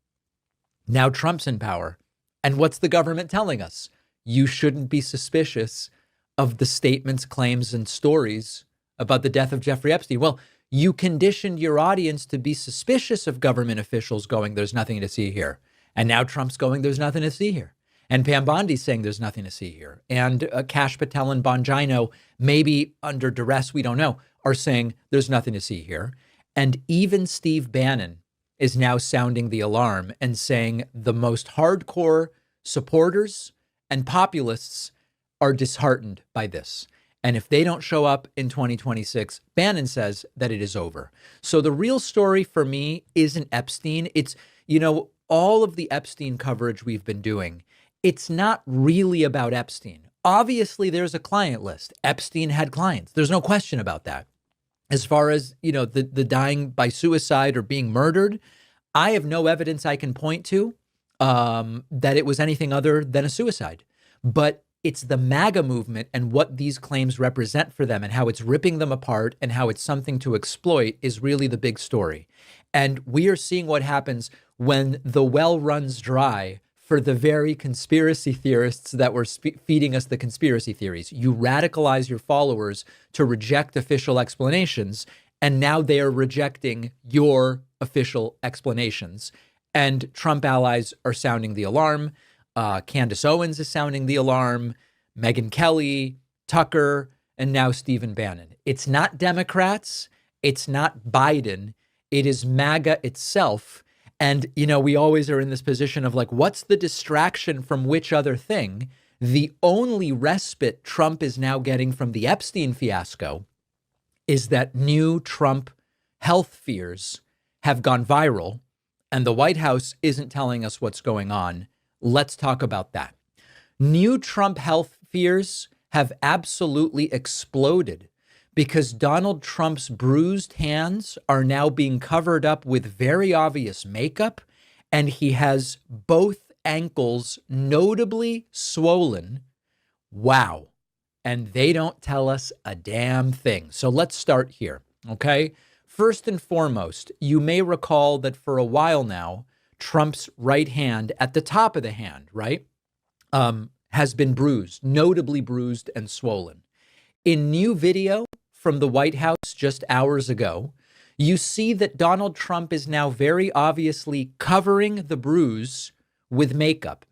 Now Trump's in power. And what's the government telling us? You shouldn't be suspicious of the statements, claims, and stories about the death of Jeffrey Epstein. Well, you conditioned your audience to be suspicious of government officials going, there's nothing to see here. And now Trump's going, there's nothing to see here. And Pam Bondi's saying there's nothing to see here. And Kash Patel and Bongino, maybe under duress, we don't know, are saying there's nothing to see here. And even Steve Bannon is now sounding the alarm and saying the most hardcore supporters and populists are disheartened by this. And if they don't show up in 2026, Bannon says that it is over. So the real story for me isn't Epstein. It's, you know, all of the Epstein coverage we've been doing, it's not really about Epstein. Obviously, there's a client list. Epstein had clients. There's no question about that. As far as, you know, the dying by suicide or being murdered, I have no evidence I can point to that it was anything other than a suicide. But it's the MAGA movement and what these claims represent for them and how it's ripping them apart and how it's something to exploit is really the big story. And we are seeing what happens when the well runs dry for the very conspiracy theorists that were feeding us the conspiracy theories. You radicalize your followers to reject official explanations, and now they are rejecting your official explanations. And Trump allies are sounding the alarm. Candace Owens is sounding the alarm. Megyn Kelly, Tucker, and now Stephen Bannon. It's not Democrats. It's not Biden. It is MAGA itself. And, you know, we always are in this position of like, what's the distraction from which other thing? The only respite Trump is now getting from the Epstein fiasco is that new Trump health fears have gone viral and the White House isn't telling us what's going on. Let's talk about that. New Trump health fears have absolutely exploded because Donald Trump's bruised hands are now being covered up with very obvious makeup, and he has both ankles notably swollen. Wow. And they don't tell us a damn thing. So let's start here, okay? First and foremost, you may recall that for a while now, Trump's right hand at the top of the hand, right, has been bruised, notably bruised and swollen. In new video from the White House just hours ago, you see that Donald Trump is now very obviously covering the bruise with makeup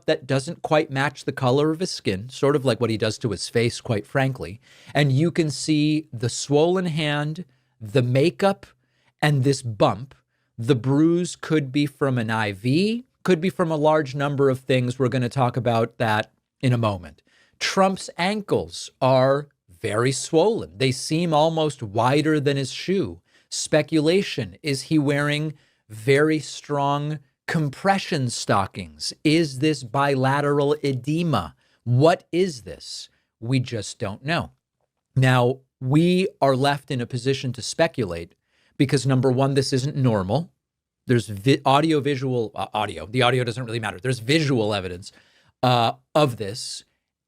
that doesn't quite match the color of his skin, sort of like what he does to his face, quite frankly. And you can see the swollen hand, the makeup, and this bump. The bruise could be from an IV, could be from a large number of things. We're going to talk about that in a moment. Trump's ankles are very swollen. They seem almost wider than his shoe. Speculation, is he wearing very strong compression stockings? Is this bilateral edema? What is this? We just don't know. Now, we are left in a position to speculate because, number one, this isn't normal. There's the audio doesn't really matter. There's visual evidence of this.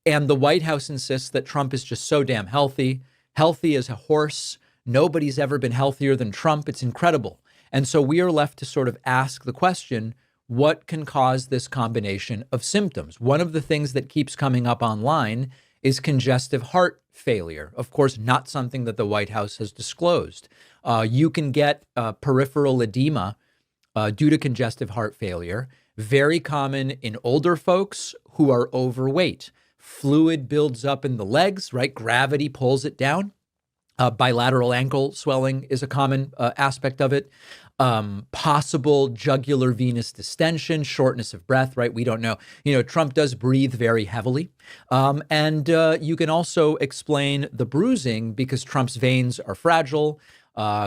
And the White House insists that Trump is just so damn healthy as a horse. Nobody's ever been healthier than Trump. It's incredible. And so we are left to sort of ask the question, what can cause this combination of symptoms? One of the things that keeps coming up online is congestive heart failure. Of course, not something that the White House has disclosed. You can get peripheral edema due to congestive heart failure, very common in older folks who are overweight. Fluid builds up in the legs, right? Gravity pulls it down. Bilateral ankle swelling is a common aspect of it. Possible jugular venous distension, shortness of breath, right? We don't know. Trump does breathe very heavily. And you can also explain the bruising because Trump's veins are fragile,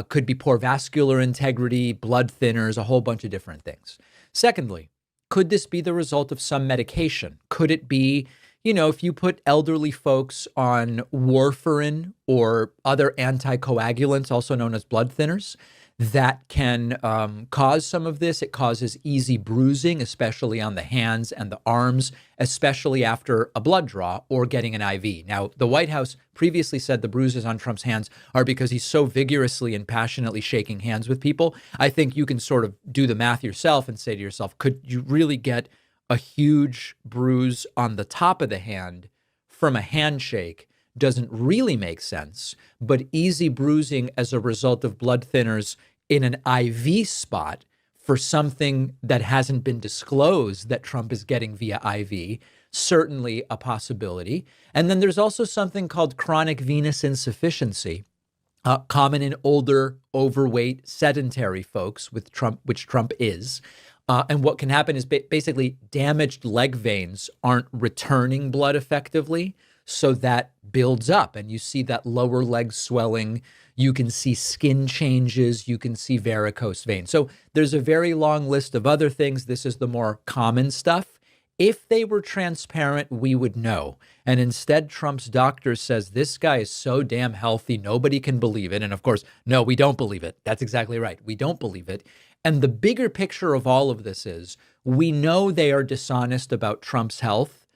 could be poor vascular integrity, blood thinners, a whole bunch of different things. Secondly, could this be the result of some medication? Could it be, if you put elderly folks on warfarin or other anticoagulants, also known as blood thinners, that can cause some of this. It causes easy bruising, especially on the hands and the arms, especially after a blood draw or getting an IV. Now, the White House previously said the bruises on Trump's hands are because he's so vigorously and passionately shaking hands with people. I think you can sort of do the math yourself and say to yourself, could you really get a huge bruise on the top of the hand from a handshake? Doesn't really make sense, but easy bruising as a result of blood thinners in an IV spot for something that hasn't been disclosed that Trump is getting via IV, certainly a possibility. And then there's also something called chronic venous insufficiency, common in older, overweight, sedentary folks with Trump, which Trump is. And what can happen is basically damaged leg veins aren't returning blood effectively. So that builds up and you see that lower leg swelling. You can see skin changes. You can see varicose veins. So there's a very long list of other things. This is the more common stuff. If they were transparent, we would know. And instead, Trump's doctor says, this guy is so damn healthy, nobody can believe it. And of course, no, we don't believe it. That's exactly right. We don't believe it. And the bigger picture of all of this is we know they are dishonest about Trump's health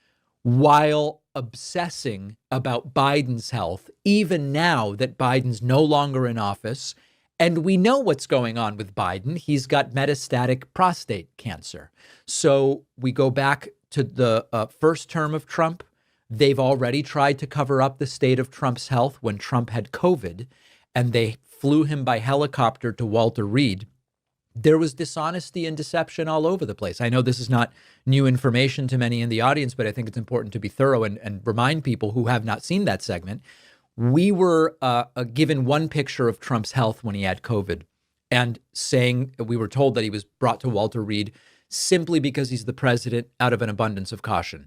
while obsessing about Biden's health, even now that Biden's no longer in office. And we know what's going on with Biden. He's got metastatic prostate cancer. So we go back to the first term of Trump. They've already tried to cover up the state of Trump's health when Trump had COVID, and they flew him by helicopter to Walter Reed. There was dishonesty and deception all over the place. I know this is not new information to many in the audience, but I think it's important to be thorough and remind people who have not seen that segment. We were given one picture of Trump's health when he had COVID and we were told that he was brought to Walter Reed simply because he's the president out of an abundance of caution.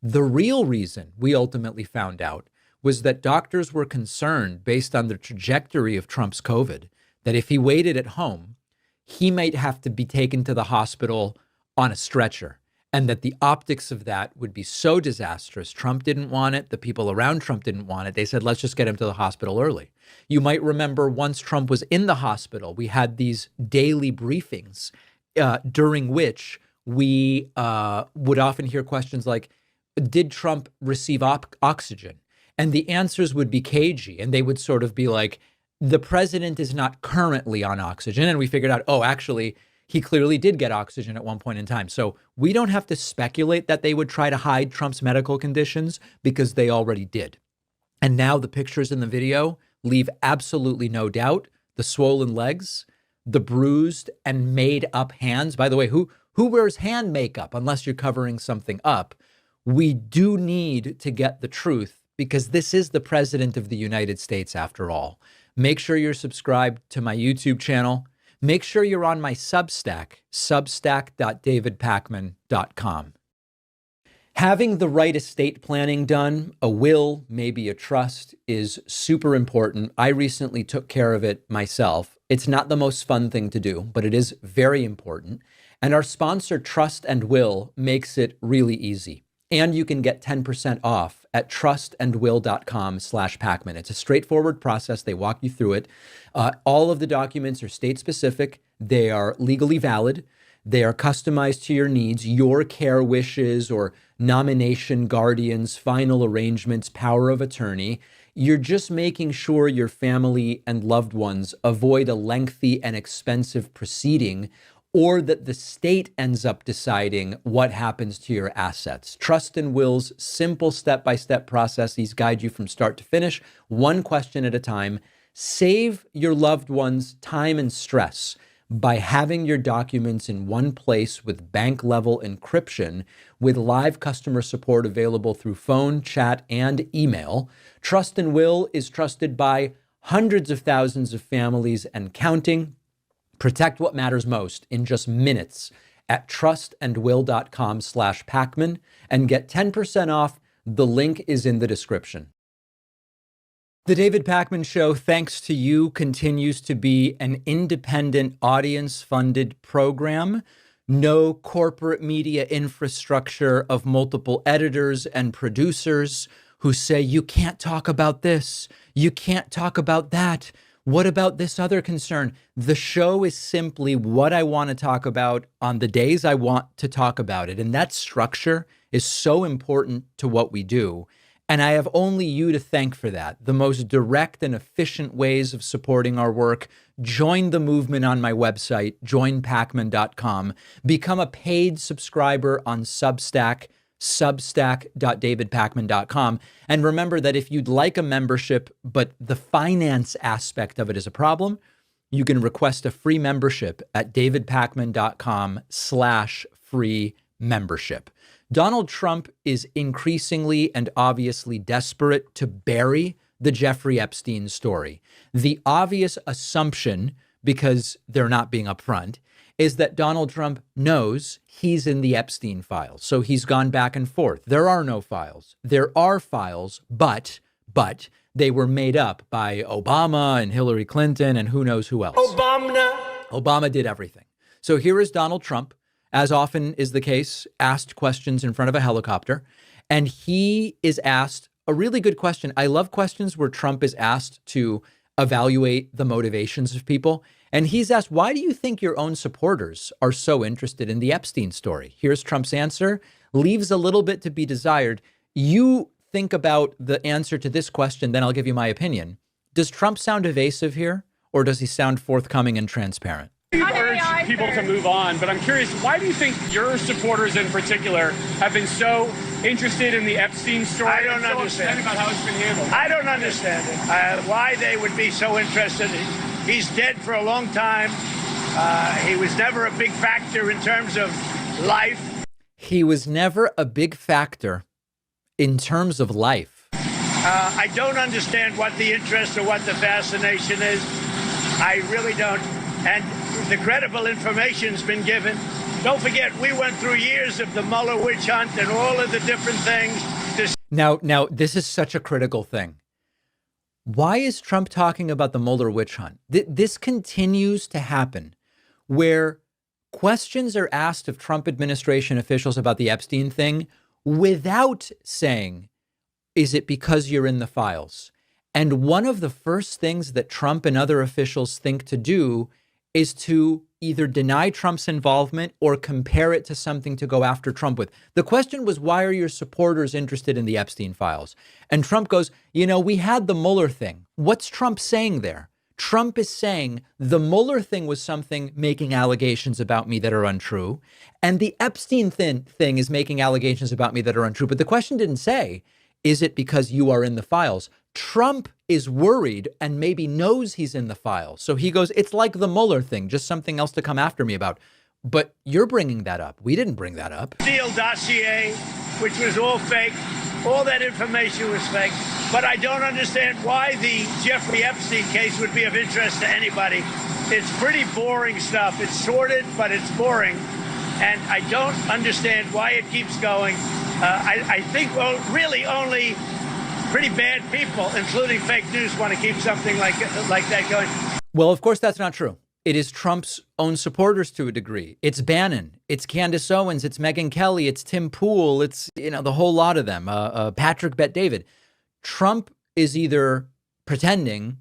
The real reason we ultimately found out was that doctors were concerned based on the trajectory of Trump's COVID, that if he waited at home, he might have to be taken to the hospital on a stretcher, and that the optics of that would be so disastrous. Trump didn't want it. The people around Trump didn't want it. They said, let's just get him to the hospital early. You might remember once Trump was in the hospital, we had these daily briefings during which we would often hear questions like, did Trump receive oxygen? And the answers would be cagey, and they would sort of be like, the president is not currently on oxygen. And we figured out, oh, actually, he clearly did get oxygen at one point in time. So we don't have to speculate that they would try to hide Trump's medical conditions because they already did. And now the pictures in the video leave absolutely no doubt. The swollen legs, the bruised and made up hands. By the way, who wears hand makeup unless you're covering something up? We do need to get the truth because this is the president of the United States after all. Make sure you're subscribed to my YouTube channel. Make sure you're on my Substack, substack.davidpakman.com. Having the right estate planning done, a will, maybe a trust, is super important. I recently took care of it myself. It's not the most fun thing to do, but it is very important. And our sponsor, Trust and Will, makes it really easy. And you can get 10% off at trustandwill.com/Pakman. It's a straightforward process. They walk you through it. All of the documents are state specific. They are legally valid. They are customized to your needs, your care wishes or nomination, guardians, final arrangements, power of attorney. You're just making sure your family and loved ones avoid a lengthy and expensive proceeding or that the state ends up deciding what happens to your assets. Trust and Will's simple step-by-step processes guide you from start to finish, one question at a time. Save your loved ones time and stress by having your documents in one place with bank-level encryption, with live customer support available through phone, chat, and email. Trust and Will is trusted by hundreds of thousands of families and counting. Protect what matters most in just minutes at trustandwill.com/Pakman and get 10% off. The link is in the description. The David Pakman Show, thanks to you, continues to be an independent, audience-funded program. No corporate media infrastructure of multiple editors and producers who say, you can't talk about this, you can't talk about that. What about this other concern? The show is simply what I want to talk about on the days I want to talk about it. And that structure is so important to what we do. And I have only you to thank for that. The most direct and efficient ways of supporting our work. Join the movement on my website, joinpakman.com. Become a paid subscriber on Substack, substack.davidpakman.com. And remember that if you'd like a membership, but the finance aspect of it is a problem, you can request a free membership at davidpakman.com/free membership. Donald Trump is increasingly and obviously desperate to bury the Jeffrey Epstein story. The obvious assumption, because they're not being upfront, is that Donald Trump knows he's in the Epstein files. So he's gone back and forth. There are no files. There are files, but they were made up by Obama and Hillary Clinton and who knows who else. Obama did everything. So here is Donald Trump, as often is the case, asked questions in front of a helicopter. And he is asked a really good question. I love questions where Trump is asked to evaluate the motivations of people. And he's asked, why do you think your own supporters are so interested in the Epstein story? Here's Trump's answer. Leaves a little bit to be desired. You think about the answer to this question, then I'll give you my opinion. Does Trump sound evasive here, or does he sound forthcoming and transparent? You've urged people to move on, but I'm curious, why do you think your supporters in particular have been so interested in the Epstein story? I don't understand about how it's been handled. I don't understand it. Why they would be so interested. He's dead for a long time. He was never a big factor in terms of life. He was never a big factor in terms of life. I don't understand what the interest or what the fascination is. I really don't. And the credible information's been given. Don't forget, we went through years of the Mueller witch hunt and all of the different things. Now, this is such a critical thing. Why is Trump talking about the Mueller witch hunt? This continues to happen where questions are asked of Trump administration officials about the Epstein thing without saying, is it because you're in the files? And one of the first things that Trump and other officials think to do is to either deny Trump's involvement or compare it to something to go after Trump with. The question was, why are your supporters interested in the Epstein files? And Trump goes, we had the Mueller thing. What's Trump saying there? Trump is saying the Mueller thing was something making allegations about me that are untrue. And the Epstein thing is making allegations about me that are untrue. But the question didn't say, is it because you are in the files? Trump is worried and maybe knows he's in the files. So he goes, it's like the Mueller thing, just something else to come after me about. But you're bringing that up. We didn't bring that up. Steele dossier, which was all fake. All that information was fake. But I don't understand why the Jeffrey Epstein case would be of interest to anybody. It's pretty boring stuff. It's sordid, but it's boring. And I don't understand why it keeps going. I think really only pretty bad people, including fake news, want to keep something like that going. Well, of course, that's not true. It is Trump's own supporters to a degree. It's Bannon, it's Candace Owens, it's Megyn Kelly, it's Tim Pool, it's the whole lot of them, Patrick Bet-David. Trump is either pretending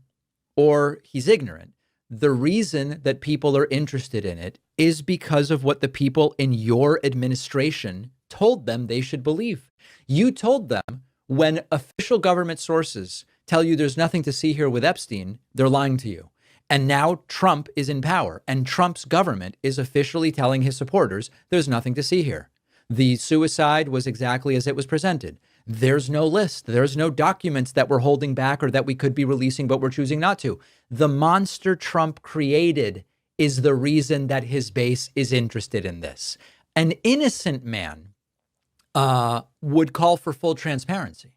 or he's ignorant. The reason that people are interested in it is because of what the people in your administration told them they should believe. You told them when official government sources tell you there's nothing to see here with Epstein, they're lying to you. And now Trump is in power, and Trump's government is officially telling his supporters there's nothing to see here. The suicide was exactly as it was presented. There's no list. There's no documents that we're holding back or that we could be releasing, but we're choosing not to. The monster Trump created is the reason that his base is interested in this. An innocent man would call for full transparency.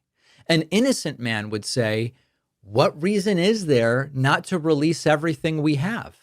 An innocent man would say, what reason is there not to release everything we have?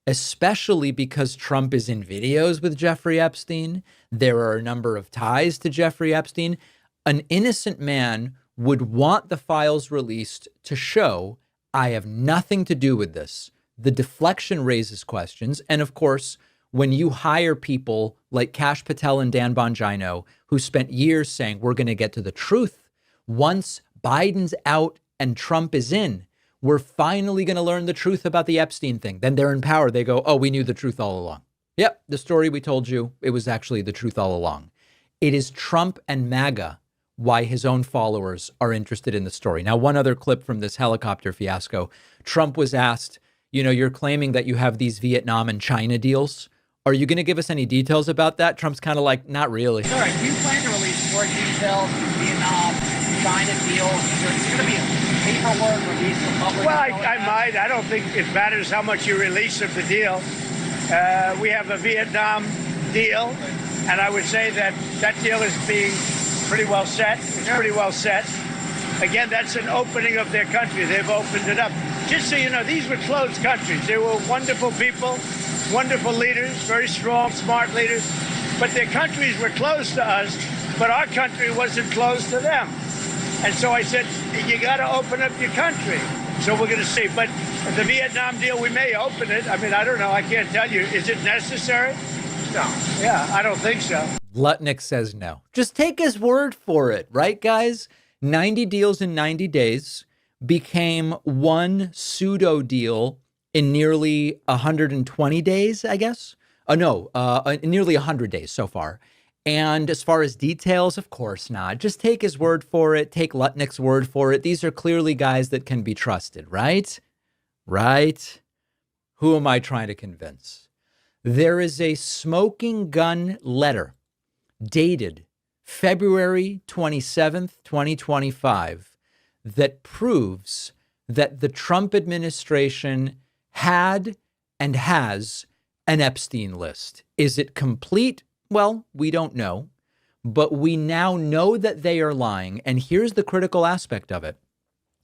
Especially because Trump is in videos with Jeffrey Epstein. There are a number of ties to Jeffrey Epstein. An innocent man would want the files released to show, I have nothing to do with this. The deflection raises questions. And of course, when you hire people like Kash Patel and Dan Bongino, who spent years saying, we're going to get to the truth, once Biden's out and Trump is in, we're finally going to learn the truth about the Epstein thing. Then they're in power. They go, oh, we knew the truth all along. Yep, the story we told you, it was actually the truth all along. It is Trump and MAGA why his own followers are interested in the story. Now, one other clip from this helicopter fiasco. Trump was asked, you know, you're claiming that you have these Vietnam and China deals. Are you going to give us any details about that? Trump's kind of like, not really. All right, do you plan to release more details from Vietnam, China deals? Is there going to be a paperwork release to public? Well, I might. I don't think it matters how much you release of the deal. We have a Vietnam deal, and I would say that that deal is being pretty well set. It's pretty well set. Again, that's an opening of their country. They've opened it up. Just so you know, these were closed countries. They were wonderful people, wonderful leaders, very strong, smart leaders. But their countries were closed to us, but our country wasn't closed to them. And so I said, you got to open up your country. So we're going to see. But the Vietnam deal, we may open it. I mean, I don't know. I can't tell you. Is it necessary? No. Yeah, I don't think so. Lutnick says no. Just take his word for it, right, guys? 90 deals in 90 days became one pseudo deal in nearly 120 days, I guess. Nearly 100 days so far. And as far as details, of course not. Just take his word for it. Take Lutnick's word for it. These are clearly guys that can be trusted, right? Right? Who am I trying to convince? There is a smoking gun letter dated February 27th, 2025, that proves that the Trump administration had and has an Epstein list. Is it complete? Well, we don't know, but we now know that they are lying. And here's the critical aspect of it.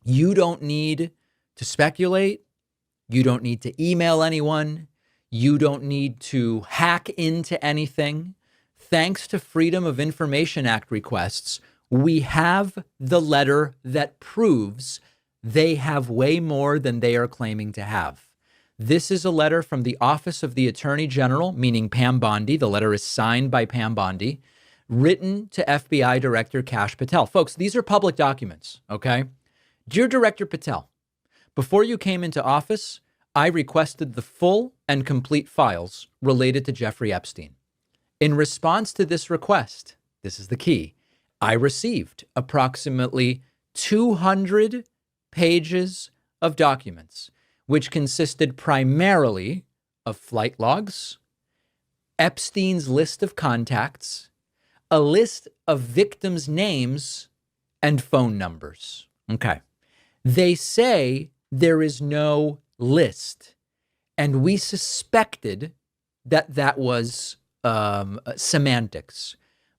You don't need to speculate. You don't need to email anyone. You don't need to hack into anything. Thanks to Freedom of Information Act requests, we have the letter that proves they have way more than they are claiming to have. This is a letter from the Office of the Attorney General, meaning Pam Bondi. The letter is signed by Pam Bondi, written to FBI Director Kash Patel. Folks, these are public documents, okay? Dear Director Patel, before you came into office, I requested the full and complete files related to Jeffrey Epstein. In response to this request, this is the key, I received approximately 200 pages of documents, which consisted primarily of flight logs, Epstein's list of contacts, a list of victims' names, and phone numbers. Okay. They say there is no list, and we suspected that that was semantics,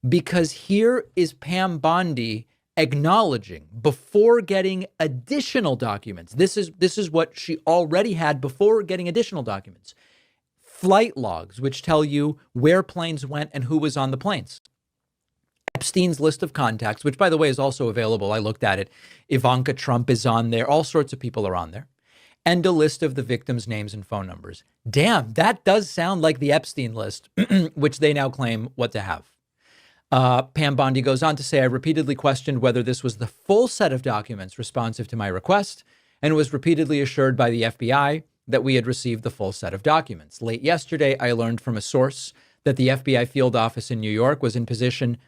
because here is Pam Bondi acknowledging before getting additional documents. This is what she already had before getting additional documents. Flight logs, which tell you where planes went and who was on the planes. Epstein's list of contacts, which, by the way, is also available. I looked at it. Ivanka Trump is on there. All sorts of people are on there. And a list of the victims' names and phone numbers. Damn, that does sound like the Epstein list, which they now claim what to have. Pam Bondi goes on to say, I repeatedly questioned whether this was the full set of documents responsive to my request, and was repeatedly assured by the FBI that we had received the full set of documents. Late yesterday, I learned from a source that the FBI field office in New York was in possession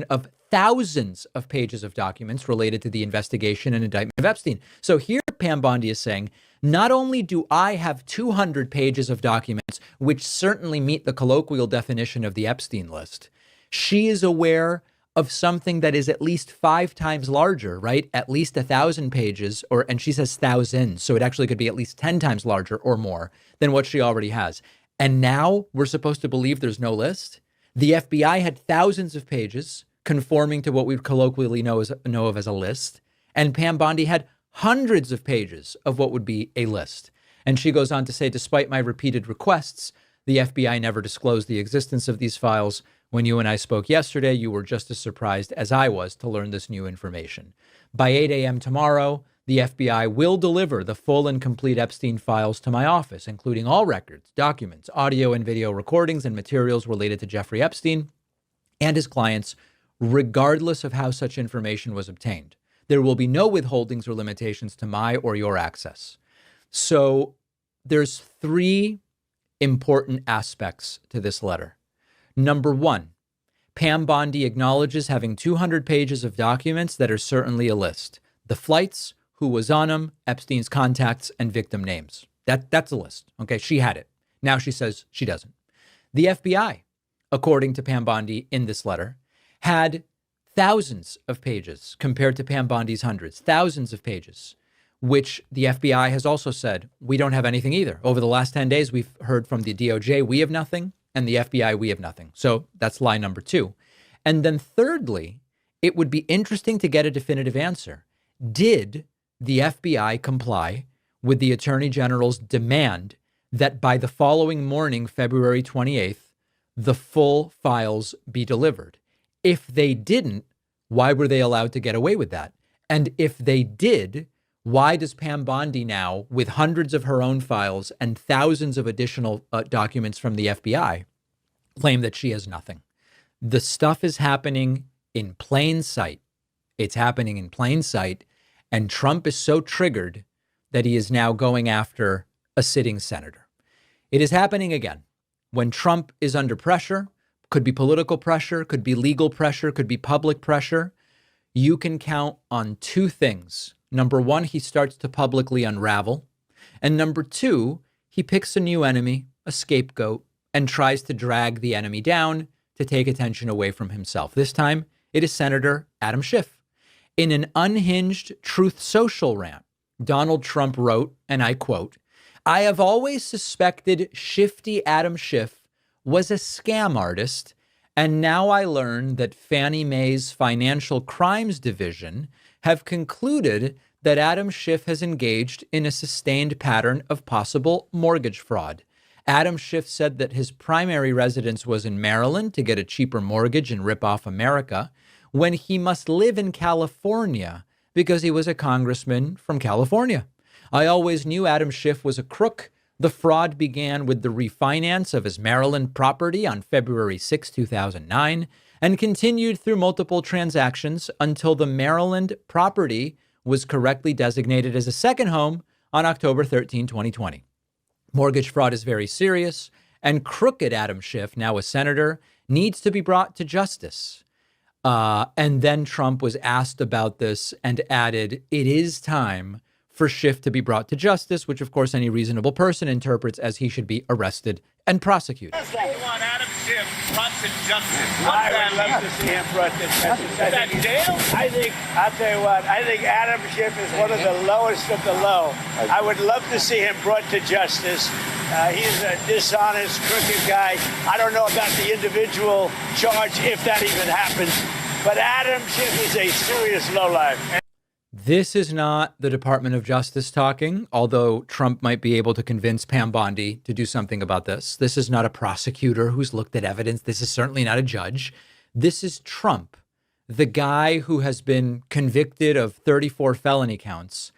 of thousands of pages of documents related to the investigation and indictment of Epstein. So here Pam Bondi is saying, Not only do I have 200 pages of documents, which certainly meet the colloquial definition of the Epstein list, she is aware of something that is at least 5 times larger, right? At least 1,000 pages, and she says thousands, so it actually could be at least 10 times larger or more than what she already has. And now we're supposed to believe there's no list? The FBI had thousands of pages conforming to what we colloquially know of as a list, and Pam Bondi had hundreds of pages of what would be a list. And she goes on to say, despite my repeated requests, the FBI never disclosed the existence of these files. When you and I spoke yesterday, you were just as surprised as I was to learn this new information. By 8 a.m. tomorrow, the FBI will deliver the full and complete Epstein files to my office, including all records, documents, audio and video recordings, and materials related to Jeffrey Epstein and his clients, regardless of how such information was obtained. There will be no withholdings or limitations to my or your access. So there's 3 important aspects to this letter. Number 1, Pam Bondi acknowledges having 200 pages of documents that are certainly a list. The flights, who was on them, Epstein's contacts, and victim names. That's a list. Okay, she had it. Now she says she doesn't. The FBI, according to Pam Bondi in this letter, had thousands of pages compared to Pam Bondi's hundreds, thousands of pages, which the FBI has also said, we don't have anything either. Over the last 10 days, we've heard from the DOJ, we have nothing, and the FBI, we have nothing. So that's lie number 2. And then thirdly, it would be interesting to get a definitive answer. Did the FBI comply with the Attorney General's demand that by the following morning, February 28th, the full files be delivered? If they didn't, why were they allowed to get away with that? And if they did, why does Pam Bondi now, with hundreds of her own files and thousands of additional documents from the FBI, claim that she has nothing? The stuff is happening in plain sight. It's happening in plain sight. And Trump is so triggered that he is now going after a sitting senator. It is happening again. When Trump is under pressure, could be political pressure, could be legal pressure, could be public pressure, you can count on 2 things. Number 1, he starts to publicly unravel. And number 2, he picks a new enemy, a scapegoat, and tries to drag the enemy down to take attention away from himself. This time, it is Senator Adam Schiff. In an unhinged Truth Social rant, Donald Trump wrote, and I quote, "I have always suspected shifty Adam Schiff was a scam artist, and now I learn that Fannie Mae's Financial Crimes Division have concluded that Adam Schiff has engaged in a sustained pattern of possible mortgage fraud. Adam Schiff said that his primary residence was in Maryland to get a cheaper mortgage and rip off America, when he must live in California because he was a congressman from California. I always knew Adam Schiff was a crook. The fraud began with the refinance of his Maryland property on February 6, 2009, and continued through multiple transactions until the Maryland property was correctly designated as a second home on October 13, 2020. Mortgage fraud is very serious, and crooked Adam Schiff, now a senator, needs to be brought to justice." And then Trump was asked about this and added, "It is time for Schiff to be brought to justice," which of course any reasonable person interprets as he should be arrested and prosecuted. You want Adam Schiff brought to justice. I would love to see him brought to justice. Is that jail? I'll tell you what, I think Adam Schiff is one of the lowest of the low. I would love to see him brought to justice. He's a dishonest, crooked guy. I don't know about the individual charge, if that even happens, but Adam Schiff is a serious lowlife. This is not the Department of Justice talking, although Trump might be able to convince Pam Bondi to do something about this. This is not a prosecutor who's looked at evidence. This is certainly not a judge. This is Trump, the guy who has been convicted of 34 felony counts,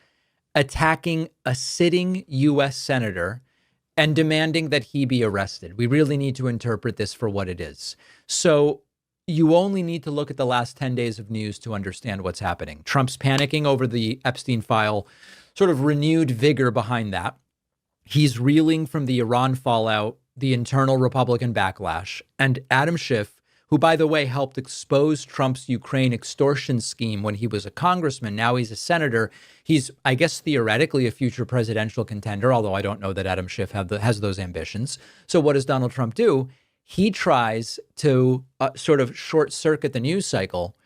attacking a sitting U.S. senator and demanding that he be arrested. We really need to interpret this for what it is. So you only need to look at the last 10 days of news to understand what's happening. Trump's panicking over the Epstein file, sort of renewed vigor behind that. He's reeling from the Iran fallout, the internal Republican backlash, and Adam Schiff, who, by the way, helped expose Trump's Ukraine extortion scheme when he was a congressman. Now he's a senator. He's, I guess, theoretically a future presidential contender, although I don't know that Adam Schiff has those ambitions. So what does Donald Trump do? He tries to sort of short circuit the news cycle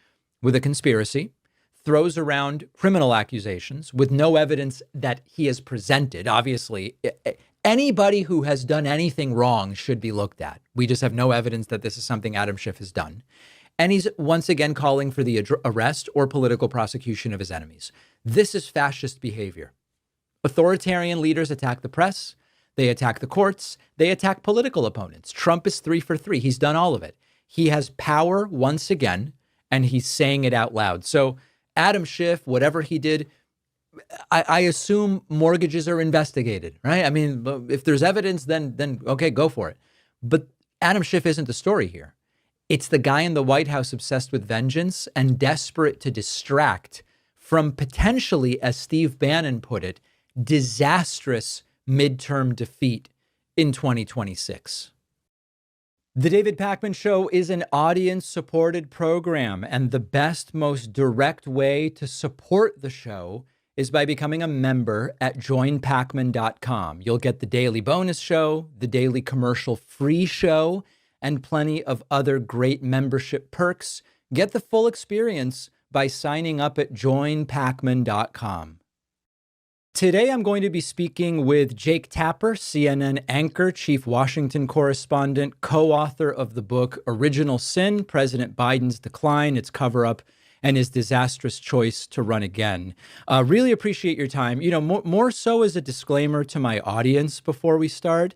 with a conspiracy, throws around criminal accusations with no evidence that he has presented. Obviously, anybody who has done anything wrong should be looked at. We just have no evidence that this is something Adam Schiff has done. And he's once again calling for the arrest or political prosecution of his enemies. This is fascist behavior. Authoritarian leaders attack the press. They attack the courts. They attack political opponents. Trump is 3 for 3. He's done all of it. He has power once again, and he's saying it out loud. So Adam Schiff, whatever he did, I assume mortgages are investigated, right? I mean, if there's evidence, then okay, go for it. But Adam Schiff isn't the story here. It's the guy in the White House obsessed with vengeance and desperate to distract from potentially, as Steve Bannon put it, disastrous midterm defeat in 2026. The David Pakman Show is an audience-supported program, and the best, most direct way to support the show is by becoming a member at joinpakman.com. You'll get the daily bonus show, the daily commercial-free show, and plenty of other great membership perks. Get the full experience by signing up at joinpakman.com. Today, I'm going to be speaking with Jake Tapper, CNN anchor, chief Washington correspondent, co-author of the book Original Sin, President Biden's Decline, Its Cover-Up, and His Disastrous Choice to Run Again. Really appreciate your time. You know, more so as a disclaimer to my audience before we start.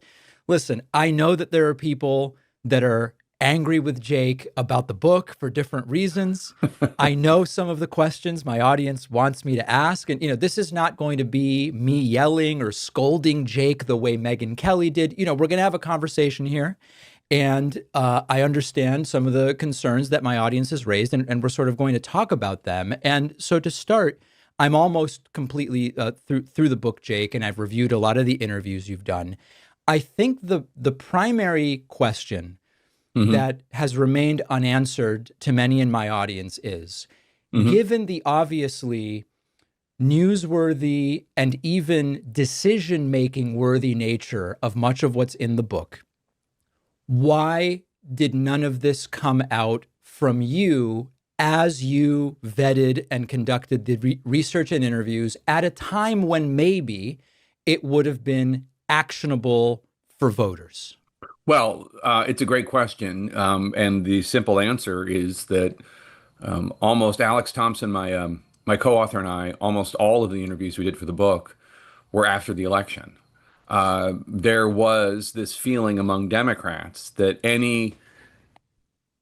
Listen, I know that there are people that are angry with Jake about the book for different reasons. I know some of the questions my audience wants me to ask. And, you know, this is not going to be me yelling or scolding Jake the way Megyn Kelly did. You know, we're going to have a conversation here. And I understand some of the concerns that my audience has raised, and we're sort of going to talk about them. And so to start, I'm almost completely through the book, Jake, and I've reviewed a lot of the interviews you've done. I think the primary question that has remained unanswered to many in my audience is, given the obviously newsworthy and even decision-making worthy nature of much of what's in the book, why did none of this come out from you as you vetted and conducted the research and interviews at a time when maybe it would have been actionable for voters? Well, it's a great question. And the simple answer is that almost Alex Thompson, my co-author, and I, almost all of the interviews we did for the book were after the election. There was this feeling among Democrats that any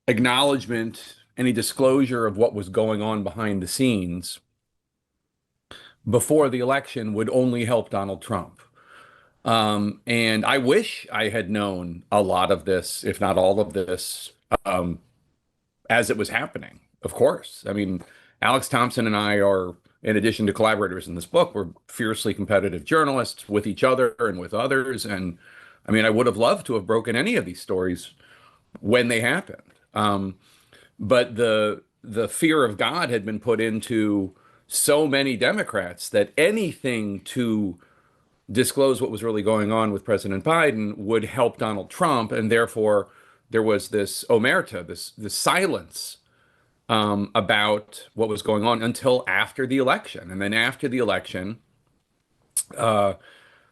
acknowledgement, any disclosure of what was going on behind the scenes before the election would only help Donald Trump. And I wish I had known a lot of this, if not all of this, as it was happening, of course. I mean, Alex Thompson and I are, in addition to collaborators in this book, we're fiercely competitive journalists with each other and with others. And I mean, I would have loved to have broken any of these stories when they happened. But the fear of God had been put into so many Democrats that anything to disclose what was really going on with President Biden would help Donald Trump. And therefore, there was this omerta, this silence about what was going on until after the election. And then after the election,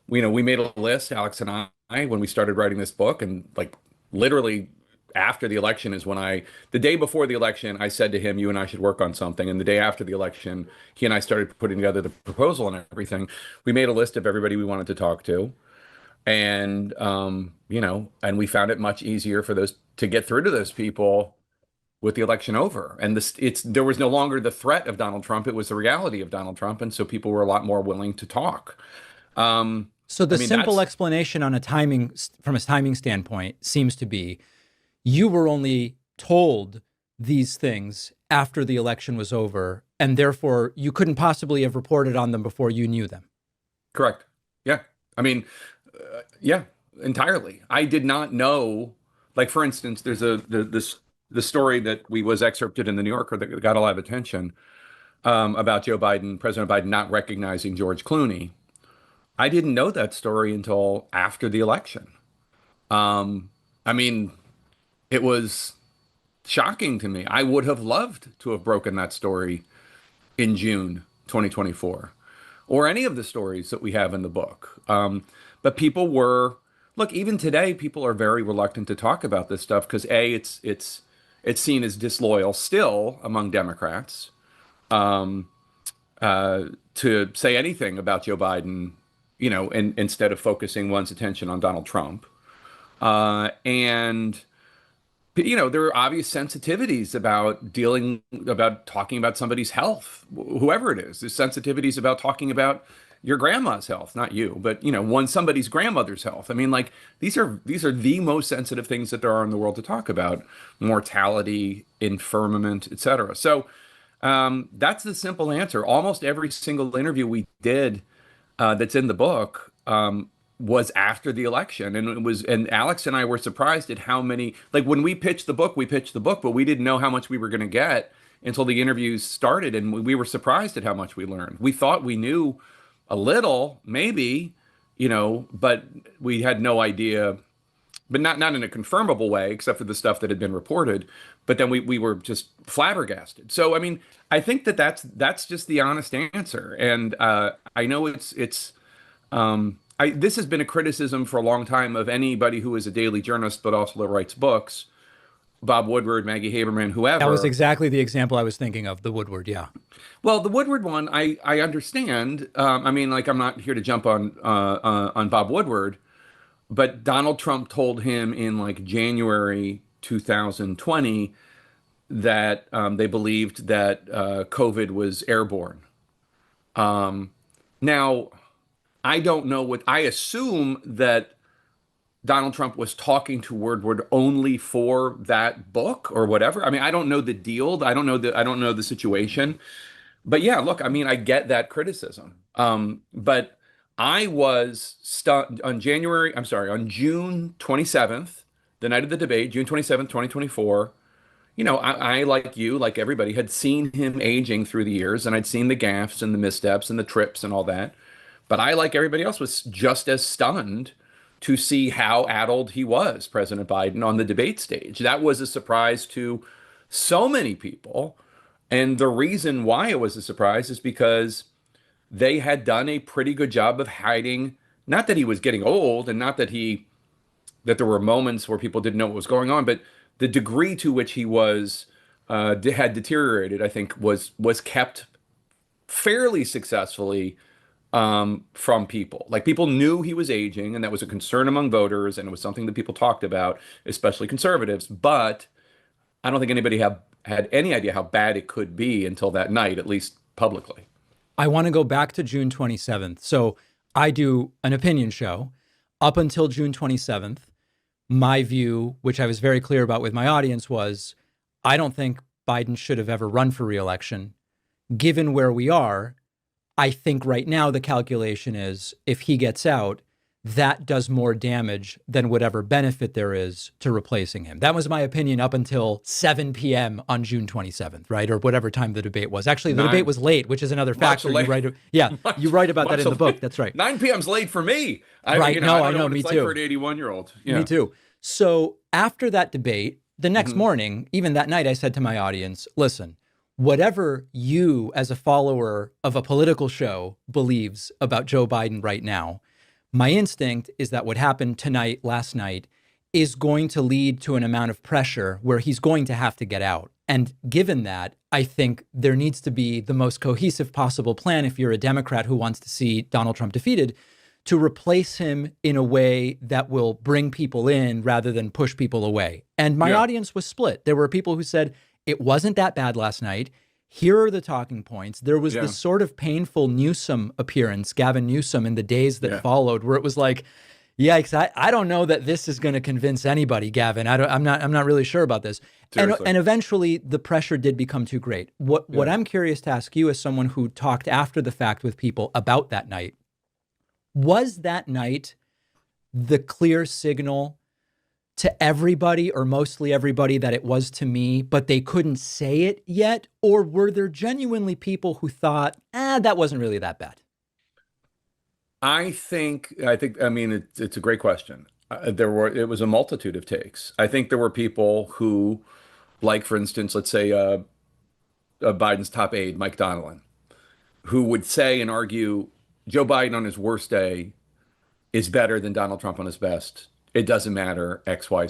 we made a list, Alex and I, when we started writing this book, and like literally after the election is when the day before the election, I said to him, you and I should work on something. And the day after the election, he and I started putting together the proposal and everything. We made a list of everybody we wanted to talk to. And, and we found it much easier to get through to those people with the election over. And there was no longer the threat of Donald Trump. It was the reality of Donald Trump. And so people were a lot more willing to talk. So the simple explanation from a timing standpoint seems to be, you were only told these things after the election was over, and therefore you couldn't possibly have reported on them before you knew them. Correct. Yeah. I mean, yeah, entirely. I did not know, like, for instance, there's this the story that was excerpted in the New Yorker that got a lot of attention about President Biden not recognizing George Clooney. I didn't know that story until after the election. I mean, it was shocking to me. I would have loved to have broken that story in June 2024, or any of the stories that we have in the book. But people were, look, even today, people are very reluctant to talk about this stuff because it's seen as disloyal still among Democrats to say anything about Joe Biden, instead of focusing one's attention on Donald Trump. And there are obvious sensitivities about talking about somebody's health, whoever it is. There's sensitivities about talking about your grandma's health, not you, but somebody's grandmother's health. I mean, like these are the most sensitive things that there are in the world to talk about: mortality, infirmament, etc. So that's the simple answer. Almost every single interview we did that's in the book was after the election, and Alex and I were surprised at how many. Like when we pitched the book, but we didn't know how much we were going to get until the interviews started, and we were surprised at how much we learned. We thought we knew a little, maybe, but we had no idea, but not in a confirmable way, except for the stuff that had been reported. But then we were just flabbergasted. So I mean, I think that's just the honest answer, and I know this has been a criticism for a long time of anybody who is a daily journalist, but also writes books. Bob Woodward, Maggie Haberman, whoever. That was exactly the example I was thinking of, the Woodward, yeah. Well, the Woodward one, I understand. I'm not here to jump on Bob Woodward, but Donald Trump told him in January 2020 that they believed that COVID was airborne. Now, I don't know I assume that Donald Trump was talking to Woodward only for that book or whatever. I mean, I don't know the deal. I don't know the situation. But yeah, look, I mean, I get that criticism. But I was stunned on June 27th, the night of the debate, June 27th, 2024. I, like you, like everybody, had seen him aging through the years, and I'd seen the gaffes and the missteps and the trips and all that. But I, like everybody else, was just as stunned to see how addled he was, President Biden, on the debate stage. That was a surprise to so many people. And the reason why it was a surprise is because they had done a pretty good job of hiding, not that he was getting old and not that there were moments where people didn't know what was going on, but the degree to which he had deteriorated, I think, was kept fairly successfully from people. Like, people knew he was aging, and that was a concern among voters, and it was something that people talked about, especially conservatives. But I don't think anybody had any idea how bad it could be until that night, at least publicly. I want to go back to June 27th. So I do an opinion show. Up until June 27th, my view, which I was very clear about with my audience, was I don't think Biden should have ever run for re-election. Given where we are, I think right now the calculation is if he gets out, that does more damage than whatever benefit there is to replacing him. That was my opinion up until 7 p.m. on June 27th, right? Or whatever time the debate was. Actually, the debate was late, which is another factor. You write about that in the book. That's right. 9 p.m. is late for me. I know, me too. For an 81-year-old. Yeah. Me too. So after that debate, the next morning, even that night, I said to my audience, listen, whatever you as a follower of a political show believes about Joe Biden right now, my instinct is that what happened last night, is going to lead to an amount of pressure where he's going to have to get out. And given that, I think there needs to be the most cohesive possible plan, if you're a Democrat who wants to see Donald Trump defeated, to replace him in a way that will bring people in rather than push people away. And my audience was split. There were people who said, it wasn't that bad last night. Here are the talking points. There was this sort of painful Newsom appearance, Gavin Newsom, in the days that followed, where it was like, yikes, I don't know that this is going to convince anybody, Gavin. I'm not really sure about this. And eventually the pressure did become too great. What I'm curious to ask you, as someone who talked after the fact with people about that night, was that night the clear signal to everybody or mostly everybody that it was to me, but they couldn't say it yet? Or were there genuinely people who thought, that wasn't really that bad? I mean, it's a great question. It was a multitude of takes. I think there were people who, like, for instance, let's say Biden's top aide, Mike Donilon, who would say and argue Joe Biden on his worst day is better than Donald Trump on his best. It doesn't matter, X, Y,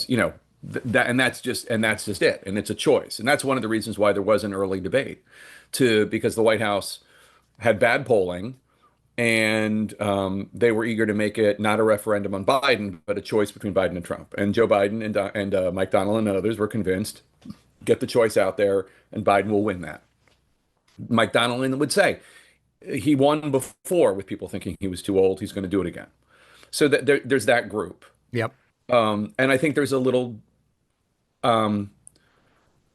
that's just it. And it's a choice. And that's one of the reasons why there was an early debate, because the White House had bad polling, and they were eager to make it not a referendum on Biden, but a choice between Biden and Trump. And Joe Biden and Mike Donilon and others were convinced, get the choice out there, and Biden will win that. Mike Donilon would say he won before with people thinking he was too old. He's going to do it again. So there's that group. Yep. And I think there's a little,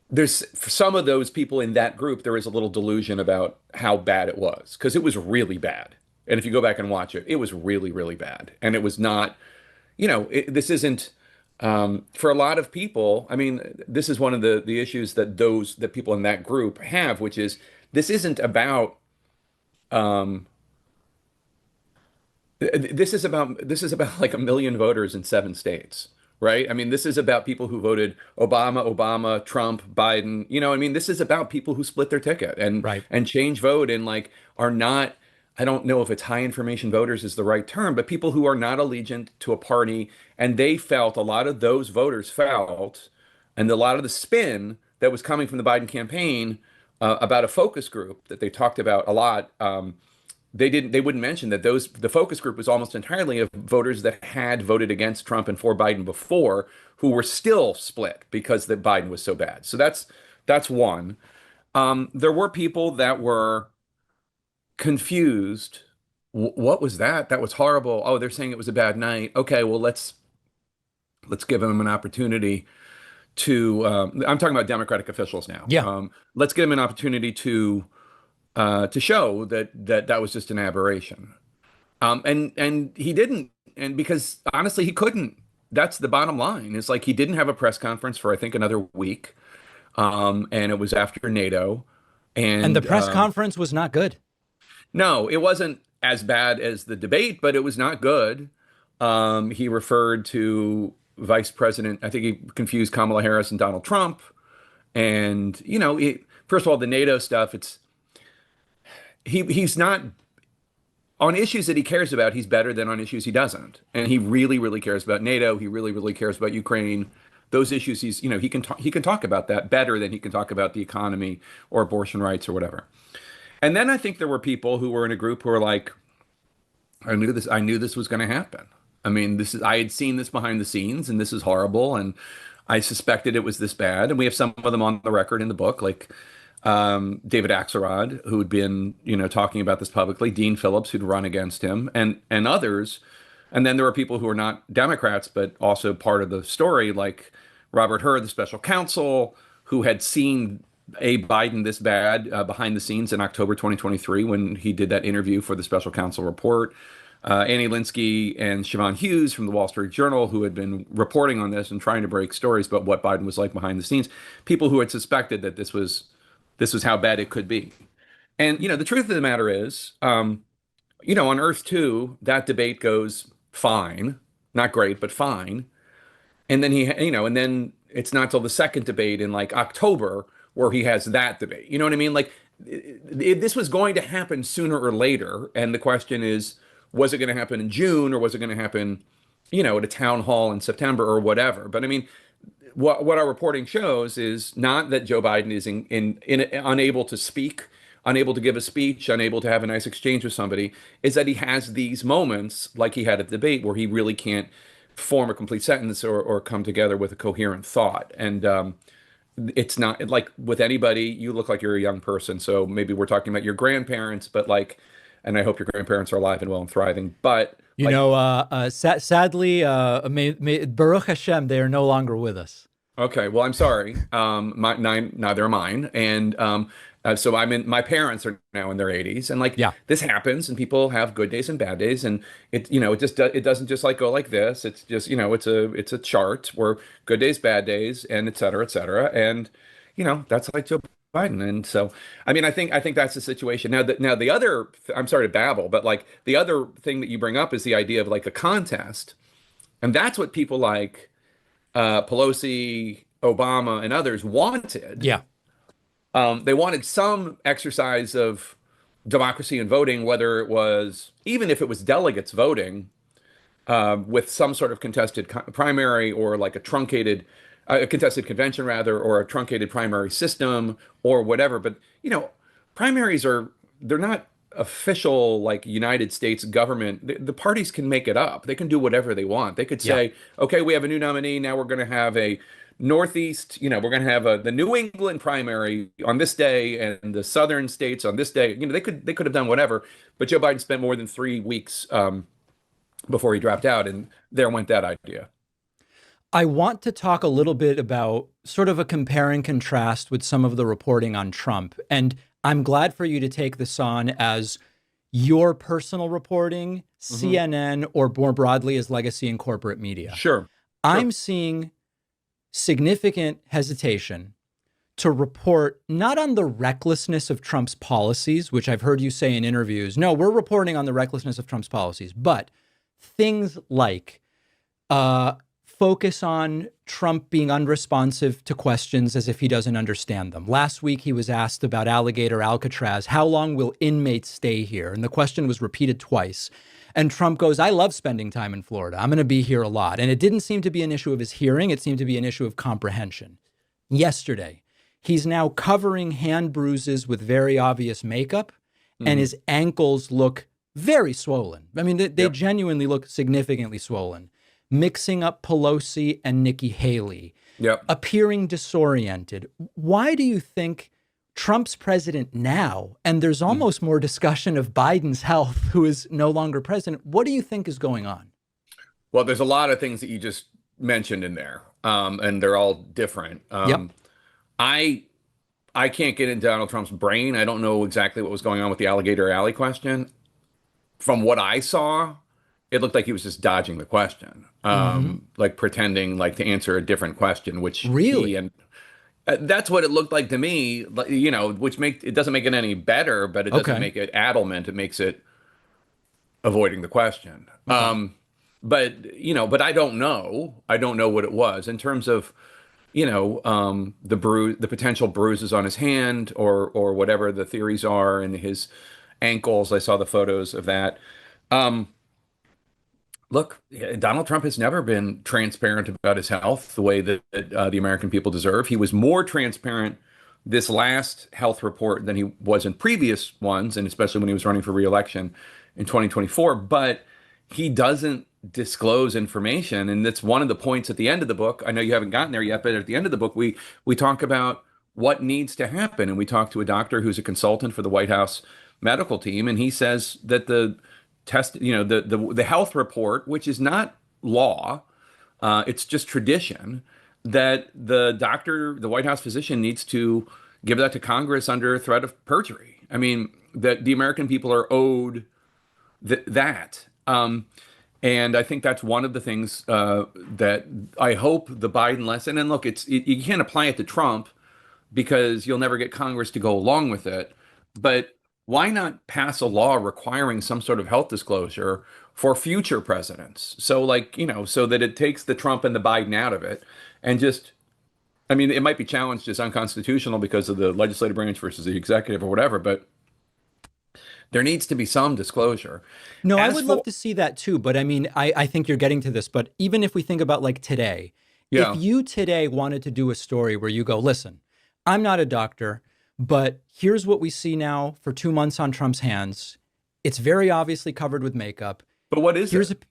there's, for some of those people in that group, there is a little delusion about how bad it was, because it was really bad. And if you go back and watch it, it was really, really bad. And it was not, this isn't, for a lot of people, I mean, this is one of the issues that people in that group have, which is, this isn't about, this is about like 1 million voters in 7 states, right? I mean, this is about people who voted Obama, Trump, Biden. I mean, this is about people who split their ticket and change vote and like are not, I don't know if it's high information voters is the right term, but people who are not allegiant to a party. And they felt, a lot of those voters felt, and a lot of the spin that was coming from the Biden campaign about a focus group that they talked about a lot, they wouldn't mention that the focus group was almost entirely of voters that had voted against Trump and for Biden before, who were still split because that Biden was so bad. So that's one. There were people that were confused. What was that? That was horrible. Oh, they're saying it was a bad night. Okay, well, let's give them an opportunity to, I'm talking about Democratic officials now. Yeah. Let's give them an opportunity to show that was just an aberration. And he didn't, and because honestly, he couldn't. That's the bottom line. It's like he didn't have a press conference for, I think, another week. And it was after NATO. And the press conference was not good. No, it wasn't as bad as the debate, but it was not good. He referred to Vice President, I think he confused Kamala Harris and Donald Trump. And, first of all, the NATO stuff, he's not, on issues that he cares about, he's better than on issues he doesn't. And he really, really cares about NATO. He really, really cares about Ukraine. Those issues, he can talk about that better than he can talk about the economy or abortion rights or whatever. And then I think there were people who were in a group who were like, I knew this was going to happen. I mean, I had seen this behind the scenes, and this is horrible, and I suspected it was this bad. And we have some of them on the record in the book, like David Axelrod, who had been, talking about this publicly, Dean Phillips, who'd run against him, and others. And then there were people who are not Democrats, but also part of the story, like Robert Hur, the special counsel, who had seen Biden this bad behind the scenes in October 2023 when he did that interview for the special counsel report. Annie Linsky and Siobhan Hughes from the Wall Street Journal, who had been reporting on this and trying to break stories about what Biden was like behind the scenes. People who had suspected that this was how bad it could be. And, the truth of the matter is, on Earth 2, that debate goes fine, not great, but fine. And then and then it's not till the second debate in like October where he has that debate. You know what I mean? Like this was going to happen sooner or later. And the question is, was it going to happen in June, or was it going to happen, at a town hall in September or whatever? But I mean, what our reporting shows is not that Joe Biden is unable to speak, unable to give a speech, unable to have a nice exchange with somebody, is that he has these moments like he had at the debate where he really can't form a complete sentence or come together with a coherent thought. And it's not like with anybody, you look like you're a young person. So maybe we're talking about your grandparents, but and I hope your grandparents are alive and well and thriving. But sadly, Baruch Hashem, they are no longer with us. Okay, well, I'm sorry. Neither are mine. And So my parents are now in their 80s, and like this happens, and people have good days and bad days, and it doesn't just like go like this. It's just it's a chart where good days, bad days, and et cetera, and that's like Joe Biden. And so I think that's the situation. Now the other I'm sorry to babble, but like the other thing that you bring up is the idea of like a contest, and that's what people like Pelosi, Obama, and others wanted. Yeah. They wanted some exercise of democracy and voting, whether it was, even if it was delegates voting with some sort of contested primary, or like a contested convention rather, or a truncated primary system or whatever. But, primaries they're not official, like United States government. The parties can make it up. They can do whatever they want. They could say, okay, we have a new nominee. Now we're going to have a Northeast, we're going to have the New England primary on this day and the Southern states on this day. They could have done whatever, but Joe Biden spent more than 3 weeks before he dropped out, and there went that idea. I want to talk a little bit about sort of a compare and contrast with some of the reporting on Trump. And I'm glad for you to take this on as your personal reporting, CNN, or more broadly as legacy and corporate media. Sure. I'm seeing significant hesitation to report not on the recklessness of Trump's policies, which I've heard you say in interviews. No, we're reporting on the recklessness of Trump's policies, but things like focus on Trump being unresponsive to questions as if he doesn't understand them. Last week, he was asked about Alligator Alcatraz. How long will inmates stay here? And the question was repeated twice. And Trump goes, I love spending time in Florida. I'm going to be here a lot. And it didn't seem to be an issue of his hearing. It seemed to be an issue of comprehension. Yesterday, he's now covering hand bruises with very obvious makeup, and his ankles look very swollen. I mean, they genuinely look significantly swollen. Mixing up Pelosi and Nikki Haley, appearing disoriented. Why do you think Trump's president now, and there's almost more discussion of Biden's health, who is no longer president? What do you think is going on? Well, there's a lot of things that you just mentioned in there, and they're all different. I can't get into Donald Trump's brain. I don't know exactly what was going on with the Alligator Alley question. From what I saw, it looked like he was just dodging the question, like pretending like to answer a different question, which really, that's what it looked like to me, which it doesn't make it any better, but it doesn't make it adamant. It makes it avoiding the question. But I don't know. I don't know what it was in terms of, the potential bruises on his hand or whatever the theories are, and his ankles. I saw the photos of that. Look, Donald Trump has never been transparent about his health the way that the American people deserve. He was more transparent this last health report than he was in previous ones, and especially when he was running for re-election in 2024. But he doesn't disclose information, and that's one of the points at the end of the book. I know you haven't gotten there yet, but at the end of the book, we talk about what needs to happen, and we talk to a doctor who's a consultant for the White House medical team, and he says that the health report, which is not law, it's just tradition, that the White House physician needs to give that to Congress under threat of perjury. I mean, that the American people are owed that. And I think that's one of the things that I hope the Biden lesson, and look, you can't apply it to Trump because you'll never get Congress to go along with it, but why not pass a law requiring some sort of health disclosure for future presidents? So so that it takes the Trump and the Biden out of it, and it might be challenged as unconstitutional because of the legislative branch versus the executive or whatever, but there needs to be some disclosure. No, I would love to see that too. But I think you're getting to this. But even if we think about like today, if you today wanted to do a story where you go, listen, I'm not a doctor, but here's what we see now for 2 months on Trump's hands. It's very obviously covered with makeup. But what is it?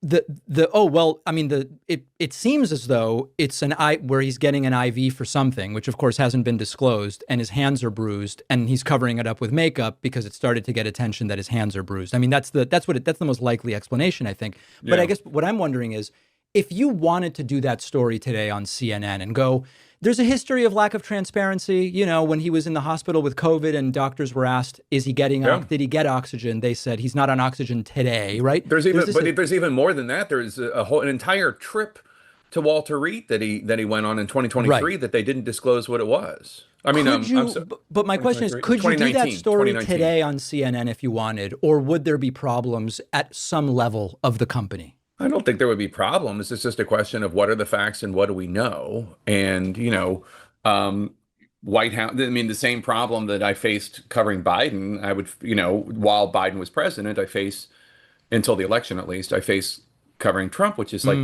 It seems as though it's where he's getting an IV for something, which of course hasn't been disclosed, and his hands are bruised, and he's covering it up with makeup because it started to get attention that his hands are bruised. I mean, that's the most likely explanation, I think. But I guess what I'm wondering is, if you wanted to do that story today on CNN and go, There's a history of lack of transparency. You know, when he was in the hospital with COVID and doctors were asked, is he getting, did he get oxygen? They said he's not on oxygen today, right? There's even more than that. There's an entire trip to Walter Reed that he went on in 2023 that they didn't disclose what it was. I mean, but my question is, could you do that story today on CNN if you wanted, or would there be problems at some level of the company? I don't think there would be problems. It's just a question of what are the facts and what do we know? And, you know, White House, I mean, the same problem that I faced covering Biden, I would, you know, while Biden was president, I face, until the election at least, I face covering Trump, which is like,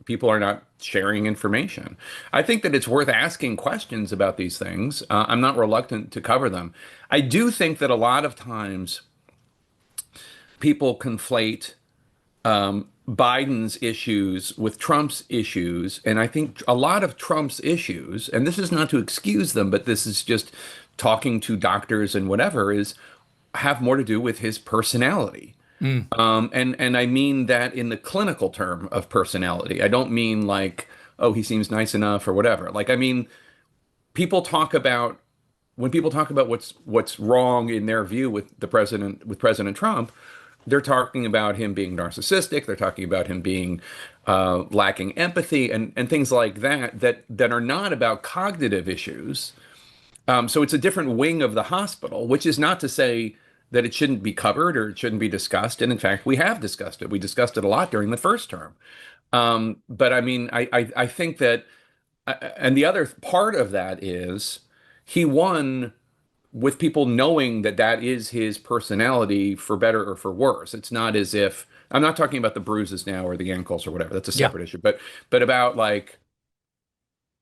people are not sharing information. I think that it's worth asking questions about these things. I'm not reluctant to cover them. I do think that a lot of times people conflate Biden's issues with Trump's issues. And I think a lot of Trump's issues, and this is not to excuse them, but this is just talking to doctors and whatever, have more to do with his personality. And I mean that in the clinical term of personality. I don't mean like, oh, he seems nice enough or whatever. Like, I mean, when people talk about what's wrong in their view with President Trump, they're talking about him being narcissistic. They're talking about him being lacking empathy and things like that are not about cognitive issues. So it's a different wing of the hospital, which is not to say that it shouldn't be covered or it shouldn't be discussed. And in fact, we have discussed it. We discussed it a lot during the first term. But I mean, I think that, and the other part of that is he won with people knowing that is his personality, for better or for worse. It's not as if, I'm not talking about the bruises now or the ankles or whatever. That's a separate issue. But about like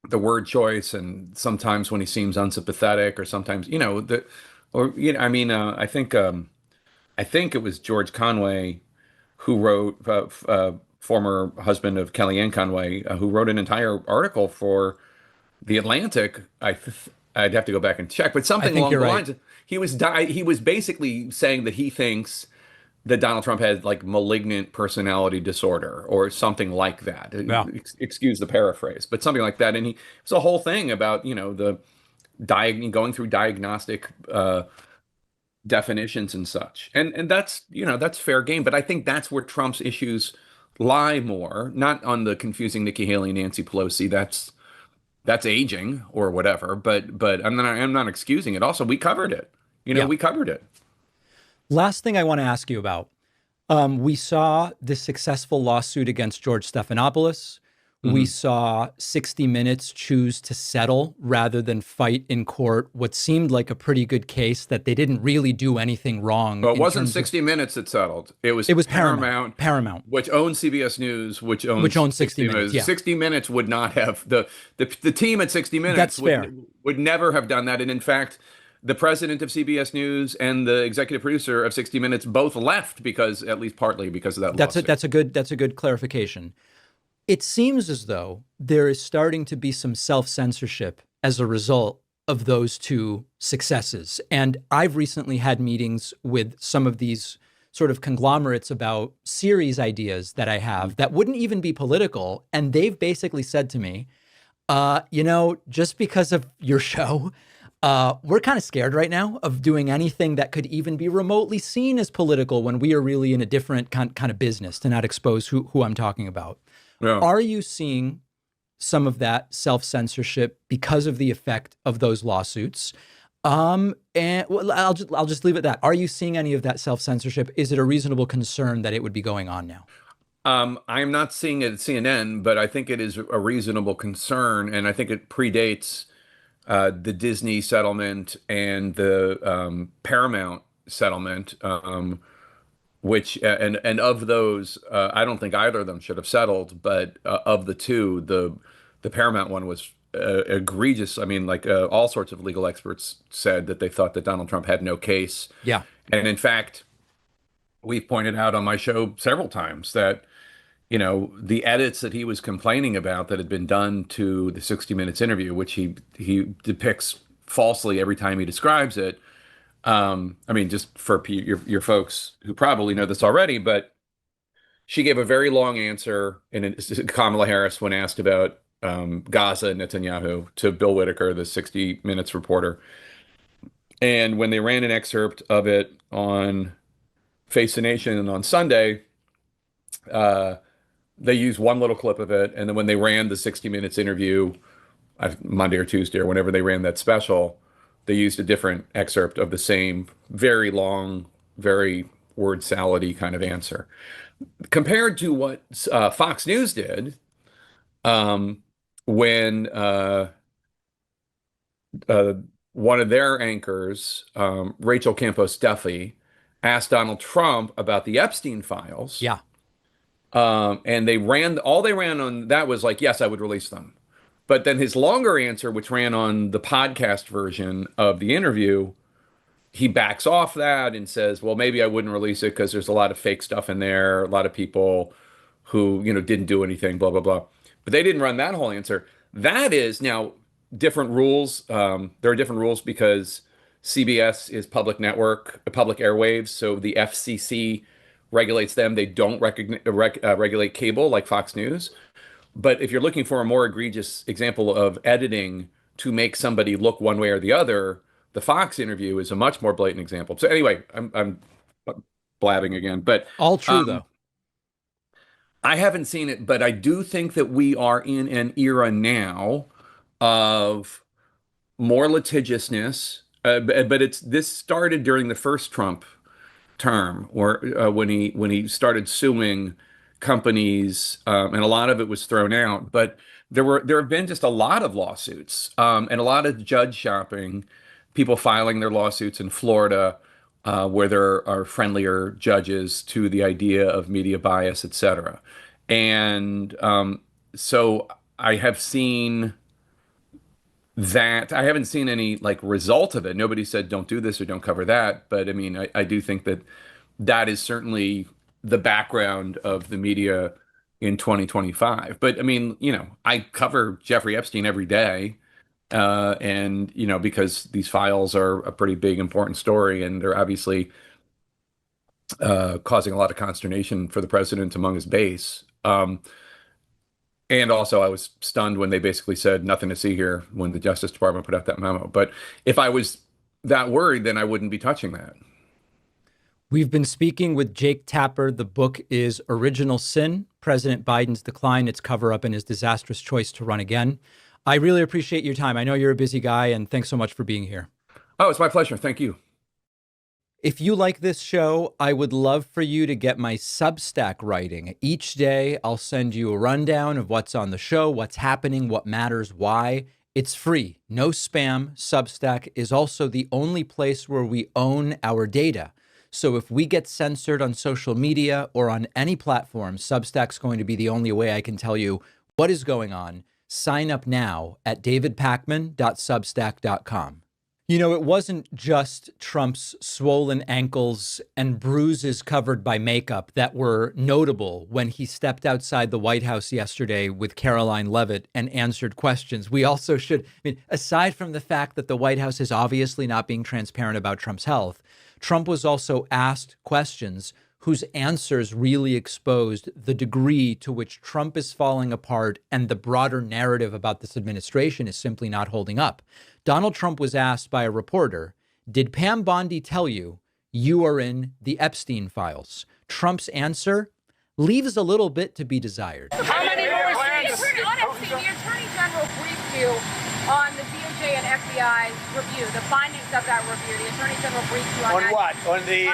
the word choice and sometimes when he seems unsympathetic or sometimes, you know, I mean, I think it was George Conway who wrote, former husband of Kellyanne Conway, who wrote an entire article for The Atlantic. I'd have to go back and check, but something along the lines. He was basically saying that he thinks that Donald Trump had like malignant personality disorder or something like that. Yeah. Excuse the paraphrase, but something like that. And it's a whole thing about, you know, the going through diagnostic definitions and such. And that's, you know, that's fair game. But I think that's where Trump's issues lie more, not on the confusing Nikki Haley, Nancy Pelosi. That's aging or whatever, but I'm not excusing it. Also, we covered it. You know, we covered it. Last thing I want to ask you about. We saw the successful lawsuit against George Stephanopoulos. We saw 60 Minutes choose to settle rather than fight in court what seemed like a pretty good case that they didn't really do anything wrong. Well, it wasn't 60 Minutes that settled. It was Paramount. Paramount, which owns CBS News, which owns 60 Minutes. Yeah. 60 Minutes would not have the team at 60 Minutes would never have done that. And in fact, the president of CBS News and the executive producer of 60 Minutes both left at least partly because of that lawsuit. That's a good clarification. It seems as though there is starting to be some self-censorship as a result of those two successes. And I've recently had meetings with some of these sort of conglomerates about series ideas that I have that wouldn't even be political. And they've basically said to me, you know, just because of your show, we're kind of scared right now of doing anything that could even be remotely seen as political when we are really in a different kind of business, to not expose who I'm talking about. Yeah. Are you seeing some of that self-censorship because of the effect of those lawsuits? And I'll just leave it at that. Are you seeing any of that self-censorship? Is it a reasonable concern that it would be going on now? I'm not seeing it at CNN, but I think it is a reasonable concern, and I think it predates the Disney settlement and the Paramount settlement. Which and of those, I don't think either of them should have settled. But of the two, the Paramount one was egregious. I mean, like all sorts of legal experts said that they thought that Donald Trump had no case. Yeah. And in fact, we've pointed out on my show several times that, you know, the edits that he was complaining about that had been done to the 60 Minutes interview, which he depicts falsely every time he describes it. I mean, just for your folks who probably know this already, but she gave a very long answer in Kamala Harris when asked about Gaza Netanyahu to Bill Whitaker, the 60 Minutes reporter. And when they ran an excerpt of it on Face the Nation and on Sunday, they used one little clip of it. And then when they ran the 60 Minutes interview, Monday or Tuesday or whenever they ran that special, they used a different excerpt of the same very long, very word salad-y kind of answer. Compared to what Fox News did when one of their anchors, Rachel Campos Duffy, asked Donald Trump about the Epstein files. Yeah. And they ran on that was like, yes, I would release them. But then his longer answer, which ran on the podcast version of the interview, he backs off that and says, well, maybe I wouldn't release it because there's a lot of fake stuff in there, a lot of people who, didn't do anything, blah, blah, blah. But they didn't run that whole answer. That is now different rules. There are different rules because CBS is public network, public airwaves. So the FCC regulates them. They don't regulate cable like Fox News. But if you're looking for a more egregious example of editing to make somebody look one way or the other, the Fox interview is a much more blatant example. So anyway, I'm blabbing again, but all true though. I haven't seen it, but I do think that we are in an era now of more litigiousness. But this started during the first Trump term, or when he started suing companies, and a lot of it was thrown out. But there have been just a lot of lawsuits and a lot of judge shopping, people filing their lawsuits in Florida, where there are friendlier judges to the idea of media bias, et cetera. And so I have seen that. I haven't seen any result of it. Nobody said don't do this or don't cover that. But I mean, I do think that is certainly the background of the media in 2025. But I mean, I cover Jeffrey Epstein every day. And, because these files are a pretty big, important story, and they're obviously causing a lot of consternation for the president among his base. And also, I was stunned when they basically said nothing to see here when the Justice Department put out that memo. But if I was that worried, then I wouldn't be touching that. We've been speaking with Jake Tapper. The book is Original Sin, President Biden's Decline, Its Cover-Up, and His Disastrous Choice to Run Again. I really appreciate your time. I know you're a busy guy, and thanks so much for being here. Oh, it's my pleasure. Thank you. If you like this show, I would love for you to get my Substack writing. Each day, I'll send you a rundown of what's on the show, what's happening, what matters, why. It's free, no spam. Substack is also the only place where we own our data. So if we get censored on social media or on any platform, Substack's going to be the only way I can tell you what is going on. Sign up now at davidpakman.substack.com. It wasn't just Trump's swollen ankles and bruises covered by makeup that were notable when he stepped outside the White House yesterday with Caroline Leavitt and answered questions. We also should, aside from the fact that the White House is obviously not being transparent about Trump's health, Trump was also asked questions whose answers really exposed the degree to which Trump is falling apart and the broader narrative about this administration is simply not holding up. Donald Trump was asked by a reporter, did Pam Bondi tell you you are in the Epstein files? Trump's answer leaves a little bit to be desired. How many more honestly, the Attorney General briefed you on the DOJ and FBI review, the findings of that review. The Attorney General briefed you on that. What? On the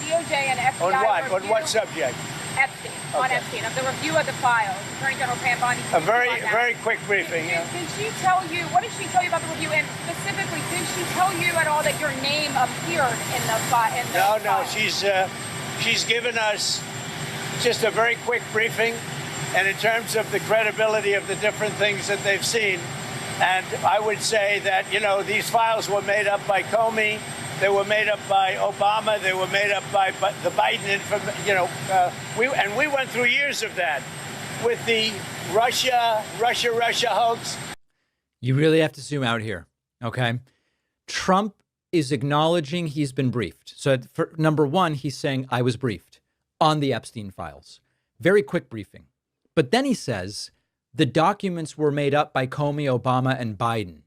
DOJ and FBI on what? review. On what subject? Epstein. Okay. On Epstein, of the review of the files. Attorney General Pam Bondi. A very quick briefing. Did she tell you, what did she tell you about the review? And specifically, did she tell you at all that your name appeared in the file? No, she's given us just a very quick briefing, and in terms of the credibility of the different things that they've seen. And I would say that, these files were made up by Comey, they were made up by Obama, they were made up by the Biden, we went through years of that with the Russia hoax. You really have to zoom out here, okay? Trump is acknowledging he's been briefed. So for number one, he's saying, I was briefed on the Epstein files. Very quick briefing. But then he says, The documents were made up by Comey, Obama, and Biden.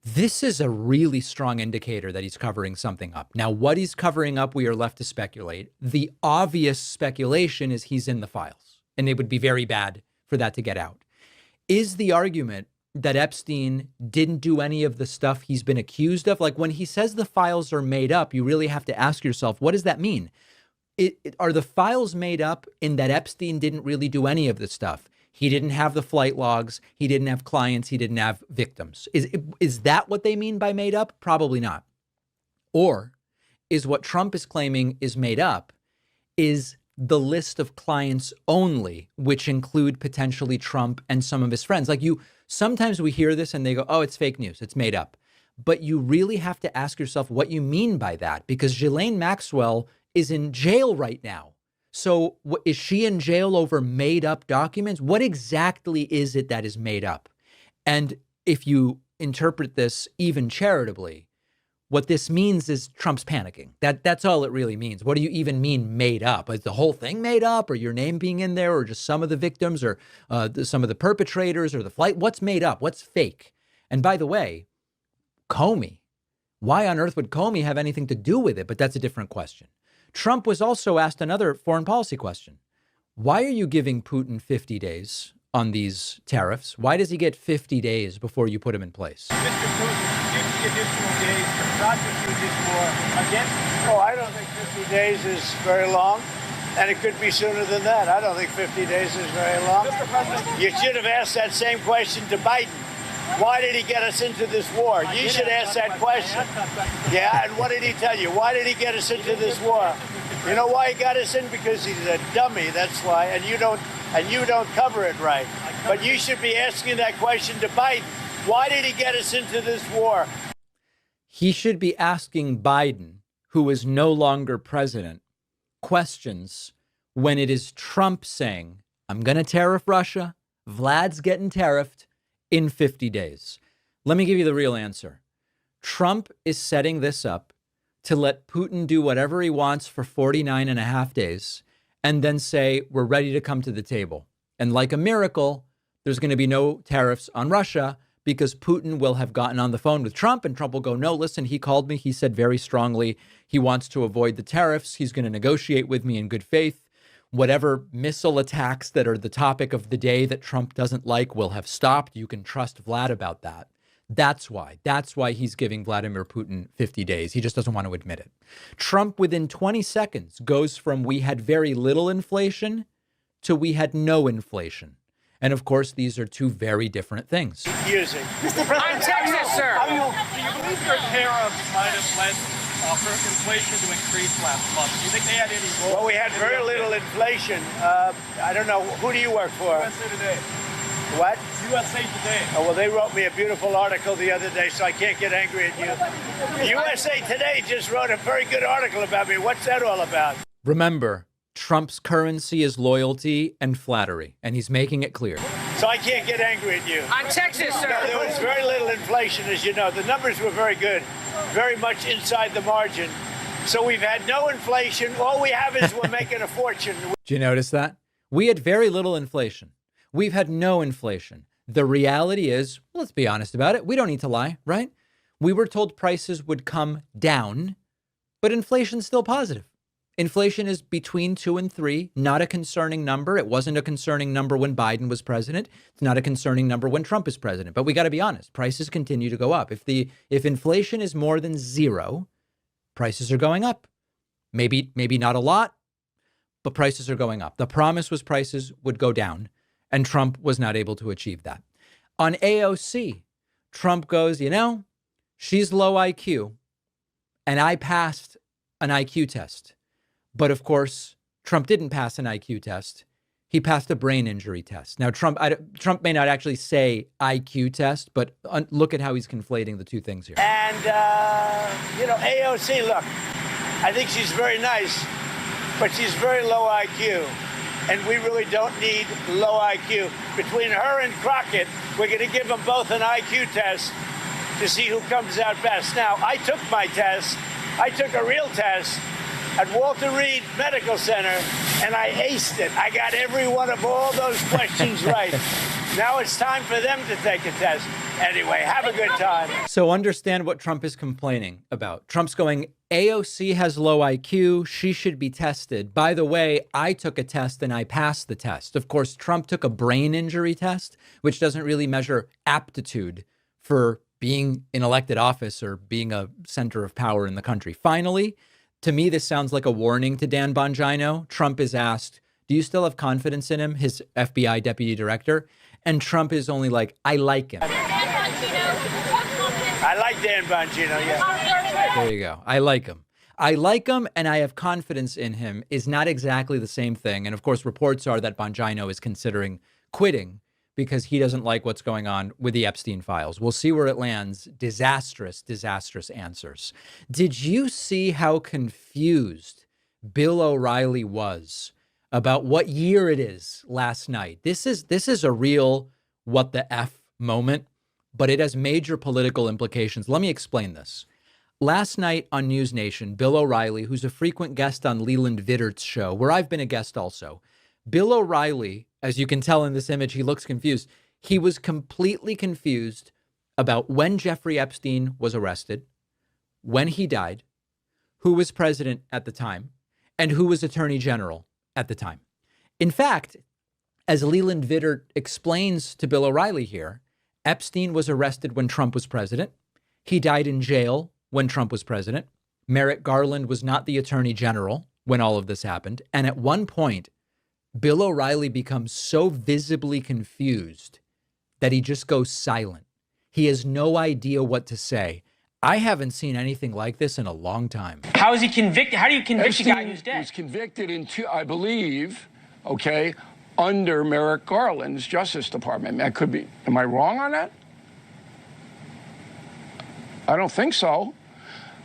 This is a really strong indicator that he's covering something up. Now, what he's covering up, we are left to speculate. The obvious speculation is he's in the files, and it would be very bad for that to get out. Is the argument that Epstein didn't do any of the stuff he's been accused of? Like, when he says the files are made up, you really have to ask yourself, what does that mean? Are the files made up in that Epstein didn't really do any of the stuff? He didn't have the flight logs. He didn't have clients. He didn't have victims. Is that what they mean by made up? Probably not. Or is what Trump is claiming is made up is the list of clients only, which include potentially Trump and some of his friends. Like, sometimes we hear this and they go, oh, it's fake news. It's made up. But you really have to ask yourself what you mean by that, because Ghislaine Maxwell is in jail right now. So is she in jail over made up documents? What exactly is it that is made up? And if you interpret this even charitably, what this means is Trump's panicking. That's all it really means. What do you even mean made up? Is the whole thing made up, or your name being in there, or just some of the victims, or some of the perpetrators, or the flight? What's made up? What's fake? And by the way, Comey, why on earth would Comey have anything to do with it? But that's a different question. Trump was also asked another foreign policy question. Why are you giving Putin 50 days on these tariffs? Why does he get 50 days before you put him in place? Mr. Putin, 50 additional days to prosecute this war against. Oh, I don't think 50 days is very long, and it could be sooner than that. I don't think 50 days is very long. Mr. President, you should have asked that same question to Biden. Why did he get us into this war? You should ask that question. Yeah, and what did he tell you? Why did he get us into this war? You know why he got us in? Because he's a dummy, that's why, and you don't cover it right. But you should be asking that question to Biden. Why did he get us into this war? He should be asking Biden, who is no longer president, questions when it is Trump saying, I'm going to tariff Russia, Vlad's getting tariffed in 50 days. Let me give you the real answer. Trump is setting this up to let Putin do whatever he wants for 49 and a half days and then say, we're ready to come to the table. And like a miracle, there's going to be no tariffs on Russia because Putin will have gotten on the phone with Trump and Trump will go, no, listen, he called me. He said very strongly he wants to avoid the tariffs. He's going to negotiate with me in good faith. Whatever missile attacks that are the topic of the day that Trump doesn't like will have stopped. You can trust Vlad about that. That's why he's giving Vladimir Putin 50 days. He just doesn't want to admit it. Trump, within 20 seconds, goes from we had very little inflation to we had no inflation. And of course, these are two very different things. Using. Mr. President, Texas, sir. Do you believe your tariffs might have led for inflation to increase last month? Do you think they had any role? Well, we had very little inflation. I don't know. Who do you work for? USA Today. What? USA Today. Oh, well, they wrote me a beautiful article the other day, so I can't get angry at you. USA Today just wrote a very good article about me. What's that all about? Remember, Trump's currency is loyalty and flattery, and he's making it clear. So I can't get angry at you. I'm Texas, sir. No, there was very little inflation, as you know. The numbers were very good, very much inside the margin. So we've had no inflation. All we have is we're making a fortune. Do you notice that? We had very little inflation. We've had no inflation. The reality is, let's be honest about it. We don't need to lie, right? We were told prices would come down, but inflation's still positive. Inflation is between 2 and 3, not a concerning number. It wasn't a concerning number when Biden was president. It's not a concerning number when Trump is president. But we got to be honest. Prices continue to go up. If inflation is more than 0, prices are going up. Maybe not a lot, but prices are going up. The promise was prices would go down, and Trump was not able to achieve that. On AOC, Trump goes, she's low IQ, and I passed an IQ test. But of course, Trump didn't pass an IQ test. He passed a brain injury test. Now, Trump may not actually say IQ test, but look at how he's conflating the two things here. And, AOC, look, I think she's very nice, but she's very low IQ. And we really don't need low IQ. Between her and Crockett, we're going to give them both an IQ test to see who comes out best. Now, I took my test. I took a real test at Walter Reed Medical Center, and I aced it. I got every one of all those questions right. Now it's time for them to take a test. Anyway, have a good time. So understand what Trump is complaining about. Trump's going, AOC has low IQ. She should be tested. By the way, I took a test and I passed the test. Of course, Trump took a brain injury test, which doesn't really measure aptitude for being in elected office or being a center of power in the country. Finally, to me, this sounds like a warning to Dan Bongino. Trump is asked, do you still have confidence in him, his FBI deputy director? And Trump is only like, I like him. I like Dan Bongino, yeah. There you go. I like him. I like him and I have confidence in him is not exactly the same thing. And of course, reports are that Bongino is considering quitting because he doesn't like what's going on with the Epstein files. We'll see where it lands. Disastrous, disastrous answers. Did you see how confused Bill O'Reilly was about what year it is last night? This is a real what the F moment, but it has major political implications. Let me explain this. Last night on News Nation, Bill O'Reilly, who's a frequent guest on Leland Vittert's show, where I've been a guest also, Bill O'Reilly, as you can tell in this image, he looks confused. He was completely confused about when Jeffrey Epstein was arrested, when he died, who was president at the time, and who was attorney general at the time. In fact, as Leland Vittert explains to Bill O'Reilly here, Epstein was arrested when Trump was president. He died in jail when Trump was president. Merrick Garland was not the attorney general when all of this happened. And at one point, Bill O'Reilly becomes so visibly confused that he just goes silent. He has no idea what to say. I haven't seen anything like this in a long time. How is he convicted? How do you convict Epstein a guy who's dead? He was convicted in, I believe, under Merrick Garland's Justice Department. That could be. Am I wrong on that? I don't think so.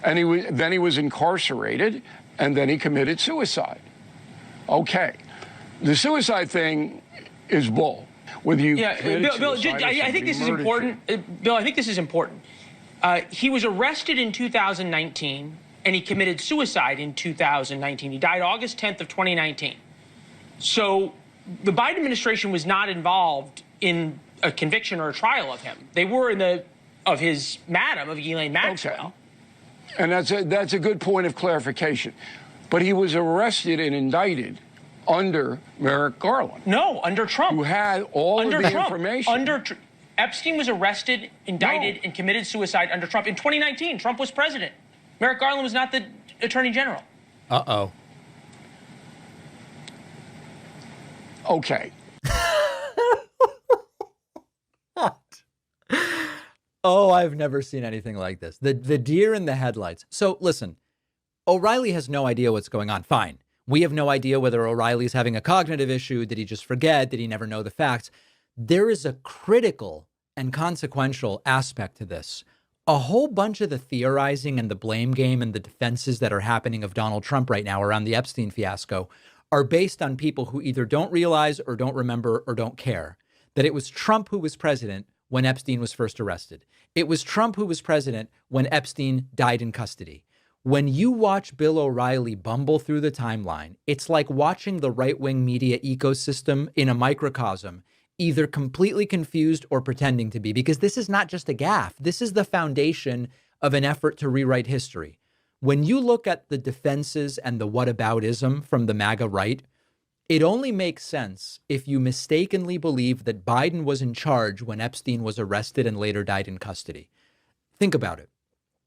And then he was incarcerated, and then he committed suicide. Okay. The suicide thing is bull. Whether you Bill, I think this is important. Bill, I think this is important. He was arrested in 2019, and he committed suicide in 2019. He died August 10th of 2019. So the Biden administration was not involved in a conviction or a trial of him. They were of Ghislaine Maxwell. Okay. And that's a good point of clarification. But he was arrested and indicted under Merrick Garland. No, under Trump. Who had all of the information. Epstein was arrested, indicted, and committed suicide under Trump in 2019. Trump was president. Merrick Garland was not the attorney general. Uh-oh. Okay. Oh, I've never seen anything like this. The deer in the headlights. So listen, O'Reilly has no idea what's going on. Fine. We have no idea whether O'Reilly's having a cognitive issue. Did he just forget? Did he never know the facts? There is a critical and consequential aspect to this. A whole bunch of the theorizing and the blame game and the defenses that are happening of Donald Trump right now around the Epstein fiasco are based on people who either don't realize or don't remember or don't care that it was Trump who was president when Epstein was first arrested. It was Trump who was president when Epstein died in custody. When you watch Bill O'Reilly bumble through the timeline, it's like watching the right-wing media ecosystem in a microcosm, either completely confused or pretending to be, because this is not just a gaffe. This is the foundation of an effort to rewrite history. When you look at the defenses and the whataboutism from the MAGA right, it only makes sense if you mistakenly believe that Biden was in charge when Epstein was arrested and later died in custody. Think about it.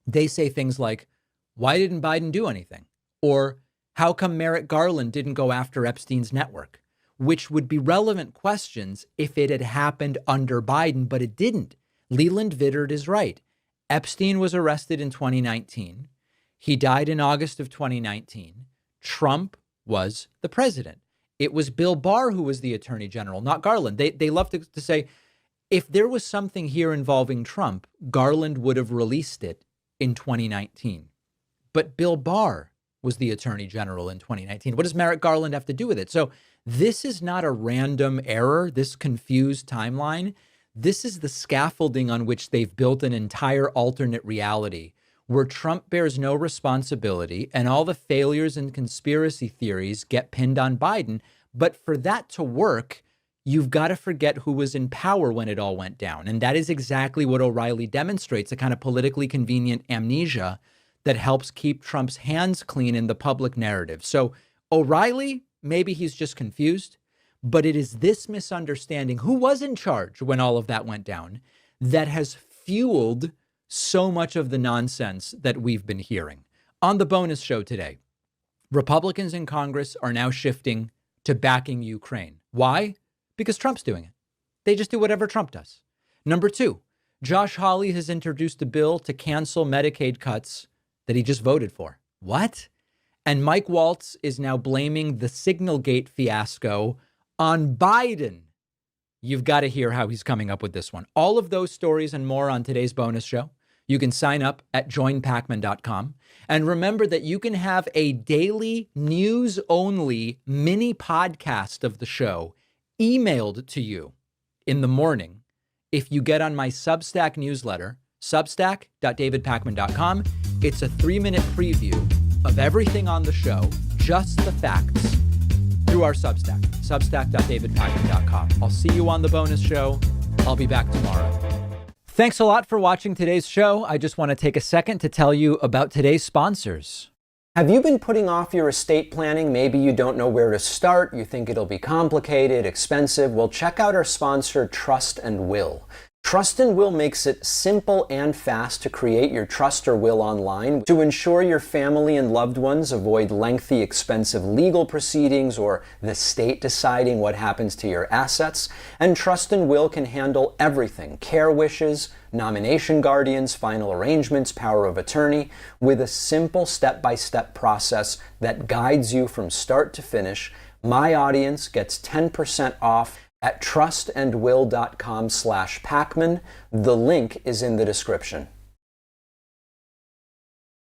They say things like, why didn't Biden do anything? Or how come Merrick Garland didn't go after Epstein's network? Which would be relevant questions if it had happened under Biden, but it didn't. Leland Vittert is right. Epstein was arrested in 2019. He died in August of 2019. Trump was the president. It was Bill Barr who was the attorney general, not Garland. They love to say, if there was something here involving Trump, Garland would have released it in 2019. But Bill Barr was the attorney general in 2019. What does Merrick Garland have to do with it? So this is not a random error, this confused timeline. This is the scaffolding on which they've built an entire alternate reality where Trump bears no responsibility and all the failures and conspiracy theories get pinned on Biden. But for that to work, you've got to forget who was in power when it all went down. And that is exactly what O'Reilly demonstrates, a kind of politically convenient amnesia that helps keep Trump's hands clean in the public narrative. So O'Reilly, maybe he's just confused, but it is this misunderstanding, who was in charge when all of that went down, that has fueled so much of the nonsense that we've been hearing. On the bonus show today, Republicans in Congress are now shifting to backing Ukraine. Why? Because Trump's doing it. They just do whatever Trump does. Number two, Josh Hawley has introduced a bill to cancel Medicaid cuts that he just voted for. What? And Mike Waltz is now blaming the Signalgate fiasco on Biden. You've got to hear how he's coming up with this one. All of those stories and more on today's bonus show. You can sign up at joinpacman.com. And remember that you can have a daily news-only mini podcast of the show emailed to you in the morning if you get on my Substack newsletter, substack.davidpacman.com. It's a 3-minute preview of everything on the show, just the facts, through our Substack, substack.davidpacman.com. I'll see you on the bonus show. I'll be back tomorrow. Thanks a lot for watching today's show. I just want to take a second to tell you about today's sponsors. Have you been putting off your estate planning? Maybe you don't know where to start. You think it'll be complicated, expensive. Well, check out our sponsor, Trust and Will. Trust and Will makes it simple and fast to create your trust or will online to ensure your family and loved ones avoid lengthy, expensive legal proceedings or the state deciding what happens to your assets. And Trust and Will can handle everything: care wishes, nomination guardians, final arrangements, power of attorney, with a simple step-by-step process that guides you from start to finish. My audience gets 10% off at trustandwill.com/Pacman. The link is in the description.